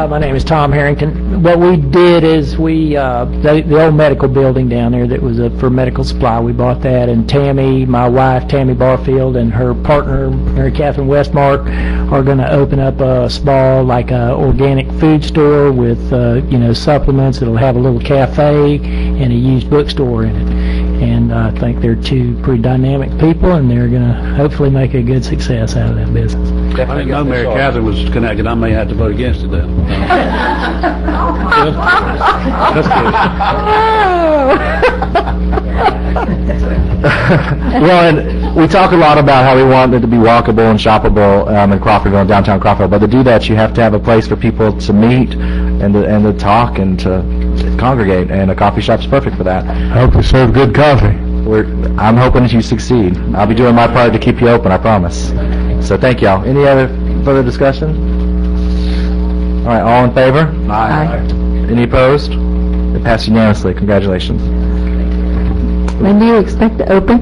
My name is Tom Harrington. What we did is the old medical building down there that was for medical supply, we bought that, and Tammy, my wife, Tammy Barfield, and her partner, Mary Catherine Westmark, are going to open up a small, organic food store with, supplements. It'll have a little cafe and a used bookstore in it. And I think they're two pretty dynamic people, and they're going to hopefully make a good success out of that business.
I didn't know Mary Catherine was connected. I may have to vote against it then.
Well, and we talk a lot about how we want it to be walkable and shoppable in Crawfordville and downtown Crawfordville, but to do that you have to have a place for people to meet and to talk and to congregate, and a coffee shop's perfect for that.
I hope you serve good coffee.
I'm hoping that you succeed. I'll be doing my part to keep you open, I promise. So thank y'all. Any other further discussion? All right, all in favor?
Aye.
Any opposed? It passed unanimously. Congratulations.
When do you expect to open?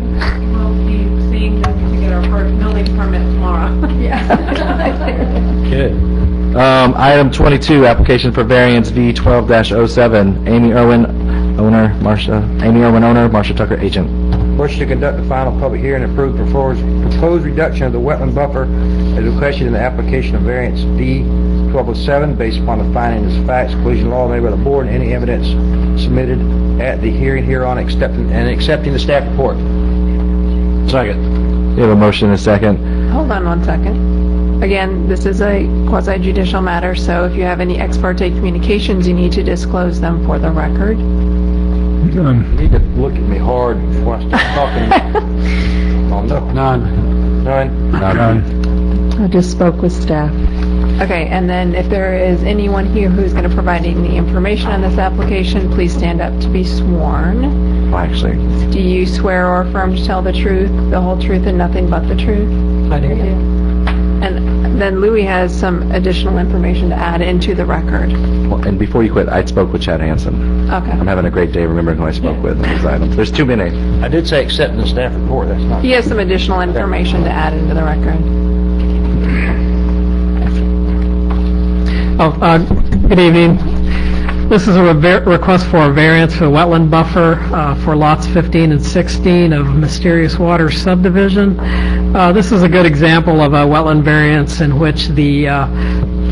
We'll be seeing them to get our building permit tomorrow.
Good. Item 22, application for variance V12-07, Amy Irwin, owner, Marcia Tucker, agent.
Motion to conduct the final public hearing and approve proposed reduction of the wetland buffer as requested in the application of variance D1207 based upon the findings of facts, conclusion law made by the board, and any evidence submitted at the hearing hereon accepting the staff report.
Second. We have a motion and a second.
Hold on one second. Again, this is a quasi-judicial matter, so if you have any ex parte communications, you need to disclose them for the record.
You need to look at me hard before I start talking. Oh, no. None.
I just spoke with staff.
Okay, and then if there is anyone here who's going to provide any information on this application, please stand up to be sworn.
Well, actually,
Do you swear or affirm to tell the truth, the whole truth, and nothing but the truth?
I do.
And then Louis has some additional information to add into the record.
well, and before you quit, I spoke with Chad Hansen.
Okay.
I'm having a great day remembering who I spoke with on these items. There's too many.
I did say accepting the staff report. That's not.
He has some additional information to add into the record.
Good evening. This is a request for a variance for a wetland buffer for lots 15 and 16 of Mysterious Waters subdivision. This is a good example of a wetland variance in which the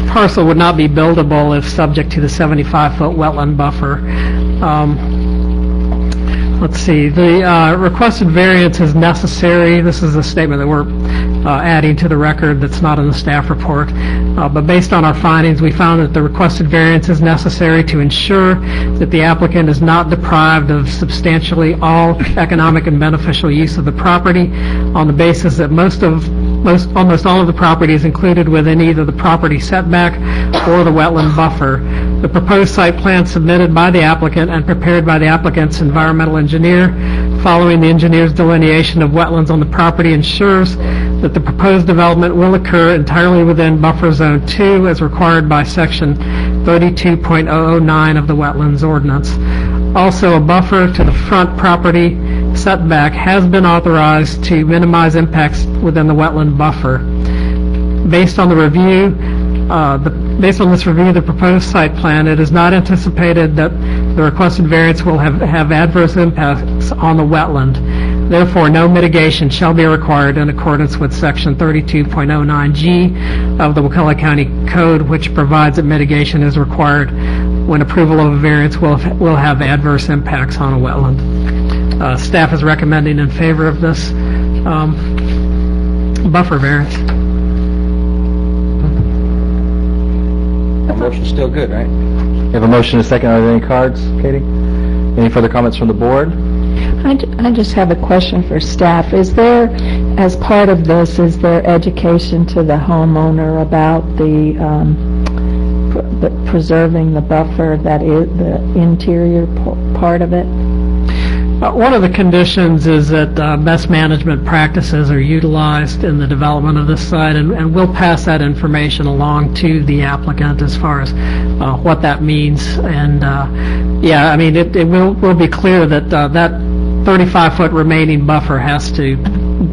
parcel would not be buildable if subject to the 75-foot wetland buffer. Let's see, the requested variance is necessary. This is a statement that we're adding to the record that's not in the staff report. But based on our findings, we found that the requested variance is necessary to ensure that the applicant is not deprived of substantially all economic and beneficial use of the property on the basis that almost all of the property is included within either the property setback or the wetland buffer. The proposed site plan submitted by the applicant and prepared by the applicant's environmental engineer following the engineer's delineation of wetlands on the property ensures that the proposed development will occur entirely within buffer zone 2 as required by section 32.009 of the Wetlands Ordinance. Also, a buffer to the front property setback has been authorized to minimize impacts within the wetland buffer. Based on this review of the proposed site plan, it is not anticipated that the requested variance will have adverse impacts on the wetland. Therefore, no mitigation shall be required in accordance with Section 32.09G of the Wakulla County Code, which provides that mitigation is required when approval of a variance will have adverse impacts on a wetland. Staff is recommending in favor of this buffer variance.
The motion's still good, right?
We have a motion and a second. Are there any cards, Katie? Any further comments from the board?
I just have a question for staff. Is there, as part of this, is there education to the homeowner about the preserving the buffer, that is the interior part of it?
One of the conditions is that best management practices are utilized in the development of this site, and we'll pass that information along to the applicant as far as what that means. And yeah, I mean, it will be clear that that 35-foot remaining buffer has to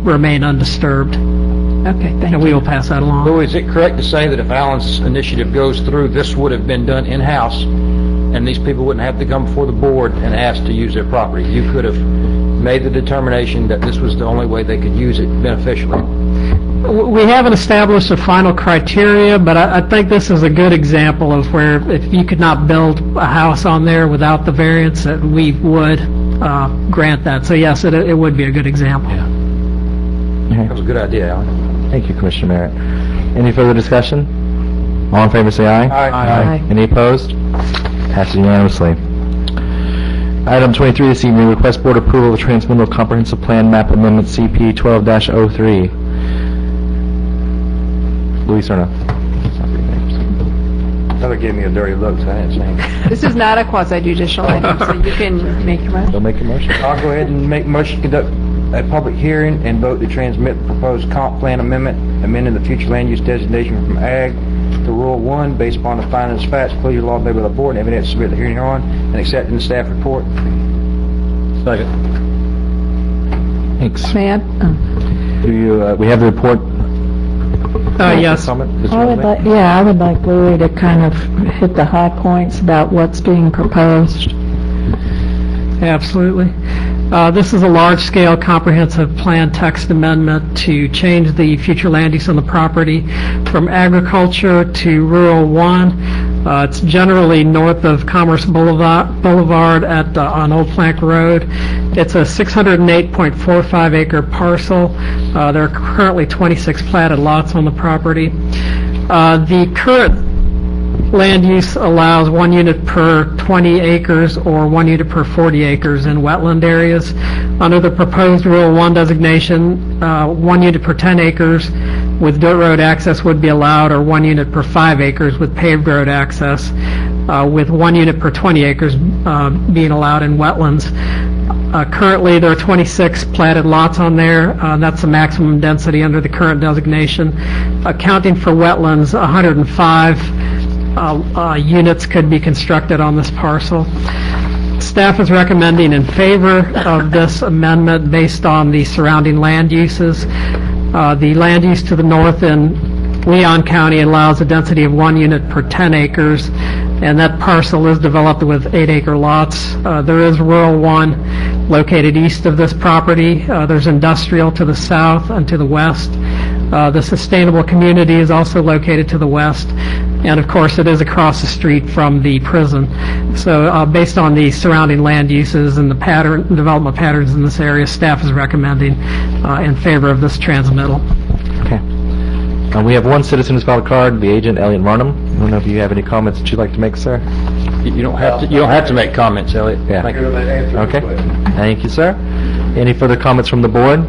remain undisturbed.
Okay, thank you.
And we will pass that along.
Louis, is it correct to say that if Alan's initiative goes through, this would have been done in-house, and these people wouldn't have to come before the board and ask to use their property? You could have made the determination that this was the only way they could use it beneficially.
We haven't established a final criteria, but I think this is a good example of where if you could not build a house on there without the variance, that we would grant that. So yes, it would be a good example.
Yeah.
That was a good idea, Alan.
Thank you, Commissioner Merritt. Any further discussion? All in favor, say aye.
Aye.
Any opposed? Passes unanimously. Item 23 this evening, request board approval of Transmittal Comprehensive Plan Map Amendment CP 12-03. Louis Cerna.
Heather gave me a dirty look, so I didn't say anything.
This is not a quasi-judicial item, so you can make your motion.
Don't make a motion.
I'll go ahead and make a motion to conduct a public hearing and vote to transmit the proposed comp plan amendment, amending the future land use designation from ag to rural 1 based upon the findings of facts, conclusion law made by the board, and evidence submitted to the hearing on, and accepting the staff report.
Second.
Thanks.
May I?
Do you, we have the report?
Yes.
Comment?
I would like Louis to kind of hit the high points about what's being proposed.
Absolutely. This is a large-scale comprehensive plan text amendment to change the future land use on the property from agriculture to rural 1. It's generally north of Commerce Boulevard at on Old Plank Road. It's a 608.45 acre parcel. There are currently 26 platted lots on the property. The current land use allows 1 unit per 20 acres or 1 unit per 40 acres in wetland areas. Under the proposed Rural 1 designation, 1 unit per 10 acres with dirt road access would be allowed, or 1 unit per 5 acres with paved road access, with 1 unit per 20 acres being allowed in wetlands. Currently, there are 26 platted lots on there. That's the maximum density under the current designation. Accounting for wetlands, 105 units could be constructed on this parcel. Staff is recommending in favor of this amendment based on the surrounding land uses. The land use to the north in Leon County allows a density of 1 unit per 10 acres, and that parcel is developed with 8-acre lots. There is rural 1 located east of this property. There's industrial to the south and to the west. The sustainable community is also located to the west, and of course it is across the street from the prison. So based on the surrounding land uses and the development patterns in this area, staff is recommending in favor of this transmittal.
Okay. We have one citizen who's filed a card, the agent Elliot Marnham. I don't know if you have any comments that you'd like to make, sir.
You don't have to. You don't have to make comments, Elliot.
Yeah.
Thank you.
Okay. Thank you, sir. Any further comments from the board?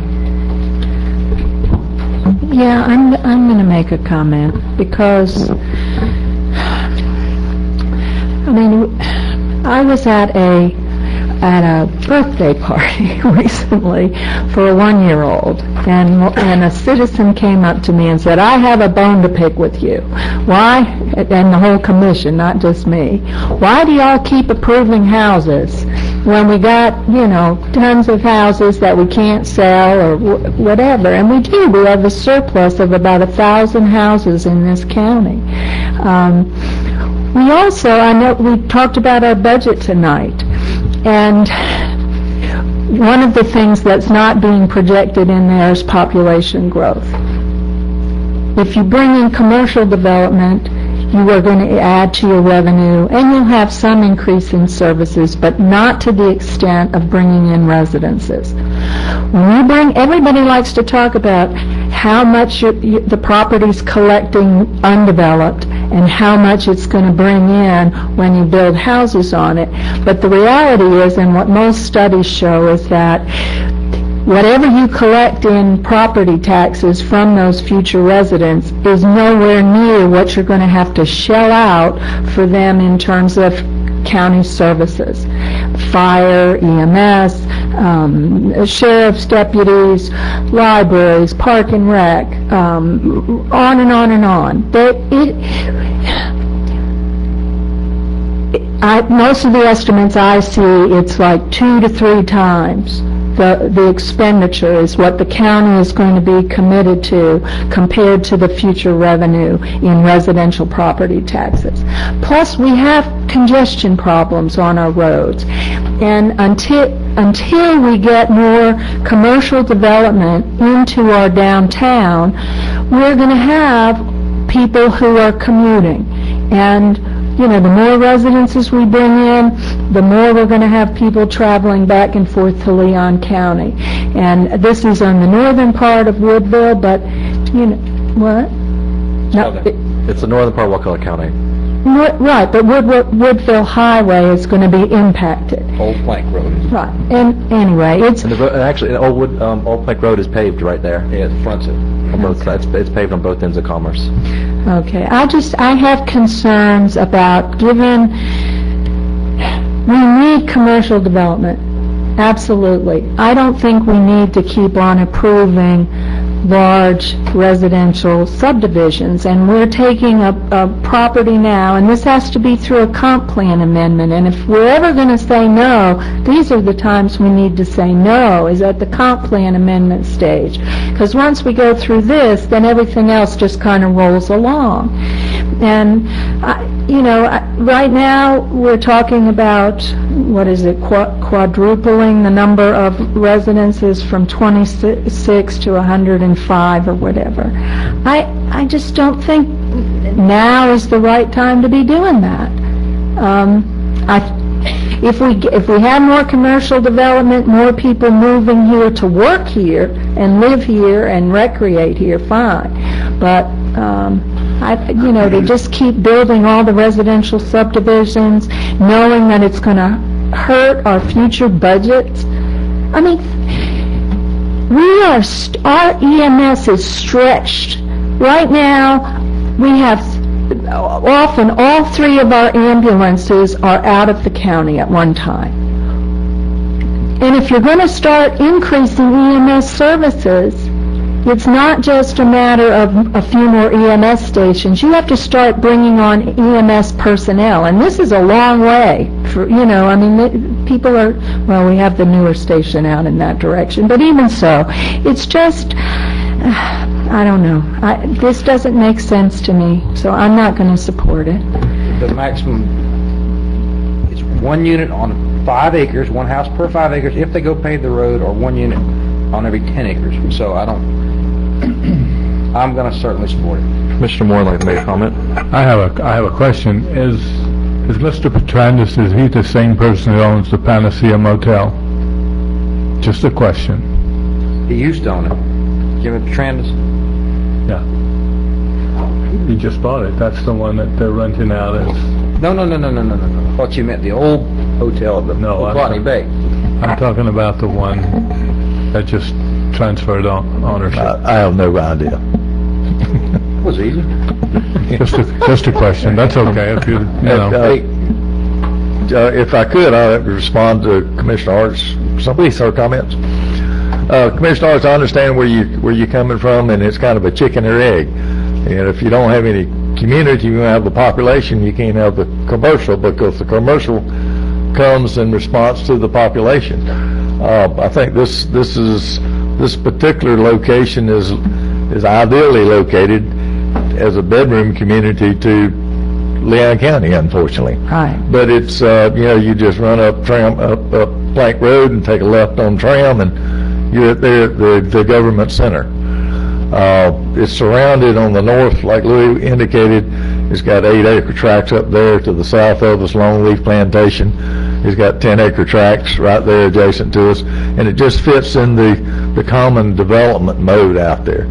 Yeah, I'm going to make a comment because, I mean, I was at a birthday party recently for a 1-year-old, and a citizen came up to me and said, "I have a bone to pick with you." Why? And the whole commission, not just me. Why do y'all keep approving houses when we got, you know, tons of houses that we can't sell or whatever? And we do. We have a surplus of about 1,000 houses in this county. We also, I know we talked about our budget tonight, and one of the things that's not being projected in there is population growth. If you bring in commercial development, you are going to add to your revenue, and you'll have some increase in services, but not to the extent of bringing in residences. When you bring, everybody likes to talk about how much the property's collecting undeveloped and how much it's going to bring in when you build houses on it. But the reality is, and what most studies show, is that whatever you collect in property taxes from those future residents is nowhere near what you're going to have to shell out for them in terms of county services. Fire, EMS, sheriff's deputies, libraries, park and rec, on and on and on. Most of the estimates I see, it's like 2 to 3 times the expenditure is what the county is going to be committed to compared to the future revenue in residential property taxes. Plus, we have congestion problems on our roads. And until we get more commercial development into our downtown, we're going to have people who are commuting. And you know, the more residences we bring in, the more we're going to have people traveling back and forth to Leon County. And this is on the northern part of Woodville, but, you know, what? No,
It's the northern part of Wakulla County.
Right, but Woodville Highway is going to be impacted.
Old Plank Road.
Right, and anyway, it's...
And actually, Old Plank Road is paved right there.
Yeah, it fronts it.
On both sides. It's paved on both ends of Commerce.
Okay, I have concerns about given, we need commercial development, absolutely. I don't think we need to keep on approving large residential subdivisions, and we're taking a property now, and this has to be through a comp plan amendment, and if we're ever going to say no, these are the times we need to say no, is at the comp plan amendment stage. Because once we go through this, then everything else just kind of rolls along. And, right now, we're talking about, quadrupling the number of residences from 26 to 105 or whatever. I just don't think now is the right time to be doing that. If we have more commercial development, more people moving here to work here and live here and recreate here, fine. But to just keep building all the residential subdivisions, knowing that it's going to hurt our future budgets. I mean, our EMS is stretched. Right now, we have often all 3 of our ambulances are out of the county at one time. And if you're going to start increasing EMS services, it's not just a matter of a few more EMS stations. You have to start bringing on EMS personnel, and this is a long way. People are, we have the newer station out in that direction, but even so, it's just, I don't know. This doesn't make sense to me, so I'm not going to support it.
The maximum, it's 1 unit on 5 acres, 1 house per 5 acres, if they go pave the road, or 1 unit on every 10 acres. So I'm going to certainly support it.
Commissioner Moore would like to make a comment.
I have a question. Is Mr. Petrandis, is he the same person who owns the Panacea Motel? Just a question.
He used to own it. Jimmy Petrandis?
Yeah. He just bought it. That's the one that they're renting out as.
No. I thought you meant the old hotel at the Botany Bay.
I'm talking about the one that just transferred ownership.
I have no idea.
It was easy.
Just a question. That's okay. If
if I could, I'd respond to Commissioner Hart's some of her comments. Commissioner Hart's, I understand where you're coming from, and it's kind of a chicken or egg. And if you don't have any community, you have the population, you can't have the commercial, because the commercial comes in response to the population. I think this particular location is ideally located as a bedroom community to Leon County, unfortunately.
Right.
But it's you just run up Plank Road and take a left on Tram, and you're at the government center. It's surrounded on the north, like Louis indicated. It's got 8-acre tracts up there to the south of us, Longleaf Plantation. It's got 10-acre tracts right there adjacent to us, and it just fits in the common development mode out there.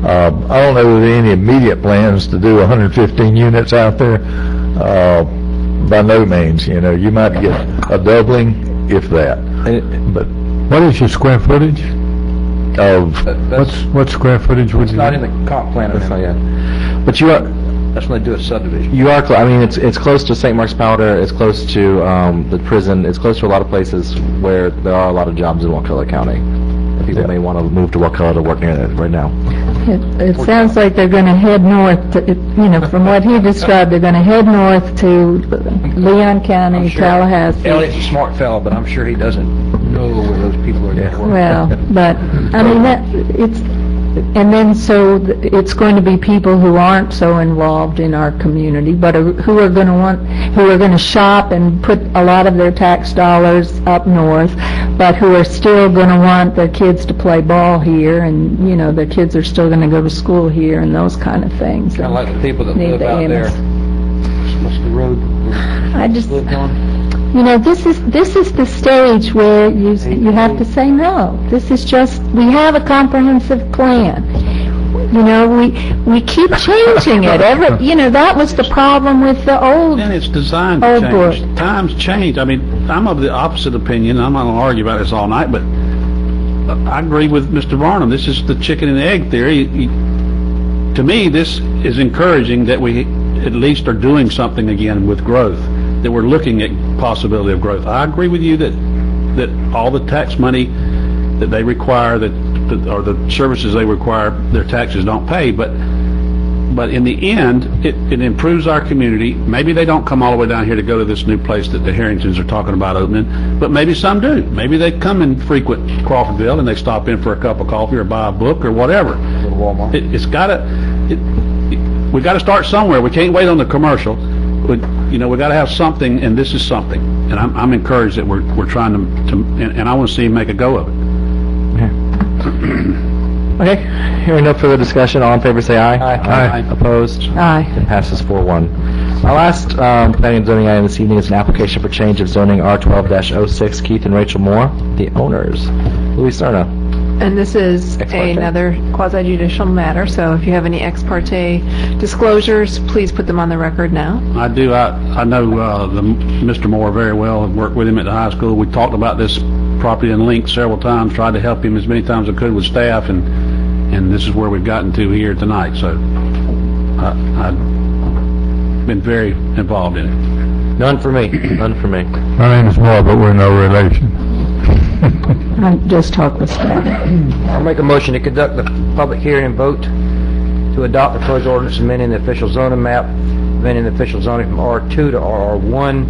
I don't know of any immediate plans to do 115 units out there. By no means, you might get a doubling, if that. But
what is your square footage? What square footage would
it's
you?
Not in the comp plan amendment yet.
But you are.
That's when they do a subdivision.
You are. It's close to St. Mark's Powder. It's close to the prison. It's close to a lot of places where there are a lot of jobs in Wakulla County. And people may want to move to Wakulla to work near that right now.
It sounds like they're going to head north, from what he described, they're going to head north to Leon County, Tallahassee.
Elliot's a smart fellow, but I'm sure he doesn't know where those people are going to work.
Well, but, and then so it's going to be people who aren't so involved in our community, but who are going to shop and put a lot of their tax dollars up north, but who are still going to want their kids to play ball here, and their kids are still going to go to school here, and those kind of things.
Kind of like the people that live out there. What's the road?
I just. This is the stage where you have to say no. This is just, we have a comprehensive plan. We keep changing it. That was the problem with the old.
And it's designed to change. Times change. I'm of the opposite opinion. I'm not going to argue about this all night, but I agree with Mr. Varnum. This is the chicken and egg theory. To me, this is encouraging that we at least are doing something again with growth, that we're looking at possibility of growth. I agree with you that all the tax money that they require, that or the services they require, their taxes don't pay, but in the end, it improves our community. Maybe they don't come all the way down here to go to this new place that the Harringtons are talking about opening, but maybe some do. Maybe they come and frequent Crawfordville and they stop in for a cup of coffee or buy a book or whatever.
Walmart.
We got to start somewhere. We can't wait on the commercial. We got to have something, and this is something. And I'm encouraged that we're trying to and I want to see him make a go of it.
Okay, hearing no further discussion, all in favor say aye.
Aye.
Opposed?
Aye.
It passes 4-1. Our last planning and zoning item this evening is an application for change of zoning R12-06. Keith and Rachel Moore, the owners. Louis Cerna.
And this is
Ex parte.
another quasi-judicial matter, so if you have any ex parte disclosures, please put them on the record now.
I do. I know Mr. Moore very well. I've worked with him at the high school. We talked about this property in link several times, tried to help him as many times as I could with staff, and this is where we've gotten to here tonight. So I've been very involved in it.
None for me. None for me.
My name is Moore, but we're no relation.
I just talked with staff.
I'll make a motion to conduct the public hearing and vote to adopt the proposed ordinance amending the official zoning map, amending the official zoning from R2 to RR1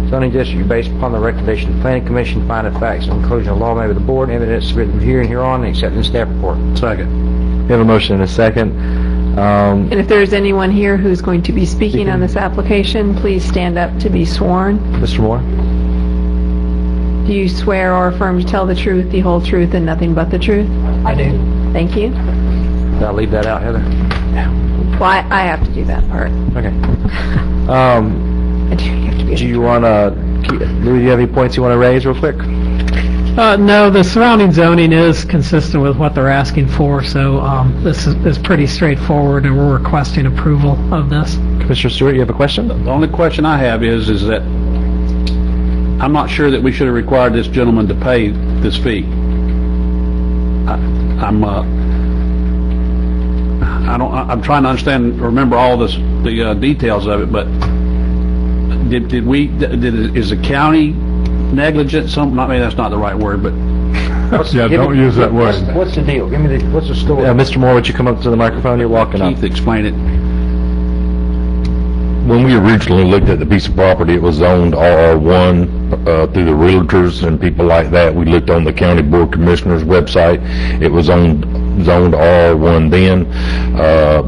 zoning district based upon the recommendation of the Planning Commission, finding facts and conclusion of law made by the board, evidence submitted from hearing hereon, and accepting the staff report.
Second.
We have a motion and a second.
And if there's anyone here who's going to be speaking on this application, please stand up to be sworn.
Mr. Moore?
Do you swear or affirm to tell the truth, the whole truth, and nothing but the truth?
I do.
Thank you.
Did I leave that out, Heather?
Well, I have to do that part.
Okay.
I do have to be.
Do you want to, Louis, do you have any points you want to raise real quick?
No, the surrounding zoning is consistent with what they're asking for, so this is pretty straightforward, and we're requesting approval of this.
Commissioner Stewart, you have a question?
The only question I have is that I'm not sure that we should have required this gentleman to pay this fee. I'm trying to understand, remember all the details of it, but is the county negligent? Maybe that's not the right word, but
Don't use that word.
What's the deal? Give me what's the story?
Mr. Moore, would you come up to the microphone? You're walking up.
Keith, explain it.
When we originally looked at the piece of property, it was zoned RR1 through the realtors and people like that. We looked on the County Board Commissioners website. It was zoned RR1 then,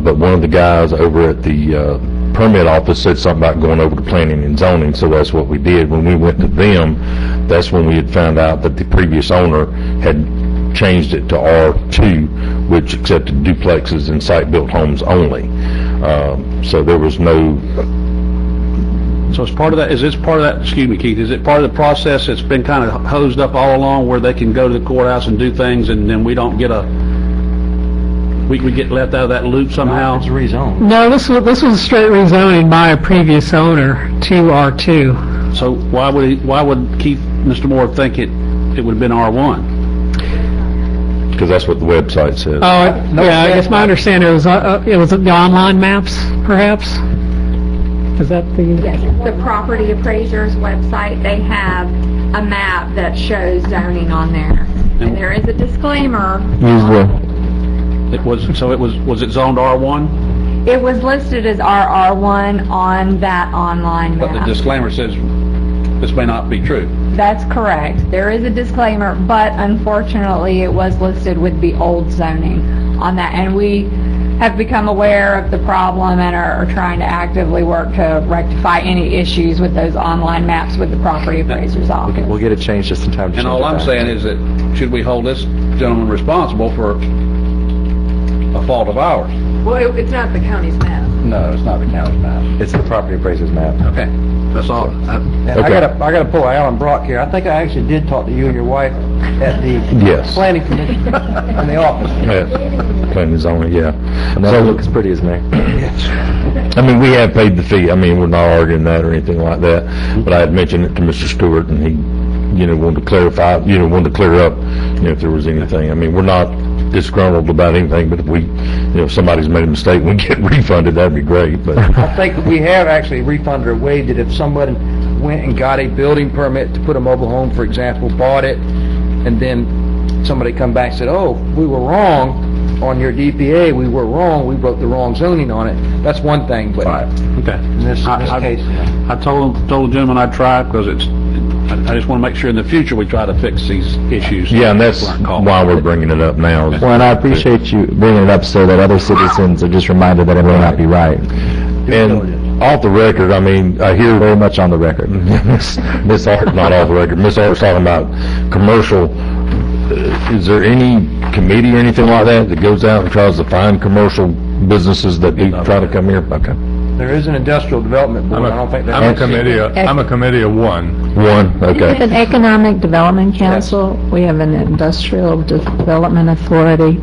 but one of the guys over at the permit office said something about going over to planning and zoning, so that's what we did. When we went to them, that's when we had found out that the previous owner had changed it to R2, which accepted duplexes and site-built homes only. So there was no...
So it's part of that, excuse me, Keith, is it part of the process that's been kind of hosed up all along where they can go to the courthouse and do things and then we don't get we get left out of that loop somehow?
It's rezoned.
No, this was straight rezoning by a previous owner to R2.
So why would Keith, Mr. Moore, think it would have been R1?
Because that's what the website says.
I guess my understanding it was the online maps, perhaps? Is that the...
Yes, the property appraiser's website, they have a map that shows zoning on there. And there is a disclaimer.
Was it zoned R1?
It was listed as RR1 on that online map.
But the disclaimer says this may not be true.
That's correct. There is a disclaimer, but unfortunately it was listed with the old zoning on that. And we have become aware of the problem and are trying to actively work to rectify any issues with those online maps with the property appraiser's office.
We'll get it changed just in time to
And
change
all
it
I'm
back.
saying is that should we hold this gentleman responsible for a fault of ours?
Well, it's not the county's map.
No, it's not the county's map.
It's the property appraiser's map.
Okay, that's all.
And I gotta pull Alan Brock here. I think I actually did talk to you and your wife at the
Yes.
planning commission in the office.
Planning and zoning, yeah.
And that look as pretty as me.
I mean, we have paid the fee. I mean, we're not arguing that or anything like that. But I had mentioned it to Mr. Stewart, and he, wanted to clarify, wanted to clear up, if there was anything. I mean, we're not disgruntled about anything, but if we, if somebody's made a mistake, we get refunded, that'd be great. But
I think we have actually refunded or waived it if somebody went and got a building permit to put a mobile home, for example, bought it, and then somebody come back and said, oh, we were wrong on your DPA, we were wrong, we wrote the wrong zoning on it, that's one thing, but
Okay.
in this case,
I told the gentleman I'd try, because I just want to make sure in the future we try to fix these issues.
Yeah, and that's why we're bringing it up now.
Well, and I appreciate you bringing it up so that other citizens are just reminded that it may not be right.
And off the record, I mean, I hear
Very much on the record.
Miss Art, not off the record, Miss Art's talking about commercial. Is there any committee or anything like that goes out and tries to find commercial businesses that try to come here? Okay.
there is an industrial development board, I don't think that's...
I'm a committee of one.
One, okay.
An Economic Development Council, we have an Industrial Development Authority,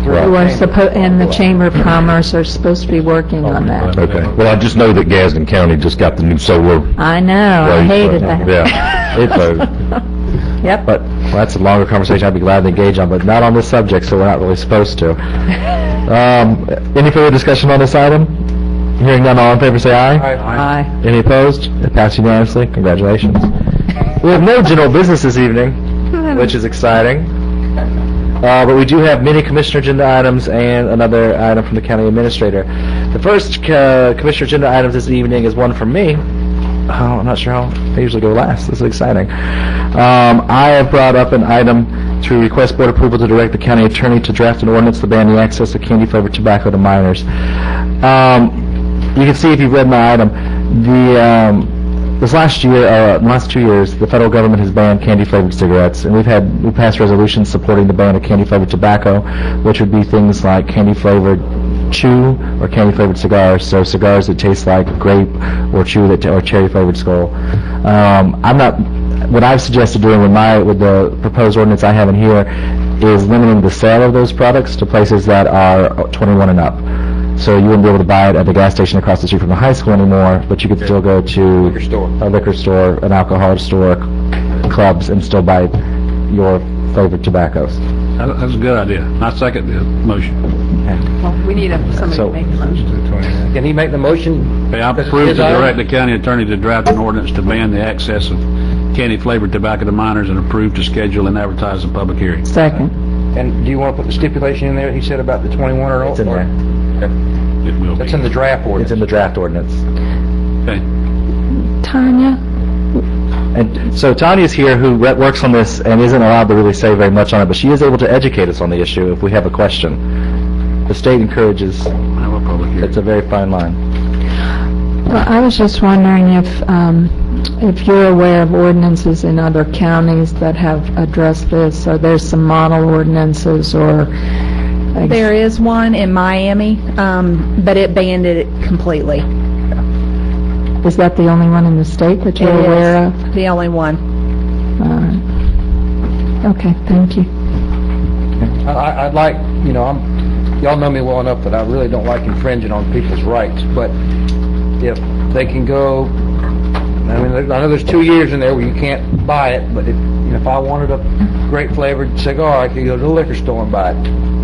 who are supposed, and the Chamber of Commerce are supposed to be working on that.
Okay. Well, I just know that Gadsden County just got the new solar.
I know, I hated that.
Yeah.
It's
Yep.
But well, that's a longer conversation I'd be glad to engage on, but not on this subject, so we're not really supposed to. Any further discussion on this item? Hearing none, all in favor say aye.
Aye.
Any opposed? It passed unanimously. Congratulations. We have no general business this evening, which is exciting. But we do have many commissioner agenda items and another item from the county administrator. The first commissioner agenda items this evening is one from me. I'm not sure how I usually go last. This is exciting. I have brought up an item to request board approval to direct the county attorney to draft an ordinance to ban the access of candy-flavored tobacco to minors. You can see if you've read my item, this last year, last 2 years, the federal government has banned candy-flavored cigarettes, and we passed resolutions supporting the ban of candy-flavored tobacco, which would be things like candy-flavored chew or candy-flavored cigars, so cigars that taste like grape or chew or cherry-flavored skull. What I've suggested doing with the proposed ordinance I have in here is limiting the sale of those products to places that are 21 and up. So you wouldn't be able to buy it at the gas station across the street from the high school anymore, but you could still go to a liquor store, an alcohol store, clubs, and still buy your favorite tobaccos.
That's a good idea. I second the motion.
Well, we need somebody to make the motion.
Can he make the motion?
Okay, I approve to direct the county attorney to draft an ordinance to ban the access of candy-flavored tobacco to minors and approve to schedule and advertise a public hearing.
Second.
And do you want to put the stipulation in there, he said about the 21 or older?
It's in there.
It will be.
That's in the draft ordinance.
It's in the draft ordinance.
Okay.
Tanya?
And so Tanya's here, who works on this and isn't allowed to really say very much on it, but she is able to educate us on the issue if we have a question. The state encourages.
Have a public hearing.
It's a very fine line.
Well, I was just wondering if you're aware of ordinances in other counties that have addressed this, or there's some model ordinances, or...
There is one in Miami, but it banned it completely.
Is that the only one in the state that you're aware of?
The only one.
Okay, thank you.
I'd like, y'all know me well enough that I really don't like infringing on people's rights, but if they can go, I know there's 2 years in there where you can't buy it, but if I wanted a grape flavored cigar, I could go to the liquor store and buy it.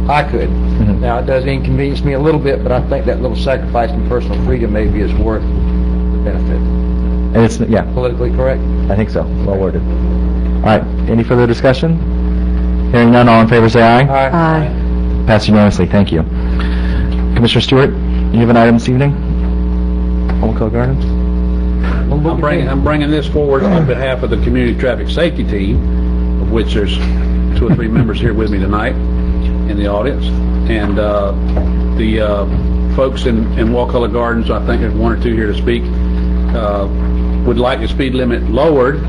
I could.
Mm-hmm.
Now, it does inconvenience me a little bit, but I think that little sacrifice in personal freedom maybe is worth the benefit.
And it's, yeah.
Politically correct?
I think so. Well worded. All right. Any further discussion? Hearing none, all in favor say aye.
Aye.
Passed unanimously. Thank you. Commissioner Stewart, you have an item this evening? Wakulla Gardens?
I'm bringing this forward on behalf of the Community Traffic Safety Team, of which there's 2 or 3 members here with me tonight in the audience. And the folks in Wakulla Gardens, I think there's 1 or 2 here to speak, would like the speed limit lowered,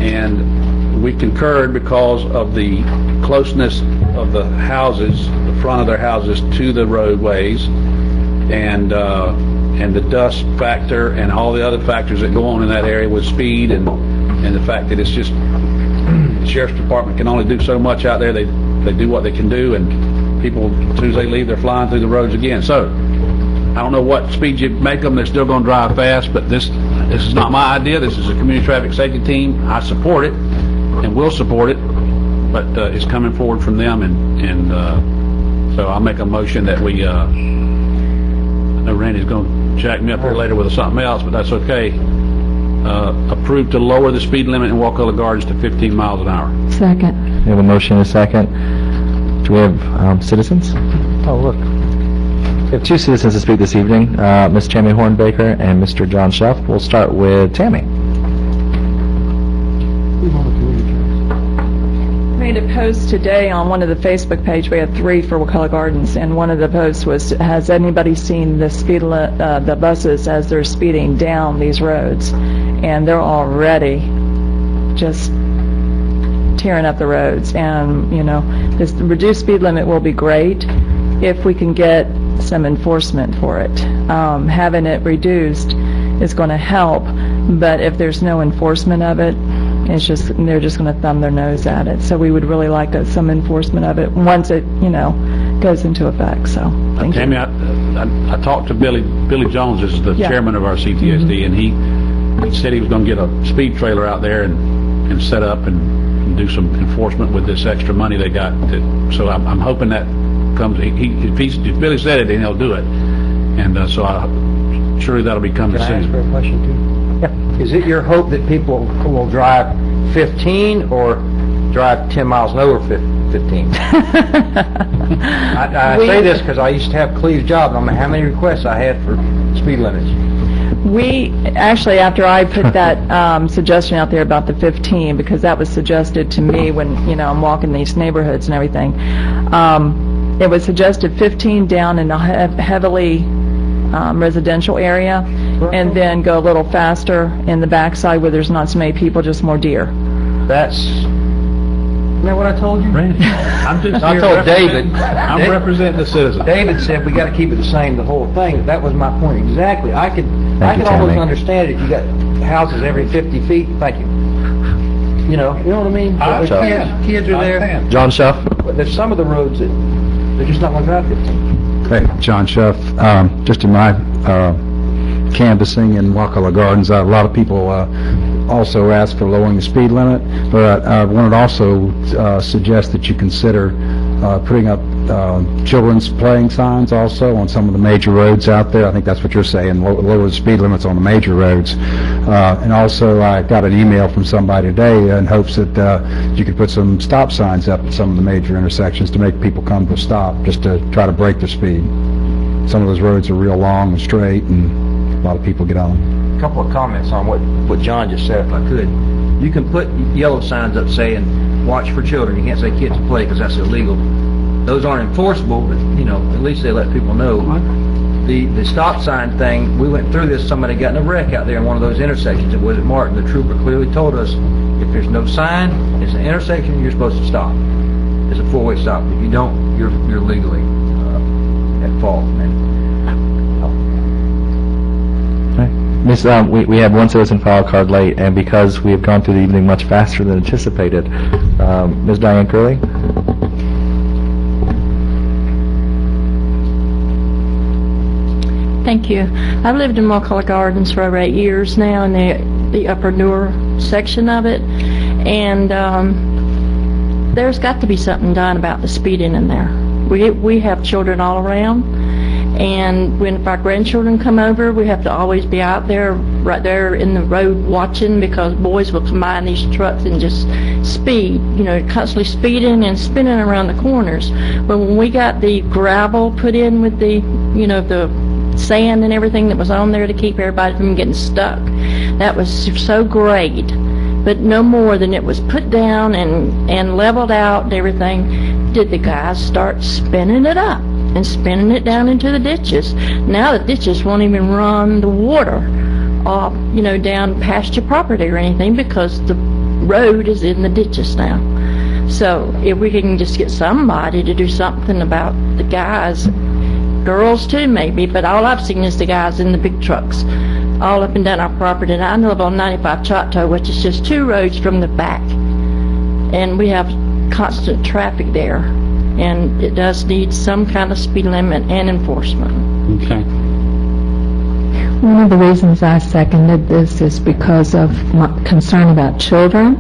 and we concurred because of the closeness of the houses, the front of their houses to the roadways, and the dust factor and all the other factors that go on in that area with speed, and the fact that it's just the sheriff's department can only do so much out there. They do what they can do, and people, as soon as they leave, they're flying through the roads again. So I don't know what speed you make them, they're still going to drive fast, but this is not my idea. This is a community traffic safety team. I support it and will support it, but it's coming forward from them, and so I'll make a motion that we, I know Randy's going to jack me up here later with something else, but that's okay.
approve to lower the speed limit in Wakulla Gardens to 15 miles an hour.
Second.
We have a motion and a second. Do we have citizens? Oh, look. We have two citizens to speak this evening, Ms. Tammy Hornbaker and Mr. John Schuff. We'll start with Tammy.
Made a post today on one of the Facebook page. We had 3 for Wakulla Gardens, and one of the posts was, has anybody seen the the buses as they're speeding down these roads? And they're already just tearing up the roads. And, you know, this reduced speed limit will be great if we can get some enforcement for it. Having it reduced is going to help, but if there's no enforcement of it, it's just, they're just going to thumb their nose at it. So we would really like some enforcement of it once it, you know, goes into effect. So, thank you.
Tammy, I talked to Billy Jones, this is the chairman of our CTSD, and he said he was going to get a speed trailer out there and set up and do some enforcement with this extra money they got. So I'm hoping that comes. If Billy said it, then he'll do it. And so surely that'll be coming soon.
Can I ask for a question too? Yeah. Is it your hope that people will drive 15 or drive 10 miles and over 15? I say this because I used to have Cleve's job. I don't know how many requests I had for speed limits.
We, actually, after I put that suggestion out there about the 15, because that was suggested to me when, you know, I'm walking these neighborhoods and everything, it was suggested 15 down in a heavily residential area, and then go a little faster in the backside where there's not so many people, just more deer.
Isn't that what I told you?
I'm just
I told David.
I'm representing the citizens.
David said we got to keep it the same, the whole thing. That was my point exactly. I could almost understand it if you got houses every 50 feet. Thank you. You know what I mean? Kids are there.
John Schuff.
But there's some of the roads that they're just not going to drive 15.
Hey, John Schuff. Just in my canvassing in Wakulla Gardens, a lot of people also asked for lowering the speed limit, but I wanted to also suggest that you consider putting up children's playing signs also on some of the major roads out there. I think that's what you're saying, lower the speed limits on the major roads. And also, I got an email from somebody today in hopes that you could put some stop signs up at some of the major intersections to make people come to a stop, just to try to break their speed. Some of those roads are real long and straight, and a lot of people get on them.
A couple of comments on what John just said, if I could. You can put yellow signs up saying, watch for children. You can't say kids play because that's illegal. Those aren't enforceable, but, you know, at least they let people know. The stop sign thing, we went through this, somebody got in a wreck out there in one of those intersections. It was at Martin. The trooper clearly told us, if there's no sign, it's an intersection, you're supposed to stop. It's a four-way stop. If you don't, you're legally at fault.
Miss, we have one citizen file card late, and because we have gone through the evening much faster than anticipated, Ms. Diane Curley.
Thank you. I've lived in Wakulla Gardens for over 8 years now, in the upper newer section of it, and there's got to be something done about the speeding in there. We have children all around, and if our grandchildren come over, we have to always be out there, right there in the road watching, because boys will come by in these trucks and just speed, you know, constantly speeding and spinning around the corners. But when we got the gravel put in with the, you know, the sand and everything that was on there to keep everybody from getting stuck, that was so great. But no more than it was put down and leveled out and everything, did the guys start spinning it up and spinning it down into the ditches. Now the ditches won't even run the water off, you know, down past your property or anything, because the road is in the ditches now. So if we can just get somebody to do something about the guys, girls too maybe, but all I've seen is the guys in the big trucks all up and down our property. And I live on 95 Choctaw, which is just 2 roads from the back, and we have constant traffic there, and it does need some kind of speed limit and enforcement.
Okay.
One of the reasons I seconded this is because of my concern about children.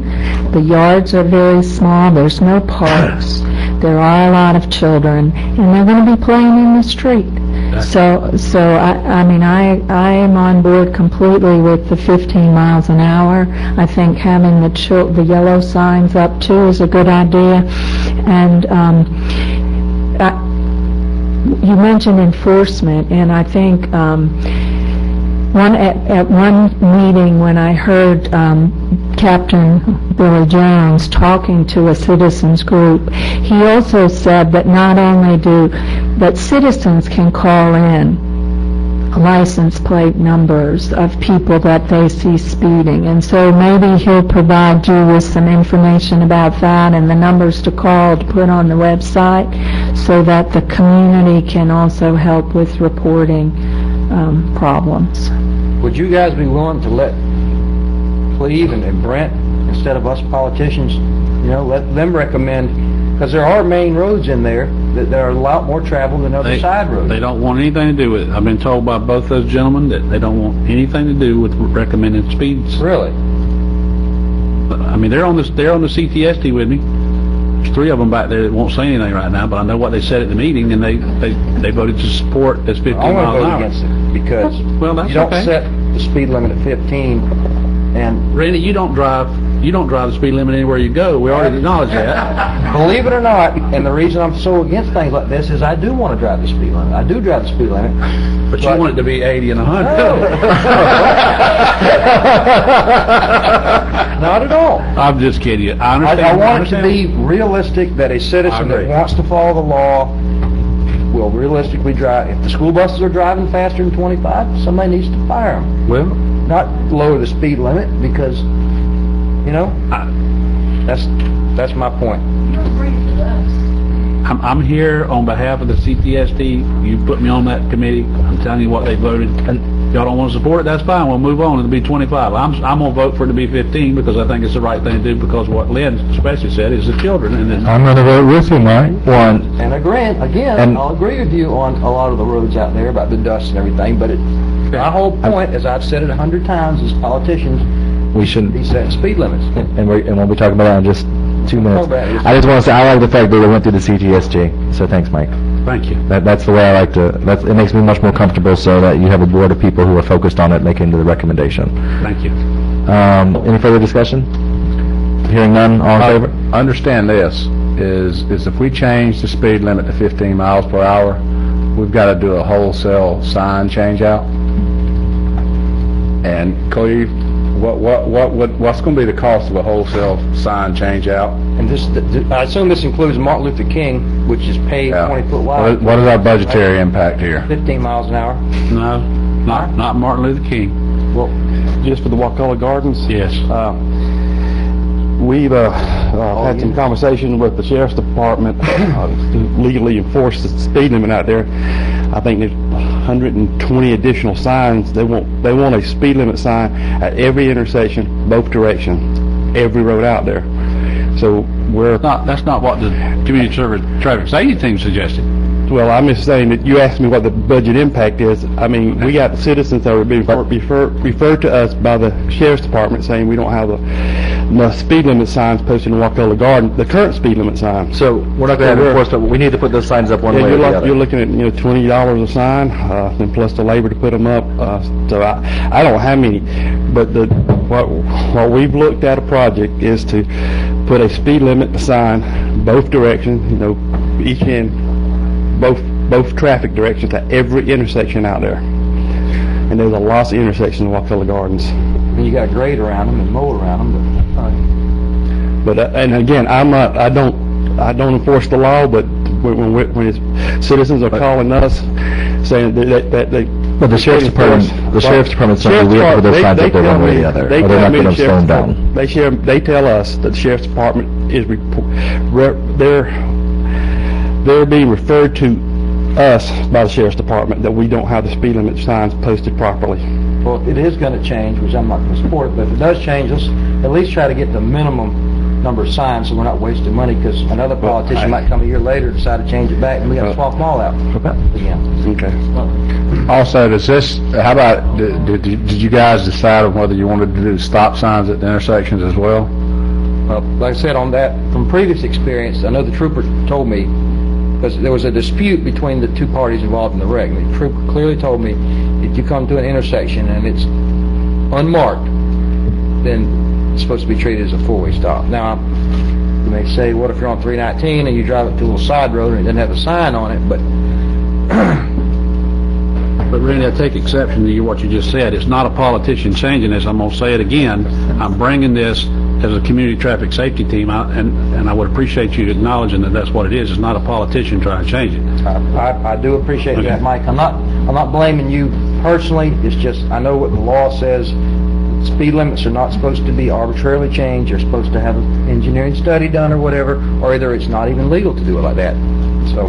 The yards are very small, there's no parks, there are a lot of children, and they're going to be playing in the street. So I mean, I am on board completely with the 15 miles an hour. I think having the yellow signs up too is a good idea. And you mentioned enforcement, and I think at one meeting when I heard Captain Billy Jones talking to a citizens group, he also said that not only that citizens can call in license plate numbers of people that they see speeding, and so maybe he'll provide you with some information about that and the numbers to call to put on the website so that the community can also help with reporting problems.
Would you guys be willing to let Cleve and Brent, instead of us politicians, let them recommend, because there are main roads in there that are a lot more traveled than other side roads.
They don't want anything to do with it. I've been told by both those gentlemen that they don't want anything to do with recommended speeds.
Really?
I mean, they're on the CTST with me. There's 3 of them back there that won't say anything right now, but I know what they said at the meeting, and they voted to support this 15
I'm
miles an
going to vote
hour.
against it because
that's
you don't
okay.
set the speed limit at 15, and
Randy, you don't drive the speed limit anywhere you go. We already acknowledged that.
believe it or not, and the reason I'm so against things like this is I do want to drive the speed limit. I do drive the speed limit.
But you want it to be 80 and 100.
Not at all.
I'm just kidding you. I understand.
I want it to be realistic that a citizen that wants to follow the law will realistically drive. If the school buses are driving faster than 25, somebody needs to fire them.
Well,
not lower the speed limit because, that's my point.
I'm here on behalf of the CTST. You put me on that committee. I'm telling you what they voted. And y'all don't want to support it, that's fine. We'll move on. It'll be 25. I'm going to vote for it to be 15 because I think it's the right thing to do because what Lynn especially said is the children. And then
I'm going to vote with you, Mike.
And again, I'll agree with you on a lot of the roads out there about the dust and everything, but my whole point, as I've said it 100 times, as politicians,
we shouldn't
be setting speed limits.
And we'll be talking about that in just 2 minutes. I just want to say I like the fact that they went through the CTSG. So thanks, Mike.
Thank you.
That's the way I like to. It makes me much more comfortable so that you have a board of people who are focused on it, making the recommendation.
Thank you.
Any further discussion? Hearing none, all in favor?
Understand this, is if we change the speed limit to 15 miles per hour, we've got to do a wholesale sign change out. And Cleve, what's going to be the cost of a wholesale sign change out?
And I assume this includes Martin Luther King, which is paved 20 foot wide.
What is our budgetary impact here?
15 miles an hour.
No, not Martin Luther King.
Well, just for the Wakulla Gardens?
Yes.
We've had some conversation with the Sheriff's Department to legally enforce the speed limit out there. I think there's 120 additional signs. They want a speed limit sign at every intersection, both directions, every road out there. So
that's not what the community service traffic safety team suggested.
Well, I'm just saying that you asked me what the budget impact is. I mean, we got citizens that are being referred to us by the Sheriff's Department saying we don't have enough speed limit signs posted in Wakulla Garden, the current speed limit sign.
So we're not going to have enforcement. We need to put those signs up one way or the other.
You're looking at $20 a sign, and plus the labor to put them up. So I don't have many, but what we've looked at a project is to put a speed limit sign both directions, each end, both traffic directions at every intersection out there. And there's a lot of intersections in Wakulla Gardens.
And you got a grade around them and mow around them,
but and again, I don't enforce the law, but when citizens are calling us saying that they.
But the sheriff's department says we have to put those signs up there one way or the other, or they're not going to slow them down.
They tell us that the sheriff's department is they're being referred to us by the sheriff's department that we don't have the speed limit signs posted properly.
Well, if it is going to change, which I'm not going to support it, but if it does change, let's at least try to get the minimum number of signs so we're not wasting money, because another politician might come a year later and decide to change it back, and we got to swap them all out again.
Okay. Also, how about, did you guys decide on whether you wanted to do stop signs at the intersections as well?
Well, like I said, on that, from previous experience, I know the trooper told me because there was a dispute between the two parties involved in the wreck. And the trooper clearly told me, if you come to an intersection and it's unmarked, then it's supposed to be treated as a four-way stop. Now, you may say, what if you're on 319 and you drive up to a little side road and it doesn't have a sign on it, but
But Randy, I take exception to what you just said. It's not a politician changing this. I'm going to say it again. I'm bringing this as a community traffic safety team out, and I would appreciate you acknowledging that that's what it is. It's not a politician trying to change it.
I do appreciate that, Mike. I'm not blaming you personally. It's just, I know what the law says. Speed limits are not supposed to be arbitrarily changed. They're supposed to have an engineering study done or whatever, or either it's not even legal to do it like that. So.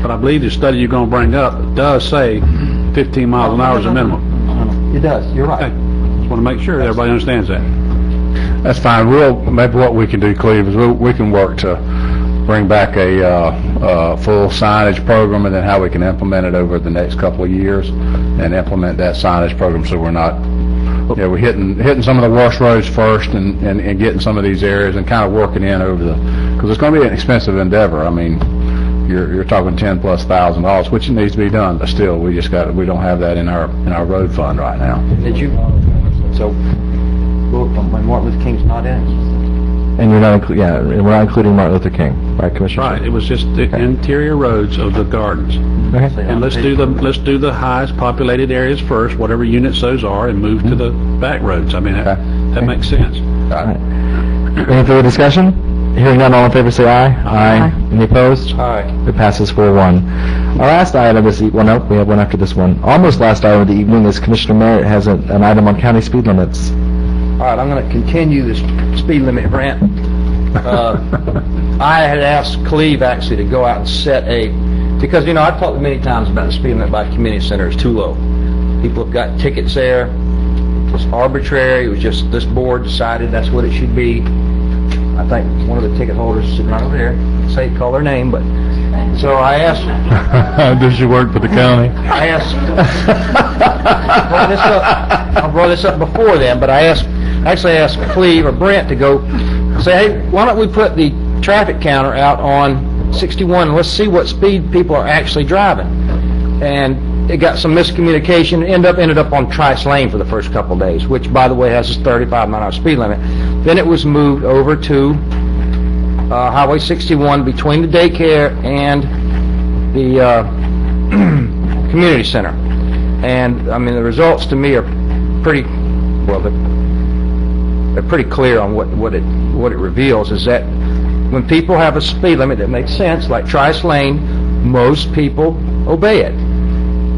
But I believe the study you're going to bring up does say 15 miles an hour is a minimum.
It does. You're right.
Okay. Just want to make sure everybody understands that.
That's fine. Maybe what we can do, Cleve, is we can work to bring back a full signage program, and then how we can implement it over the next couple of years, and implement that signage program so we're not, we're hitting some of the worst roads first, and getting some of these areas and kind of working in over because it's going to be an expensive endeavor. I mean, you're talking $10,000+, which needs to be done, but still, we don't have that in our road fund right now.
Did you? So, when Martin Luther King's not in it.
And you're not we're not including Martin Luther King, right, Commissioner?
Right. It was just the interior roads of the gardens.
Okay.
And let's do the highest populated areas first, whatever units those are, and move to the back roads. I mean, that makes sense.
All right. Any further discussion? Hearing none, all in favor say aye. Aye. Any opposed?
Aye.
It passes 4-1. Our last item this evening, well, no, we have one after this one. Almost last item of the evening is Commissioner Merritt has an item on county speed limits.
All right, I'm going to continue this speed limit rant. I had asked Cleve actually to go out and set because, I've talked many times about the speed limit by community center is too low. People have got tickets there. It was arbitrary. It was just this board decided that's what it should be. I think one of the ticket holders is sitting right over there. Call their name, but so I asked.
Does she work for the county?
I asked. I brought this up before then, but I actually asked Cleve or Brent to go say, hey, why don't we put the traffic counter out on 61 and let's see what speed people are actually driving. And it got some miscommunication. Ended up on Trice Lane for the first couple of days, which, by the way, has a 35-mile-an-hour speed limit. Then it was moved over to Highway 61 between the daycare and the community center. And I mean, the results to me are pretty they're pretty clear on what it reveals is that when people have a speed limit that makes sense, like Trice Lane, most people obey it.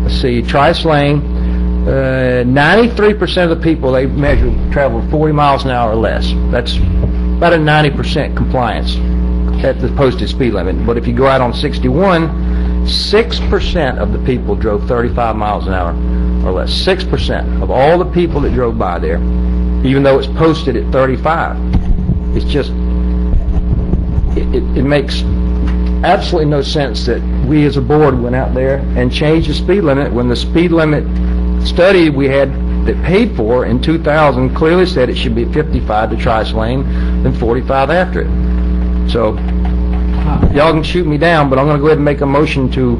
Let's see, Trice Lane, 93% of the people they measure travel 40 miles an hour or less. That's about a 90% compliance at the posted speed limit. But if you go out on 61, 6% of the people drove 35 miles an hour or less. 6% of all the people that drove by there, even though it's posted at 35. It's just, it makes absolutely no sense that we as a board went out there and changed the speed limit when the speed limit study we had that paid for in 2000 clearly said it should be 55 to Trice Lane, then 45 after it. So, y'all can shoot me down, but I'm going to go ahead and make a motion to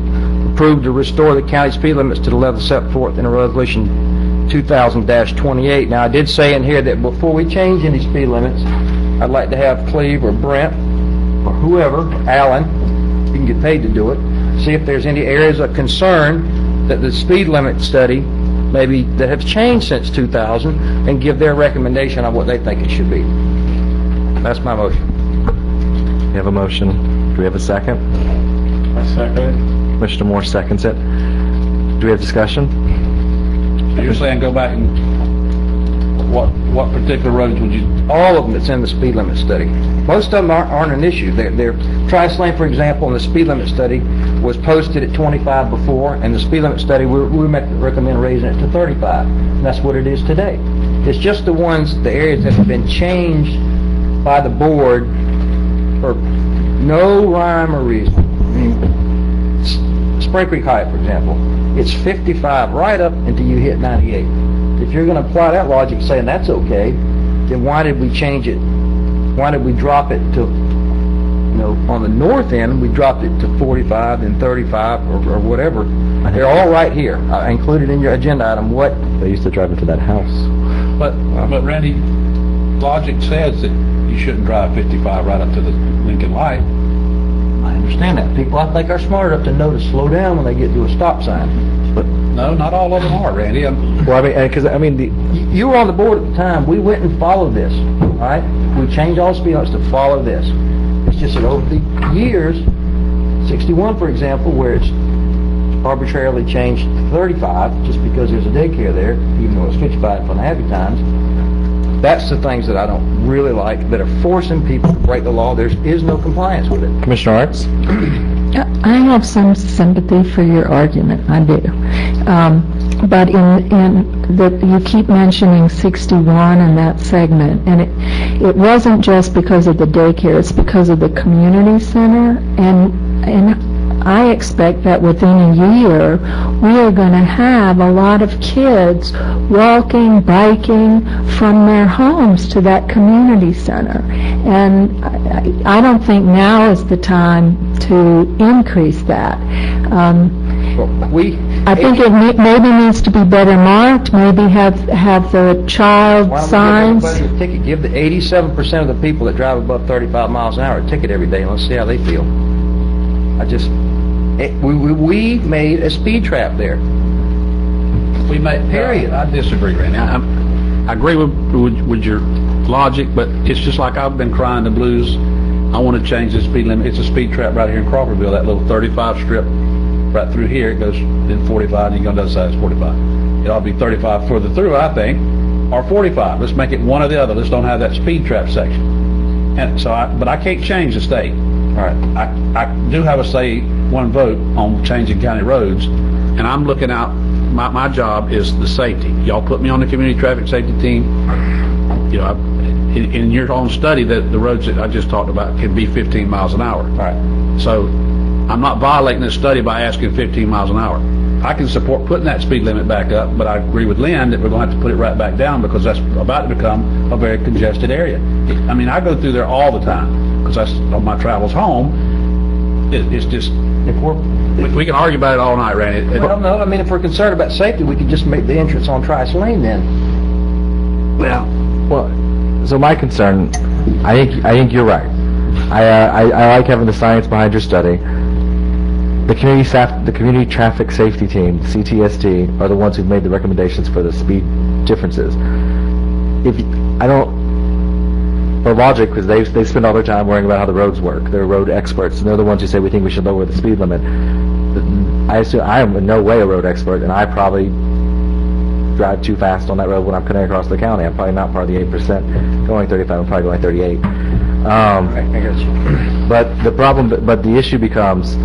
approve to restore the county speed limits to the level set forth in a resolution 2000-28. Now, I did say in here that before we change any speed limits, I'd like to have Cleve or Brent or whoever, Alan, you can get paid to do it, see if there's any areas of concern that the speed limit study maybe that have changed since 2000 and give their recommendation on what they think it should be. That's my motion.
We have a motion. Do we have a second?
I second it.
Commissioner Moore seconds it. Do we have discussion?
So you're saying go back and what particular roads would you?
All of them that's in the speed limit study. Most of them aren't an issue. They're Trice Lane, for example, in the speed limit study was posted at 25 before, and the speed limit study we recommend raising it to 35. And that's what it is today. It's just the areas that have been changed by the board for no rhyme or reason. I mean, Spring Creek High, for example, it's 55 right up until you hit 98. If you're going to apply that logic saying that's okay, then why did we change it? Why did we drop it to, on the north end, we dropped it to 45, then 35, or whatever. They're all right here. I included in your agenda item what...
They used to drive into that house.
But Randy, logic says that you shouldn't drive 55 right up to the Lincoln light.
I understand that. People, I think, are smart enough to know to slow down when they get to a stop sign. But
no, not all of them are, Randy.
Well, I mean,
you were on the board at the time. We went and followed this, all right? We changed all speed limits to follow this. It's just that over the years, 61, for example, where it's arbitrarily changed to 35 just because there's a daycare there, even though it's 55 for the happy times. That's the things that I don't really like, that are forcing people to break the law. There is no compliance with it.
Commissioner Arts?
I have some sympathy for your argument, I do. But you keep mentioning 61 in that segment, and it wasn't just because of the daycare, it's because of the community center, and I expect that within a year, we are going to have a lot of kids walking, biking from their homes to that community center. And I don't think now is the time to increase that. I think it maybe needs to be better marked, maybe have the child signs.
Why don't we give everybody a ticket? Give the 87% of the people that drive above 35 miles an hour a ticket every day, and let's see how they feel. We made a speed trap there.
We made, period. I disagree, Randy. I agree with your logic, but it's just like I've been crying the blues. I want to change the speed limit. It's a speed trap right here in Crawfordville, that little 35 strip right through here. It goes in 45, and you go on the other side, it's 45. It ought to be 35 further through, I think, or 45. Let's make it one or the other. Let's don't have that speed trap section. And so, but I can't change the state. All right, I do have a say, one vote on changing county roads, and I'm looking out. My job is the safety. Y'all put me on the community traffic safety team. You know, in your own study, that the roads that I just talked about can be 15 miles an hour. All right. So I'm not violating this study by asking 15 miles an hour. I can support putting that speed limit back up, but I agree with Lynn that we're going to have to put it right back down because that's about to become a very congested area. I mean, I go through there all the time because that's on my travels home. It's just, we can argue about it all night, Randy.
Well, no, I mean, if we're concerned about safety, we could just make the entrance on Trice Lane then.
Well, so my concern, I think you're right. I like having the science behind your study. The community traffic safety team, CTST, are the ones who've made the recommendations for the speed differences. For logic, because they spend all their time worrying about how the roads work. They're road experts, and they're the ones who say we think we should lower the speed limit. I assume I am in no way a road expert, and I probably drive too fast on that road when I'm cutting across the county. I'm probably not part of the 8% going 35. I'm probably going 38.
I got you.
But the issue becomes,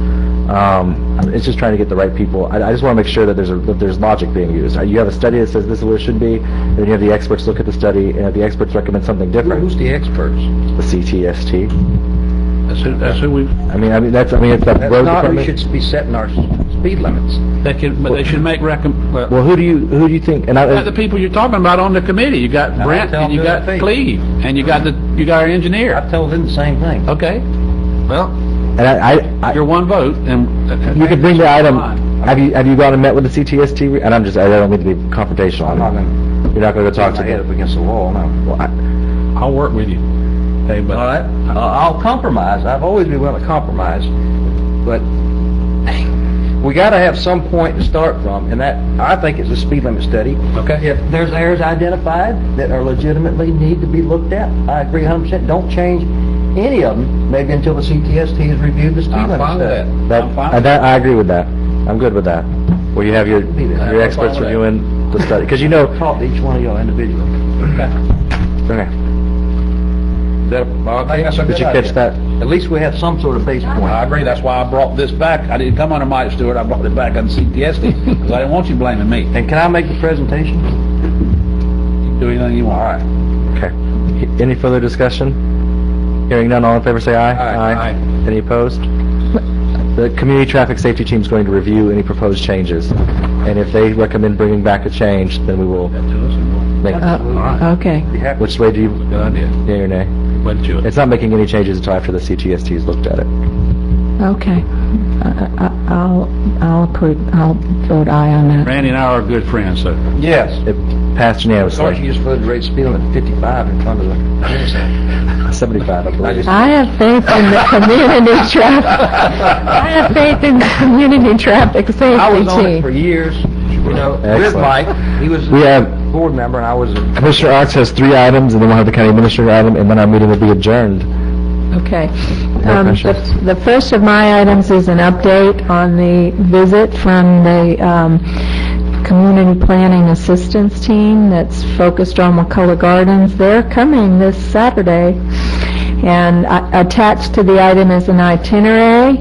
it's just trying to get the right people. I just want to make sure that there's logic being used. You have a study that says this is what it should be, and then you have the experts look at the study, and if the experts recommend something different.
Who's the experts?
The CTST.
That's who we.
It's that
That's
road
not
department.
we should be setting our speed limits.
But they should make
Well, who do you think? And
the people you're talking about on the committee. You got Brent and you got Cleve and you got our engineer.
I told them the same thing.
Okay. Well,
and
you're one vote, and
you could bring the item. Have you gone and met with the CTST? And I don't mean to be confrontational. You're not going to go talk to
head
them
up against the wall. No.
Well,
I'll work with you. Hey, but
all right. I'll compromise. I've always been willing to compromise, but we got to have some point to start from, and that I think is a speed limit study.
Okay.
If there's errors identified that are legitimately need to be looked at, I agree 100%. Don't change any of them, maybe until the CTST has reviewed the speed limit study.
I agree with that. I'm good with that. Where you have your experts reviewing the study, because
talk to each one of y'all individually.
Okay.
Did you
catch that?
At least we have some sort of base point.
I agree. That's why I brought this back. I didn't come under Mike Stewart. I brought it back on CTSD because I didn't want you blaming me.
And can I make the presentation?
Do anything you want. All right.
Okay. Any further discussion? Hearing none, all in favor say aye.
Aye.
Any opposed? The community traffic safety team is going to review any proposed changes, and if they recommend bringing back a change, then we will make it.
Okay.
Which way do you?
Good idea.
Yea or nay?
went to it.
It's not making any changes until after the CTST's looked at it.
Okay. I'll approve, I'll vote aye on that.
Randy and I are good friends, so.
Yes.
It passed
Sorry, you
unanimously.
just voted rate speed limit 55 in front of the...
75, I believe.
I have faith in the community traffic. I have faith in the community traffic safety team.
I was on it for years, you know, with
Excellent.
Mike. He was
We
a
have,
board member, and I was...
Commissioner Arts has 3 items, and then we'll have the county administrator item, and then our meeting will be adjourned.
Okay.
No pressure.
The first of my items is an update on the visit from the Community Planning Assistance Team that's focused on Wakulla Gardens. They're coming this Saturday, and attached to the item is an itinerary.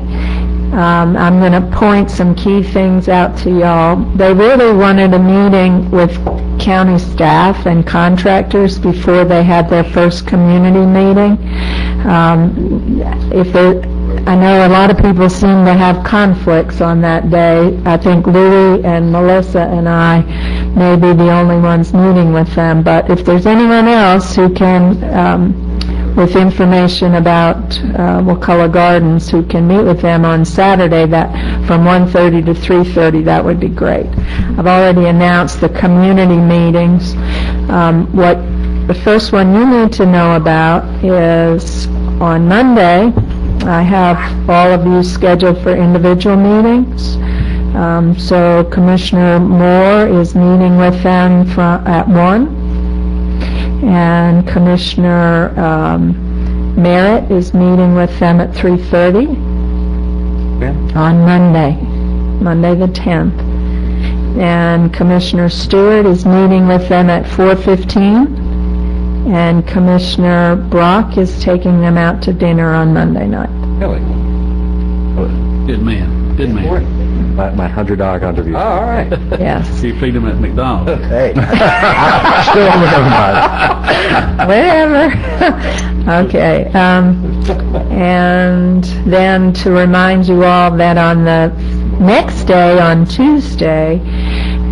I'm going to point some key things out to y'all. They really wanted a meeting with county staff and contractors before they had their first community meeting. I know a lot of people seem to have conflicts on that day. I think Louie and Melissa and I may be the only ones meeting with them, but if there's anyone else who can, with information about Wakulla Gardens, who can meet with them on Saturday that from 1:30 to 3:30, that would be great. I've already announced the community meetings. What the first one you need to know about is on Monday, I have all of you scheduled for individual meetings. So Commissioner Moore is meeting with them at 1. And Commissioner Merritt is meeting with them at 3:30 on Monday the 10th. And Commissioner Stewart is meeting with them at 4:15. And Commissioner Brock is taking them out to dinner on Monday night.
Really?
Good man.
My $100 contribution.
Oh, all right.
Yes.
You feed them at McDonald's.
Hey. Still
Whatever. Okay. And then to remind you all that on the next day, on Tuesday,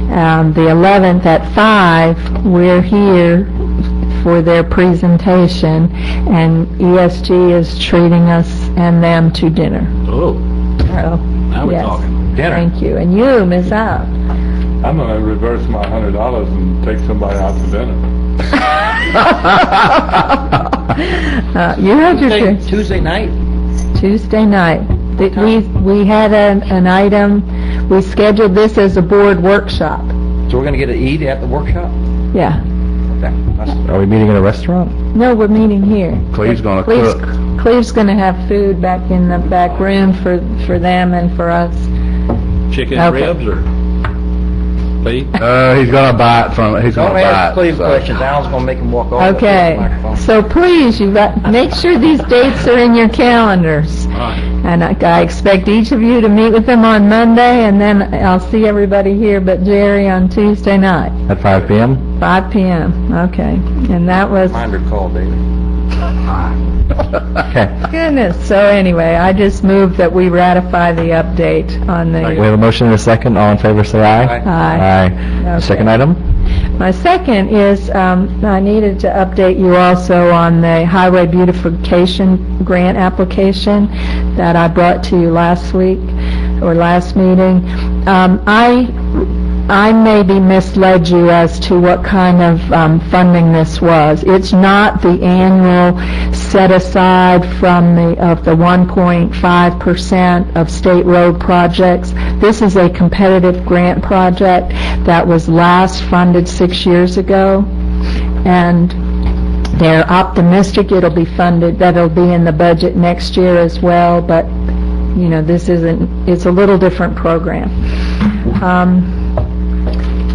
the 11th at 5, we're here for their presentation, and ESG is treating us and them to dinner.
Oh,
So,
now we're
yes.
talking.
Thank you. And you miss out.
I'm going to reverse my $100 and take somebody out to dinner.
You had your
Tuesday night?
Tuesday night. We had an item. We scheduled this as a board workshop.
So we're going to get to eat at the workshop?
Yeah.
Okay.
Are we meeting in a restaurant?
No, we're meeting here.
Cleve's going to cook.
Cleve's going to have food back in the back room for them and for us.
Chicken
Okay.
ribs or beef?
He's going to buy it from, he's going
Don't
to buy
ask
it.
Cleve
so.
questions. Al's going to make him walk off.
Okay,
The microphone.
so please, make sure these dates are in your calendars.
Right.
And I expect each of you to meet with them on Monday, and then I'll see everybody here but Jerry on Tuesday night,
At 5 p.m.?
5 p.m., okay. And that was,
Reminder call, David.
Okay.
goodness, so anyway, I just moved that we ratify the update on
We
the,
have a motion and a second. All in favor, say aye.
Aye.
Aye. Second item?
my second is, I needed to update you also on the highway beautification grant application that I brought to you last week, or last meeting. I maybe misled you as to what kind of funding this was. It's not the annual set aside from the 1.5% of state road projects. This is a competitive grant project that was last funded 6 years ago, and they're optimistic it'll be funded, that'll be in the budget next year as well, but you know, it's a little different program.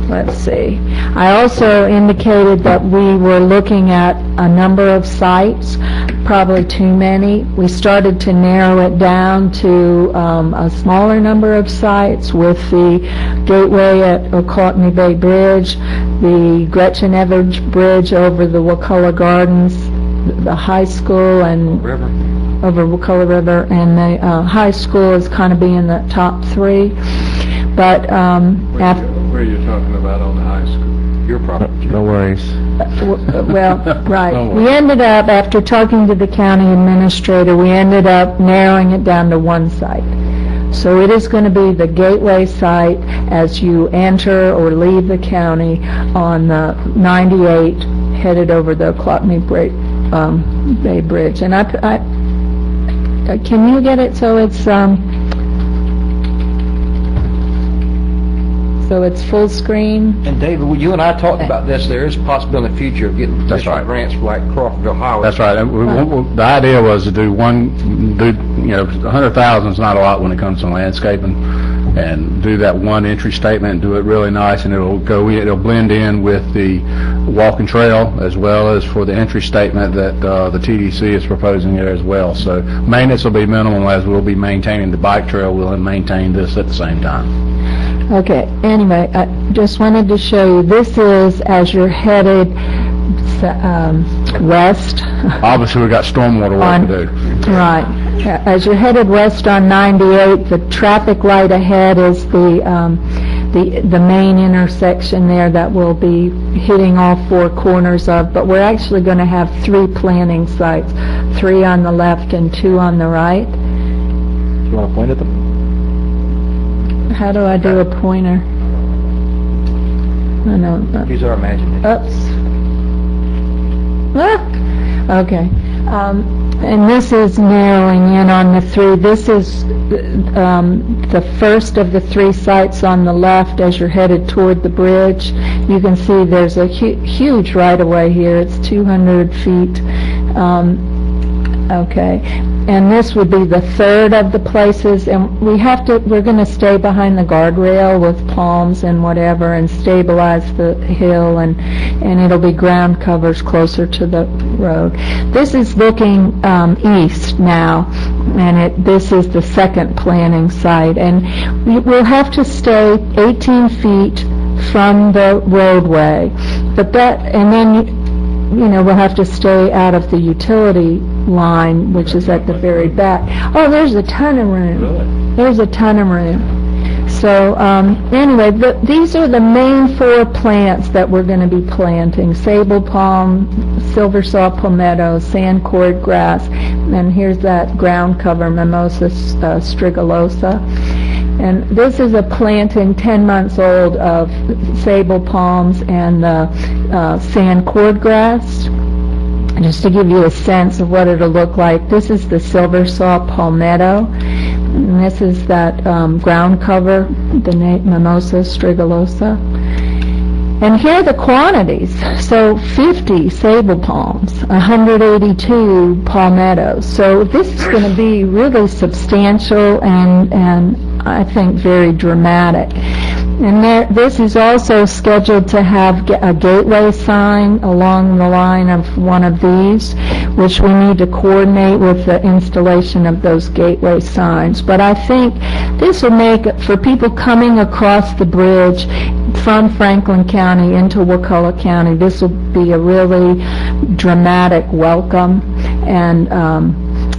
Let's see. I also indicated that we were looking at a number of sites, probably too many. We started to narrow it down to a smaller number of sites, with the gateway at Ocoutney Bay Bridge, the Gretchen Evers Bridge over the Wakulla Gardens, the high school, and over Wakulla River, and the high school is kind of being the top 3. But
Where are you talking about on the high school?
your property.
No worries.
Well, right. We ended up, after talking to the county administrator, we ended up narrowing it down to one site. So it is going to be the gateway site as you enter or leave the county on 98 headed over the Clockney Bay Bridge. And can you get it so it's full screen?
And David, you and I talked about this. There is a possibility in the future of getting additional grants for like Crawfordville Highway.
That's right. And the idea was to do 100,000 is not a lot when it comes to landscaping, and do that one entry statement and do it really nice, and it'll blend in with the walking trail as well as for the entry statement that the TDC is proposing there as well. So maintenance will be minimal as we'll be maintaining the bike trail. We'll maintain this at the same time.
Okay, anyway, I just wanted to show you, this is as you're headed west.
Obviously, we've got stormwater work to do.
Right. As you're headed west on 98, the traffic light ahead is the main intersection there that we'll be hitting all four corners of, but we're actually going to have 3 planting sites, 3 on the left and 2 on the right.
Do you want to point at them?
How do I do a pointer? I know.
Use our imagination.
Oops. Ah! Okay. And this is narrowing in on the 3. This is the first of the 3 sites on the left as you're headed toward the bridge. You can see there's a huge right-of-way here. It's 200 feet. Okay, and this would be the 3rd of the places, and we're going to stay behind the guardrail with palms and whatever and stabilize the hill, and it'll be ground covers closer to the road. This is looking east now, and this is the 2nd planting site, and we'll have to stay 18 feet from the roadway, but then we'll have to stay out of the utility line, which is at the very back. Oh, there's a ton of room. Really? There's a ton of room. So anyway, these are the main 4 plants that we're going to be planting: sable palm, silver saw palmetto, sand cord grass, and here's that ground cover, Mimosa strigilosa. And this is a planting 10 months old of sable palms and sand cord grass. Just to give you a sense of what it'll look like, this is the silver saw palmetto, and this is that ground cover, the Mimosa strigilosa. And here are the quantities. So 50 sable palms, 182 palmettos. So this is going to be really substantial and I think very dramatic. And this is also scheduled to have a gateway sign along the line of one of these, which we need to coordinate with the installation of those gateway signs. But I think this will make, for people coming across the bridge from Franklin County into Wakulla County, this will be a really dramatic welcome. And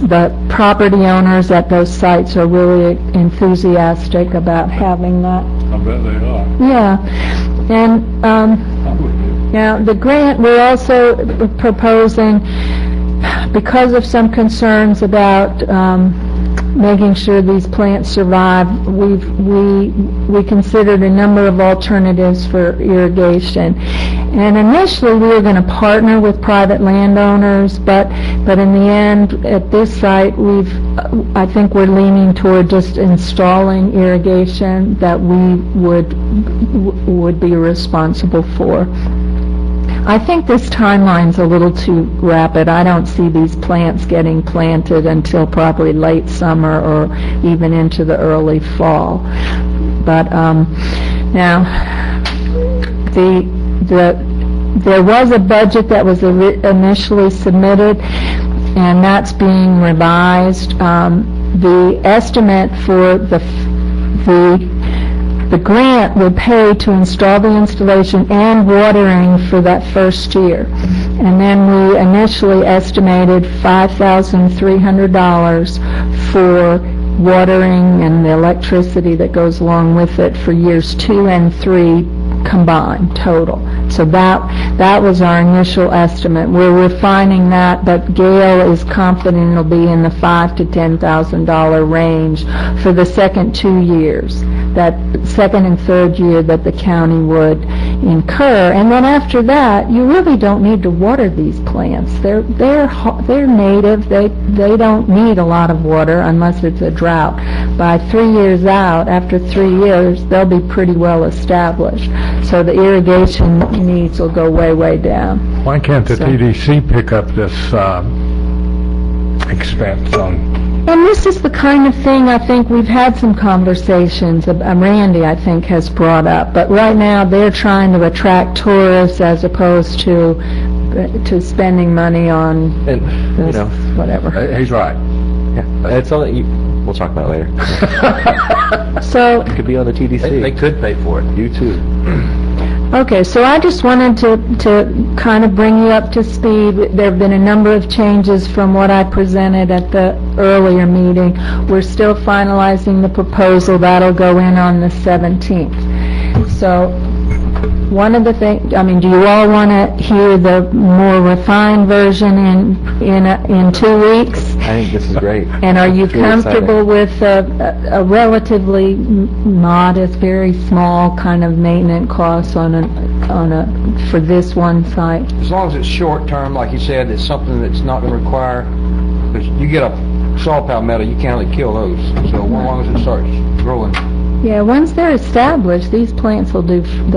the property owners at those sites are really enthusiastic about having that.
I bet they are.
Yeah, and now the grant, we're also proposing, because of some concerns about making sure these plants survive, we considered a number of alternatives for irrigation. And initially we were going to partner with private landowners, but in the end, at this site, I think we're leaning toward just installing irrigation that we would be responsible for. I think this timeline's a little too rapid. I don't see these plants getting planted until probably late summer or even into the early fall. But now, there was a budget that was initially submitted, and that's being revised. The estimate for the grant would pay to install the installation and watering for that first year. And then we initially estimated $5,300 for watering and the electricity that goes along with it for years 2 and 3 combined total. So that was our initial estimate. We're refining that, but Gail is confident it'll be in the $5,000 to $10,000 range for the second 2 years, that second and third year that the county would incur. And then after that, you really don't need to water these plants. They're native. They don't need a lot of water unless it's a drought. By 3 years out, after 3 years, they'll be pretty well established. So the irrigation needs will go way, way down.
Why can't the TDC pick up this expense on?
And this is the kind of thing I think we've had some conversations, Randy I think has brought up, but right now they're trying to attract tourists as opposed to spending money on this, whatever.
He's right.
Yeah, it's all that we'll talk about it later.
So
it could be on the TDC. They could pay for it. You too.
Okay, so I just wanted to kind of bring you up to speed. There have been a number of changes from what I presented at the earlier meeting. We're still finalizing the proposal. That'll go in on the 17th. So one of the things, do you all want to hear the more refined version in 2 weeks?
I think this is great.
And are you
It's really
comfortable with a relatively modest, very small kind of maintenance cost for this one site?
As long as it's short term, like you said, it's something that's not going to require, because you get a saw palmetto, you can't really kill those. So as long as it starts growing.
Yeah, once they're established, these plants they'll do fine.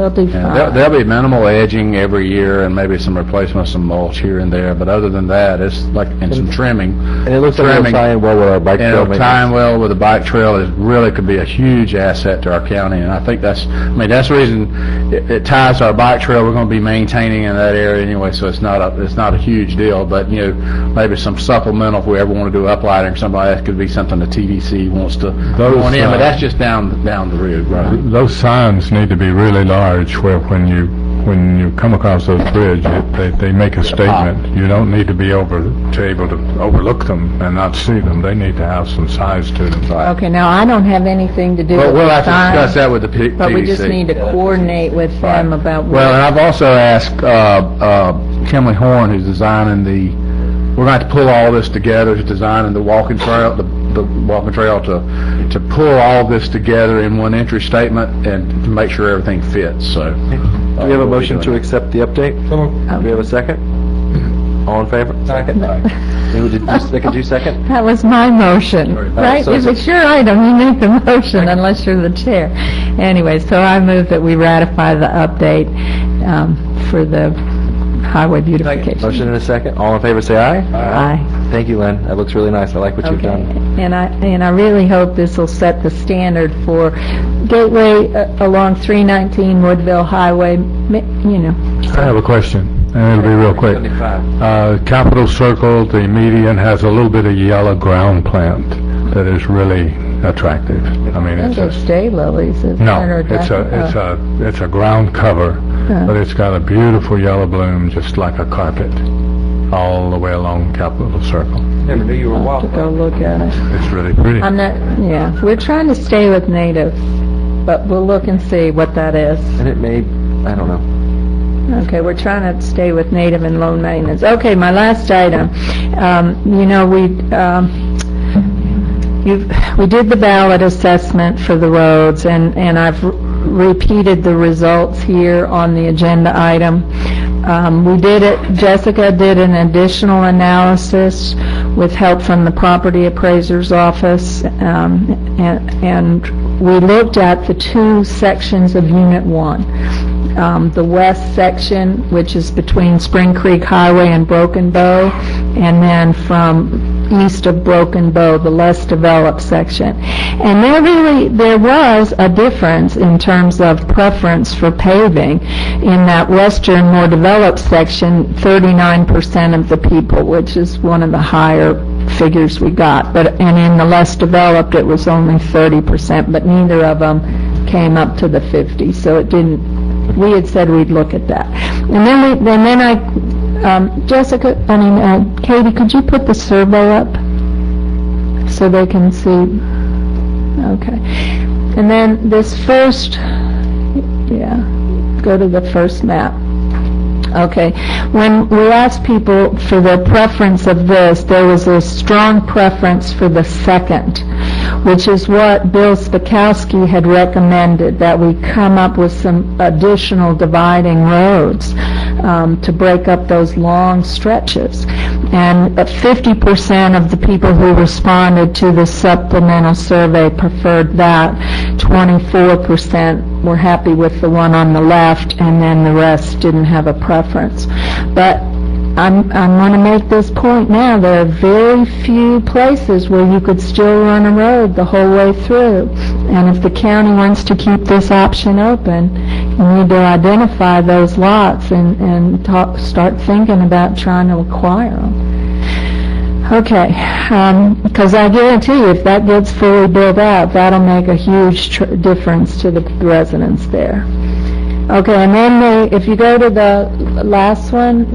There'll be minimal edging every year and maybe some replacement, some mulch here and there, but other than that, it's like, and some trimming.
And it looks like it'll tie in well with our bike trail.
It'll tie in well with the bike trail. It really could be a huge asset to our county, and I think that's the reason it ties to our bike trail. We're going to be maintaining in that area anyway, so it's not a huge deal, but maybe some supplemental if we ever want to do uplighting or something like that could be something the TDC wants to go on in, but that's just down the road, right?
Those signs need to be really large where when you come across those bridges, they make a statement. You don't need to be able to overlook them and not see them. They need to have some size to them.
Okay, now I don't have anything to do with
we'll
the
have to
signs,
discuss that with the TDC.
but we just need to coordinate with them about
Well, and I've also asked Kimley Horn, who's designing we're going to have to pull all this together, who's designing the walking trail, the walking trail to pull all this together in one entry statement and to make sure everything fits. So,
do we have a motion to accept the update? Do we have a second? All in favor? Second. Could you second?
That was my motion, right?
so
If it's your item, you make the motion unless you're the chair. Anyway, so I move that we ratify the update for the highway beautification.
Motion and a second. All in favor say aye.
Aye.
Thank you, Lynn. That looks really nice. I like what you've done.
And I really hope this will set the standard for Gateway along 319 Woodville Highway,
I have a question, and it'll be real quick.
75.
Capitol Circle, the median has a little bit of yellow ground plant that is really attractive.
Those are daylilies.
It's a ground cover, but it's got a beautiful yellow bloom, just like a carpet, all the way along Capitol Circle.
Never knew you were
I'll have to go look at it.
It's really pretty.
We're trying to stay with native, but we'll look and see what that is.
And it may, I don't know.
Okay, we're trying to stay with native and low maintenance. Okay, my last item. We did the ballot assessment for the roads, and I've repeated the results here on the agenda item. We did it, Jessica did an additional analysis with help from the property appraiser's office, and we looked at the 2 sections of Unit 1. The west section, which is between Spring Creek Highway and Broken Bow, and then from east of Broken Bow, the less developed section. And there was a difference in terms of preference for paving. In that western, more developed section, 39% of the people, which is one of the higher figures we got. And in the less developed, it was only 30%, but neither of them came up to the 50, so it didn't. We had said we'd look at that. And then Katie, could you put the survey up so they can see? Okay. And then this first, go to the first map. Okay. When we asked people for their preference of this, there was a strong preference for the second, which is what Bill Spakowski had recommended, that we come up with some additional dividing roads to break up those long stretches. And 50% of the people who responded to the supplemental survey preferred that. 24% were happy with the one on the left, and then the rest didn't have a preference. But I'm going to make this point now. There are very few places where you could still run a road the whole way through. And if the county wants to keep this option open, you need to identify those lots and start thinking about trying to acquire them. Okay, because I guarantee you, if that gets fully built out, that'll make a huge difference to the residents there. Okay, and then if you go to the last one,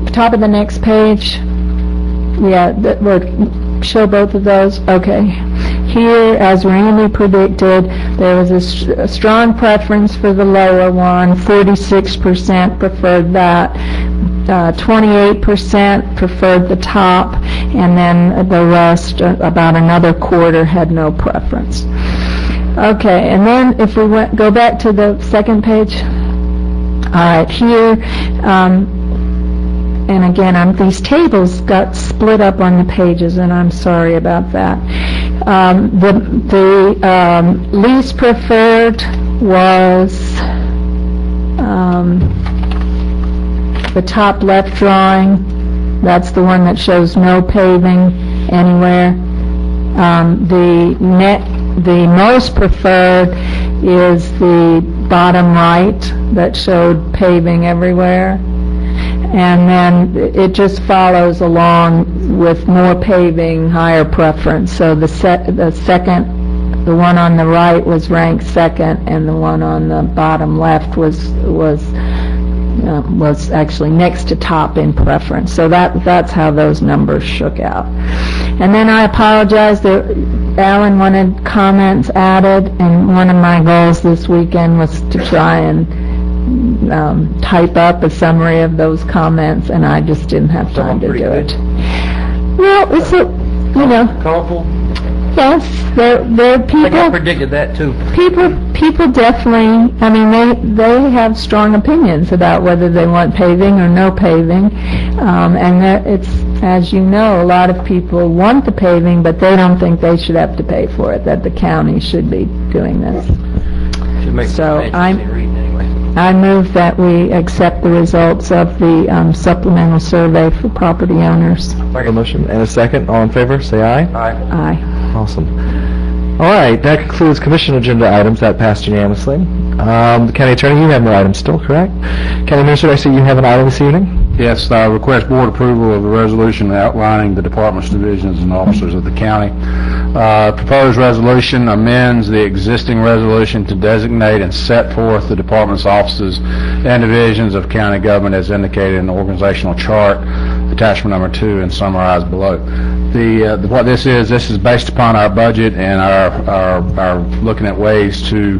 top of the next page, yeah, we'll show both of those. Okay, here, as Randy predicted, there was a strong preference for the lower one. 46% preferred that. 28% preferred the top, and then the rest, about another quarter, had no preference. Okay, and then if we go back to the second page. All right, here, and again, these tables got split up on the pages, and I'm sorry about that. The least preferred was the top left drawing. That's the one that shows no paving anywhere. The most preferred is the bottom right that showed paving everywhere. And then it just follows along with more paving, higher preference. So the one on the right was ranked second, and the one on the bottom left was actually next to top in preference. So that's how those numbers shook out. And then I apologize that Alan wanted comments added, and one of my goals this weekend was to try and type up a summary of those comments, and I just didn't have time to do it. Well, it's
colorful.
Yes, there are people.
I think I predicted that too.
People definitely. I mean, they have strong opinions about whether they want paving or no paving, and it's, as you know, a lot of people want the paving, but they don't think they should have to pay for it. That the county should be doing this. So I move that we accept the results of the supplemental survey for property owners.
A motion and a second. All in favor, say aye.
Aye.
Aye.
Awesome. All right, that concludes commission agenda items. That passed unanimously. The county attorney, you have no items still, correct? County administrator, I see you have an item this evening.
Yes, I request board approval of the resolution outlining the departments, divisions, and officers of the county. Proposed resolution amends the existing resolution to designate and set forth the departments, offices, and divisions of county government as indicated in the organizational chart, attachment number 2, and summarized below. What this is based upon our budget and our looking at ways to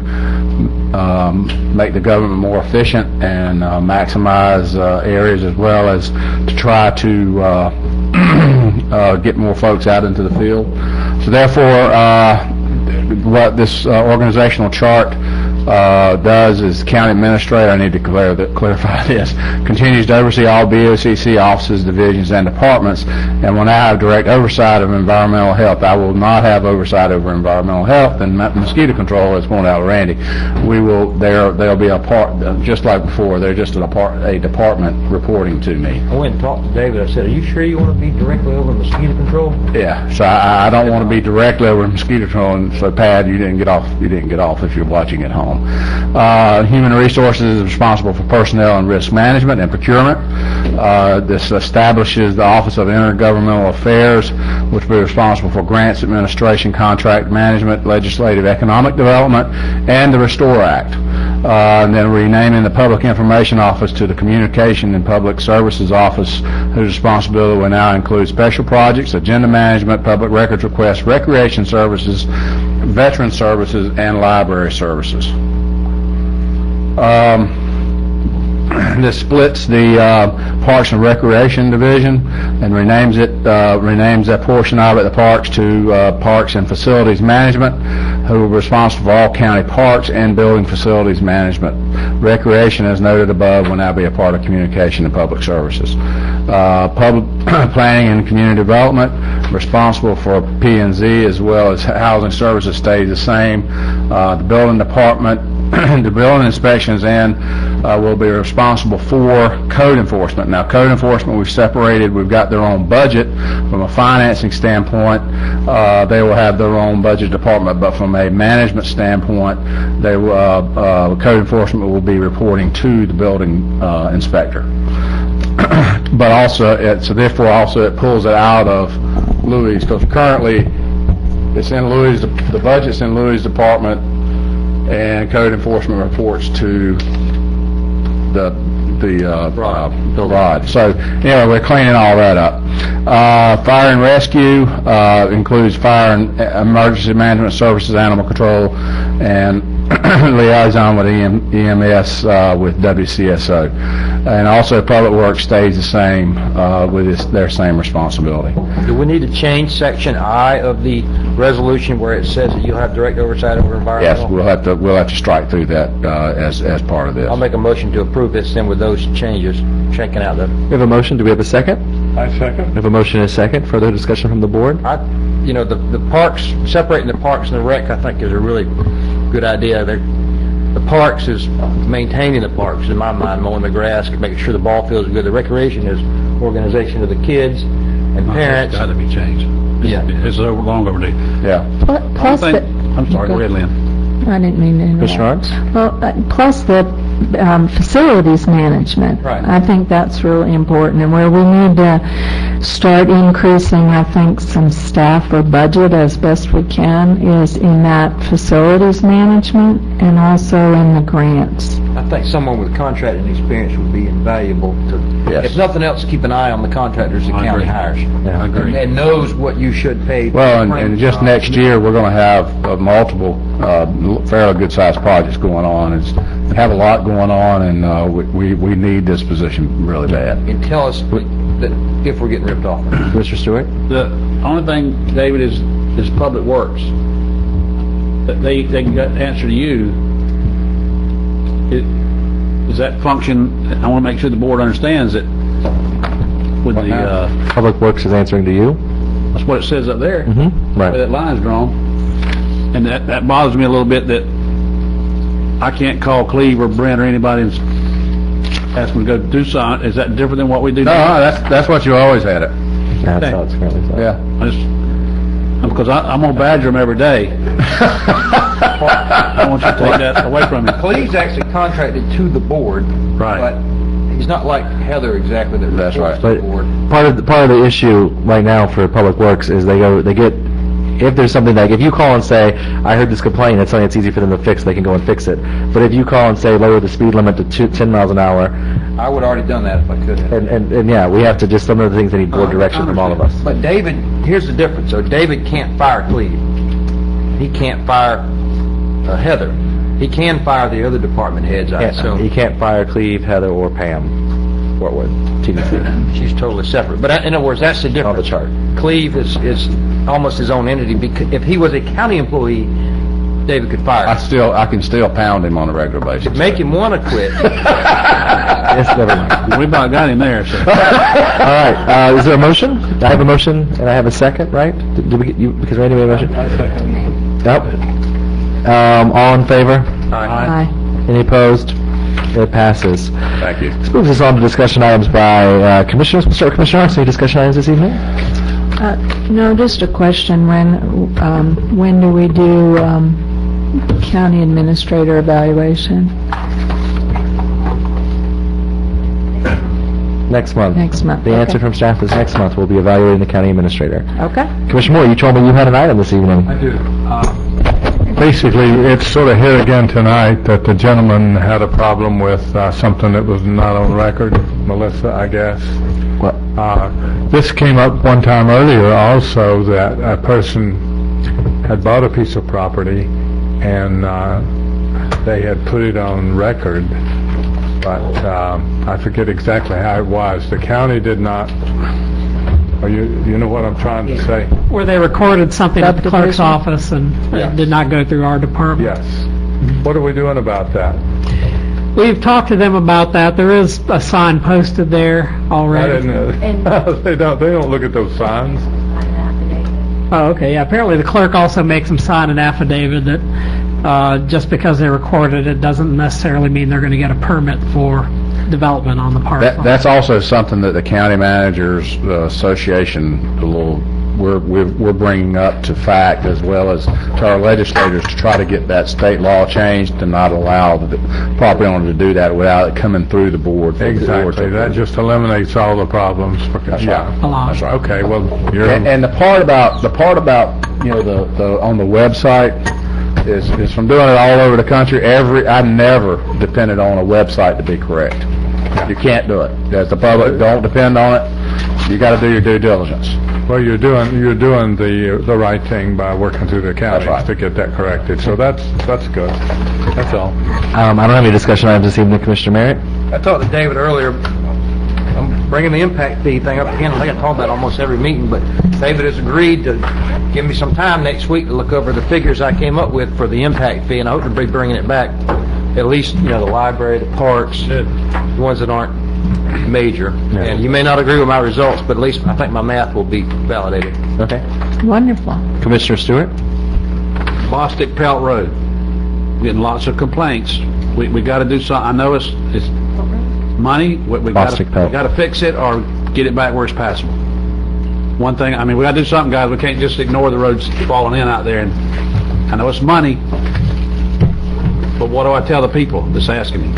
make the government more efficient and maximize areas, as well as to try to get more folks out into the field. So therefore, what this organizational chart does is county administrator, I need to clarify this, continues to oversee all BoCC offices, divisions, and departments, and will now have direct oversight of environmental health. I will not have oversight over environmental health and mosquito control, as pointed out Randy. They'll be a part, just like before, they're just a department reporting to me.
I went and talked to David. I said, are you sure you want to be directly over mosquito control?
Yeah, so I don't want to be directly over mosquito control, and so Pat, you didn't get off if you're watching at home. Human Resources is responsible for personnel and risk management and procurement. This establishes the Office of Intergovernmental Affairs, which will be responsible for grants administration, contract management, legislative economic development, and the Restore Act. And then renaming the Public Information Office to the Communication and Public Services Office, whose responsibility will now include special projects, agenda management, public records requests, recreation services, veteran services, and library services. this splits the Parks and Recreation Division and renames that portion of it, the Parks, to Parks and Facilities Management, who are responsible for all county parks and building facilities management. Recreation, as noted above, will now be a part of Communication and Public Services. Public Planning and Community Development, responsible for P&Z as well as Housing Services, stays the same. The Building Department, the building inspections will be responsible for code enforcement. Now, code enforcement we've separated. We've got their own budget. From a financing standpoint, they will have their own budget department, but from a management standpoint, code enforcement will be reporting to the building inspector. But also, therefore it pulls it out of Louis, because currently it's in Louis, the budget's in Louis' department, and code enforcement reports to the rod. So anyway, we're cleaning all that up. Fire and rescue includes fire and emergency management services, animal control, and liaison with EMS with WCSO. And also Public Works stays the same with their same responsibility.
Do we need to change section I of the resolution where it says that you'll have direct oversight over environmental?
Yes, we'll have to strike through that as part of this.
I'll make a motion to approve this then with those changes, checking out the...
We have a motion. Do we have a second?
I second.
We have a motion and a second. Further discussion from the board?
The parks, separating the parks and the rec, I think is a really good idea. The parks is maintaining the parks, in my mind, mowing the grass, making sure the ball fields are good. The recreation is organization of the kids and parents.
It's got to be changed.
Yeah.
It's long overdue.
Yeah.
Plus
I'm sorry, go ahead, Lynn.
I didn't mean to interrupt.
Commissioner Arntz?
Well, plus the facilities management.
Right.
I think that's really important, and where we need to start increasing, I think, some staff or budget as best we can is in that facilities management and also in the grants.
I think someone with contracting experience would be invaluable to, if nothing else, keep an eye on the contractors the county hires.
Yeah,
I agree.
And knows what you should pay.
Well, and just next year, we're going to have multiple fairly good-sized projects going on. We have a lot going on, and we need this position really bad.
And tell us that if we're getting ripped off.
Mr. Stewart?
The only thing, David, is Public Works. They got to answer to you. Does that function, I want to make sure the board understands it, with the...
Public Works is answering to you?
That's what it says up there.
Mm-hmm. Right.
Where that line's drawn. And that bothers me a little bit, that I can't call Cleve or Brent or anybody and ask them to go do something. Is that different than what we do
No,
now?
that's what you always had it.
That's how it's currently set.
Yeah.
Because I'm going to badger them every day. I want you to take that away from me.
Cleve's actually contracted to the board.
Right.
But he's not like Heather exactly that
That's
reports
right.
to the board.
Part of the issue right now for Public Works is they get, if there's something like, if you call and say, I heard this complaint, it's something that's easy for them to fix, they can go and fix it. But if you call and say, lower the speed limit to 10 miles an hour,
I would have already done that if I could have.
and yeah, we have to just, some of the things that need board direction from all of us.
But David, here's the difference. So David can't fire Cleve. He can't fire Heather. He can fire the other department heads, I assume.
He can't fire Cleve, Heather, or Pam Portwood, TDC.
She's totally separate. But in other words, that's the difference.
On the chart.
Cleve is almost his own entity. Because if he was a county employee, David could fire him.
I can still pound him on a regular basis.
Make him want to quit.
Yes, never mind.
We about got him there. So.
All right, is there a motion? I have a motion, and I have a second, right? Did we get you, because Randy made a motion?
I second.
Yep. All in favor?
Aye.
Any opposed? It passes.
Thank you.
This moves us on to discussion items by commissioners. We'll start with Commissioner Arntz. Any discussion items this evening?
No, just a question. When do we do county administrator evaluation?
Next month.
Next month.
The answer from staff is next month. We'll be evaluating the county administrator.
Okay.
Commissioner Moore, you told me you had an item this evening.
I do. Basically, it's sort of here again tonight that the gentleman had a problem with something that was not on record. Melissa, I guess.
What?
This came up one time earlier also, that a person had bought a piece of property and they had put it on record but I forget exactly how it was. The county did not, you know what I'm trying to say?
Where they recorded something at the clerk's office and it did not go through our department.
Yes. What are we doing about that?
We've talked to them about that. There is a sign posted there already.
I didn't know. They don't look at those signs.
Oh, okay, yeah, apparently the clerk also makes them sign an affidavit that just because they recorded it doesn't necessarily mean they're going to get a permit for development on the parcel.
That's also something that the county managers association, we're bringing up to fact, as well as to our legislators, to try to get that state law changed to not allow the property owner to do that without it coming through the board.
Exactly. That just eliminates all the problems.
That's right.
That's right. Okay. Well,
and the part about the on the website is from doing it all over the country. I never depended on a website to be correct. You can't do it. As the public, don't depend on it. You got to do your due diligence.
Well, you're doing the right thing by working through the county to get that corrected. So that's good. That's all.
I don't have any discussion items this evening, Commissioner Merritt.
I talked to David earlier. I'm bringing the impact fee thing up again. I think I talk about it almost every meeting, but David has agreed to give me some time next week to look over the figures I came up with for the impact fee, and I hope to be bringing it back. At least, the library, the parks, the ones that aren't major.
Yeah.
And you may not agree with my results, but at least I think my math will be validated.
Okay.
Wonderful.
Commissioner Stewart?
Bostic Pelt Road, getting lots of complaints. We got to do something. I know it's money. We got to fix it or get it back where it's passable. One thing, we got to do something, guys. We can't just ignore the roads falling in out there. And I know it's money, but what do I tell the people that's asking me?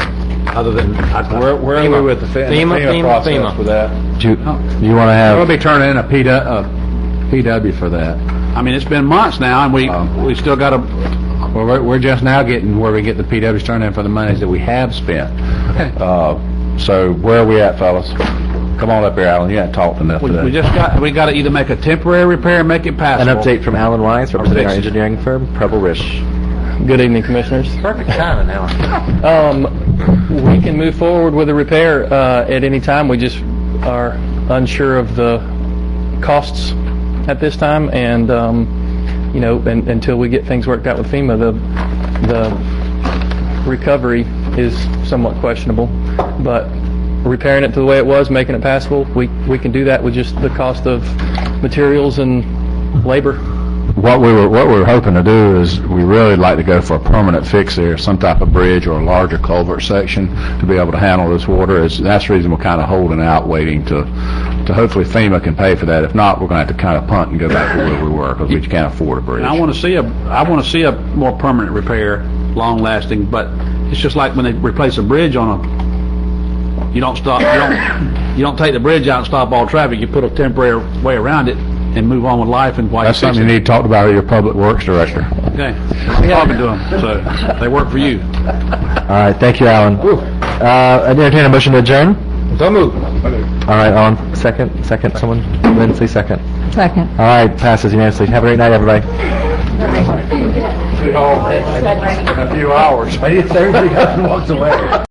Other than
where are we with the FEMA process with that?
Do you want to have?
We'll be turning in a PW for that.
It's been months now, and we still got to.
Well, we're just now getting where we get the PWs turned in for the monies that we have spent.
Okay.
So where are we at, fellas? Come on up here, Alan. You haven't talked enough today.
We got to either make a temporary repair, make it passable.
An update from Alan Wise, representing our engineering firm, Preble Rish.
Good evening, Commissioners.
Perfect timing, Alan.
We can move forward with a repair at any time. We just are unsure of the costs at this time, and until we get things worked out with FEMA, the recovery is somewhat questionable. But repairing it to the way it was, making it passable, we can do that with just the cost of materials and labor.
What we were hoping to do is we really like to go for a permanent fix there, some type of bridge or a larger culvert section to be able to handle this water. That's the reason we're kind of holding out, waiting to hopefully FEMA can pay for that. If not, we're going to have to kind of punt and go back to where we were because we can't afford a bridge.
I want to see a more permanent repair, long lasting. But it's just like when they replace a bridge on a. You don't stop. You don't take the bridge out and stop all traffic. You put a temporary way around it and move on with life. And
that's something you need to talk about with your public works director.
Okay, I'm talking to them, so they work for you.
All right, thank you, Alan. I entertain a motion to adjourn.
So moved.
All right, Alan, second, someone? Lindsay, second.
Second.
All right, passes unanimously. Have a great night, everybody.
In a few hours. Everybody walks away.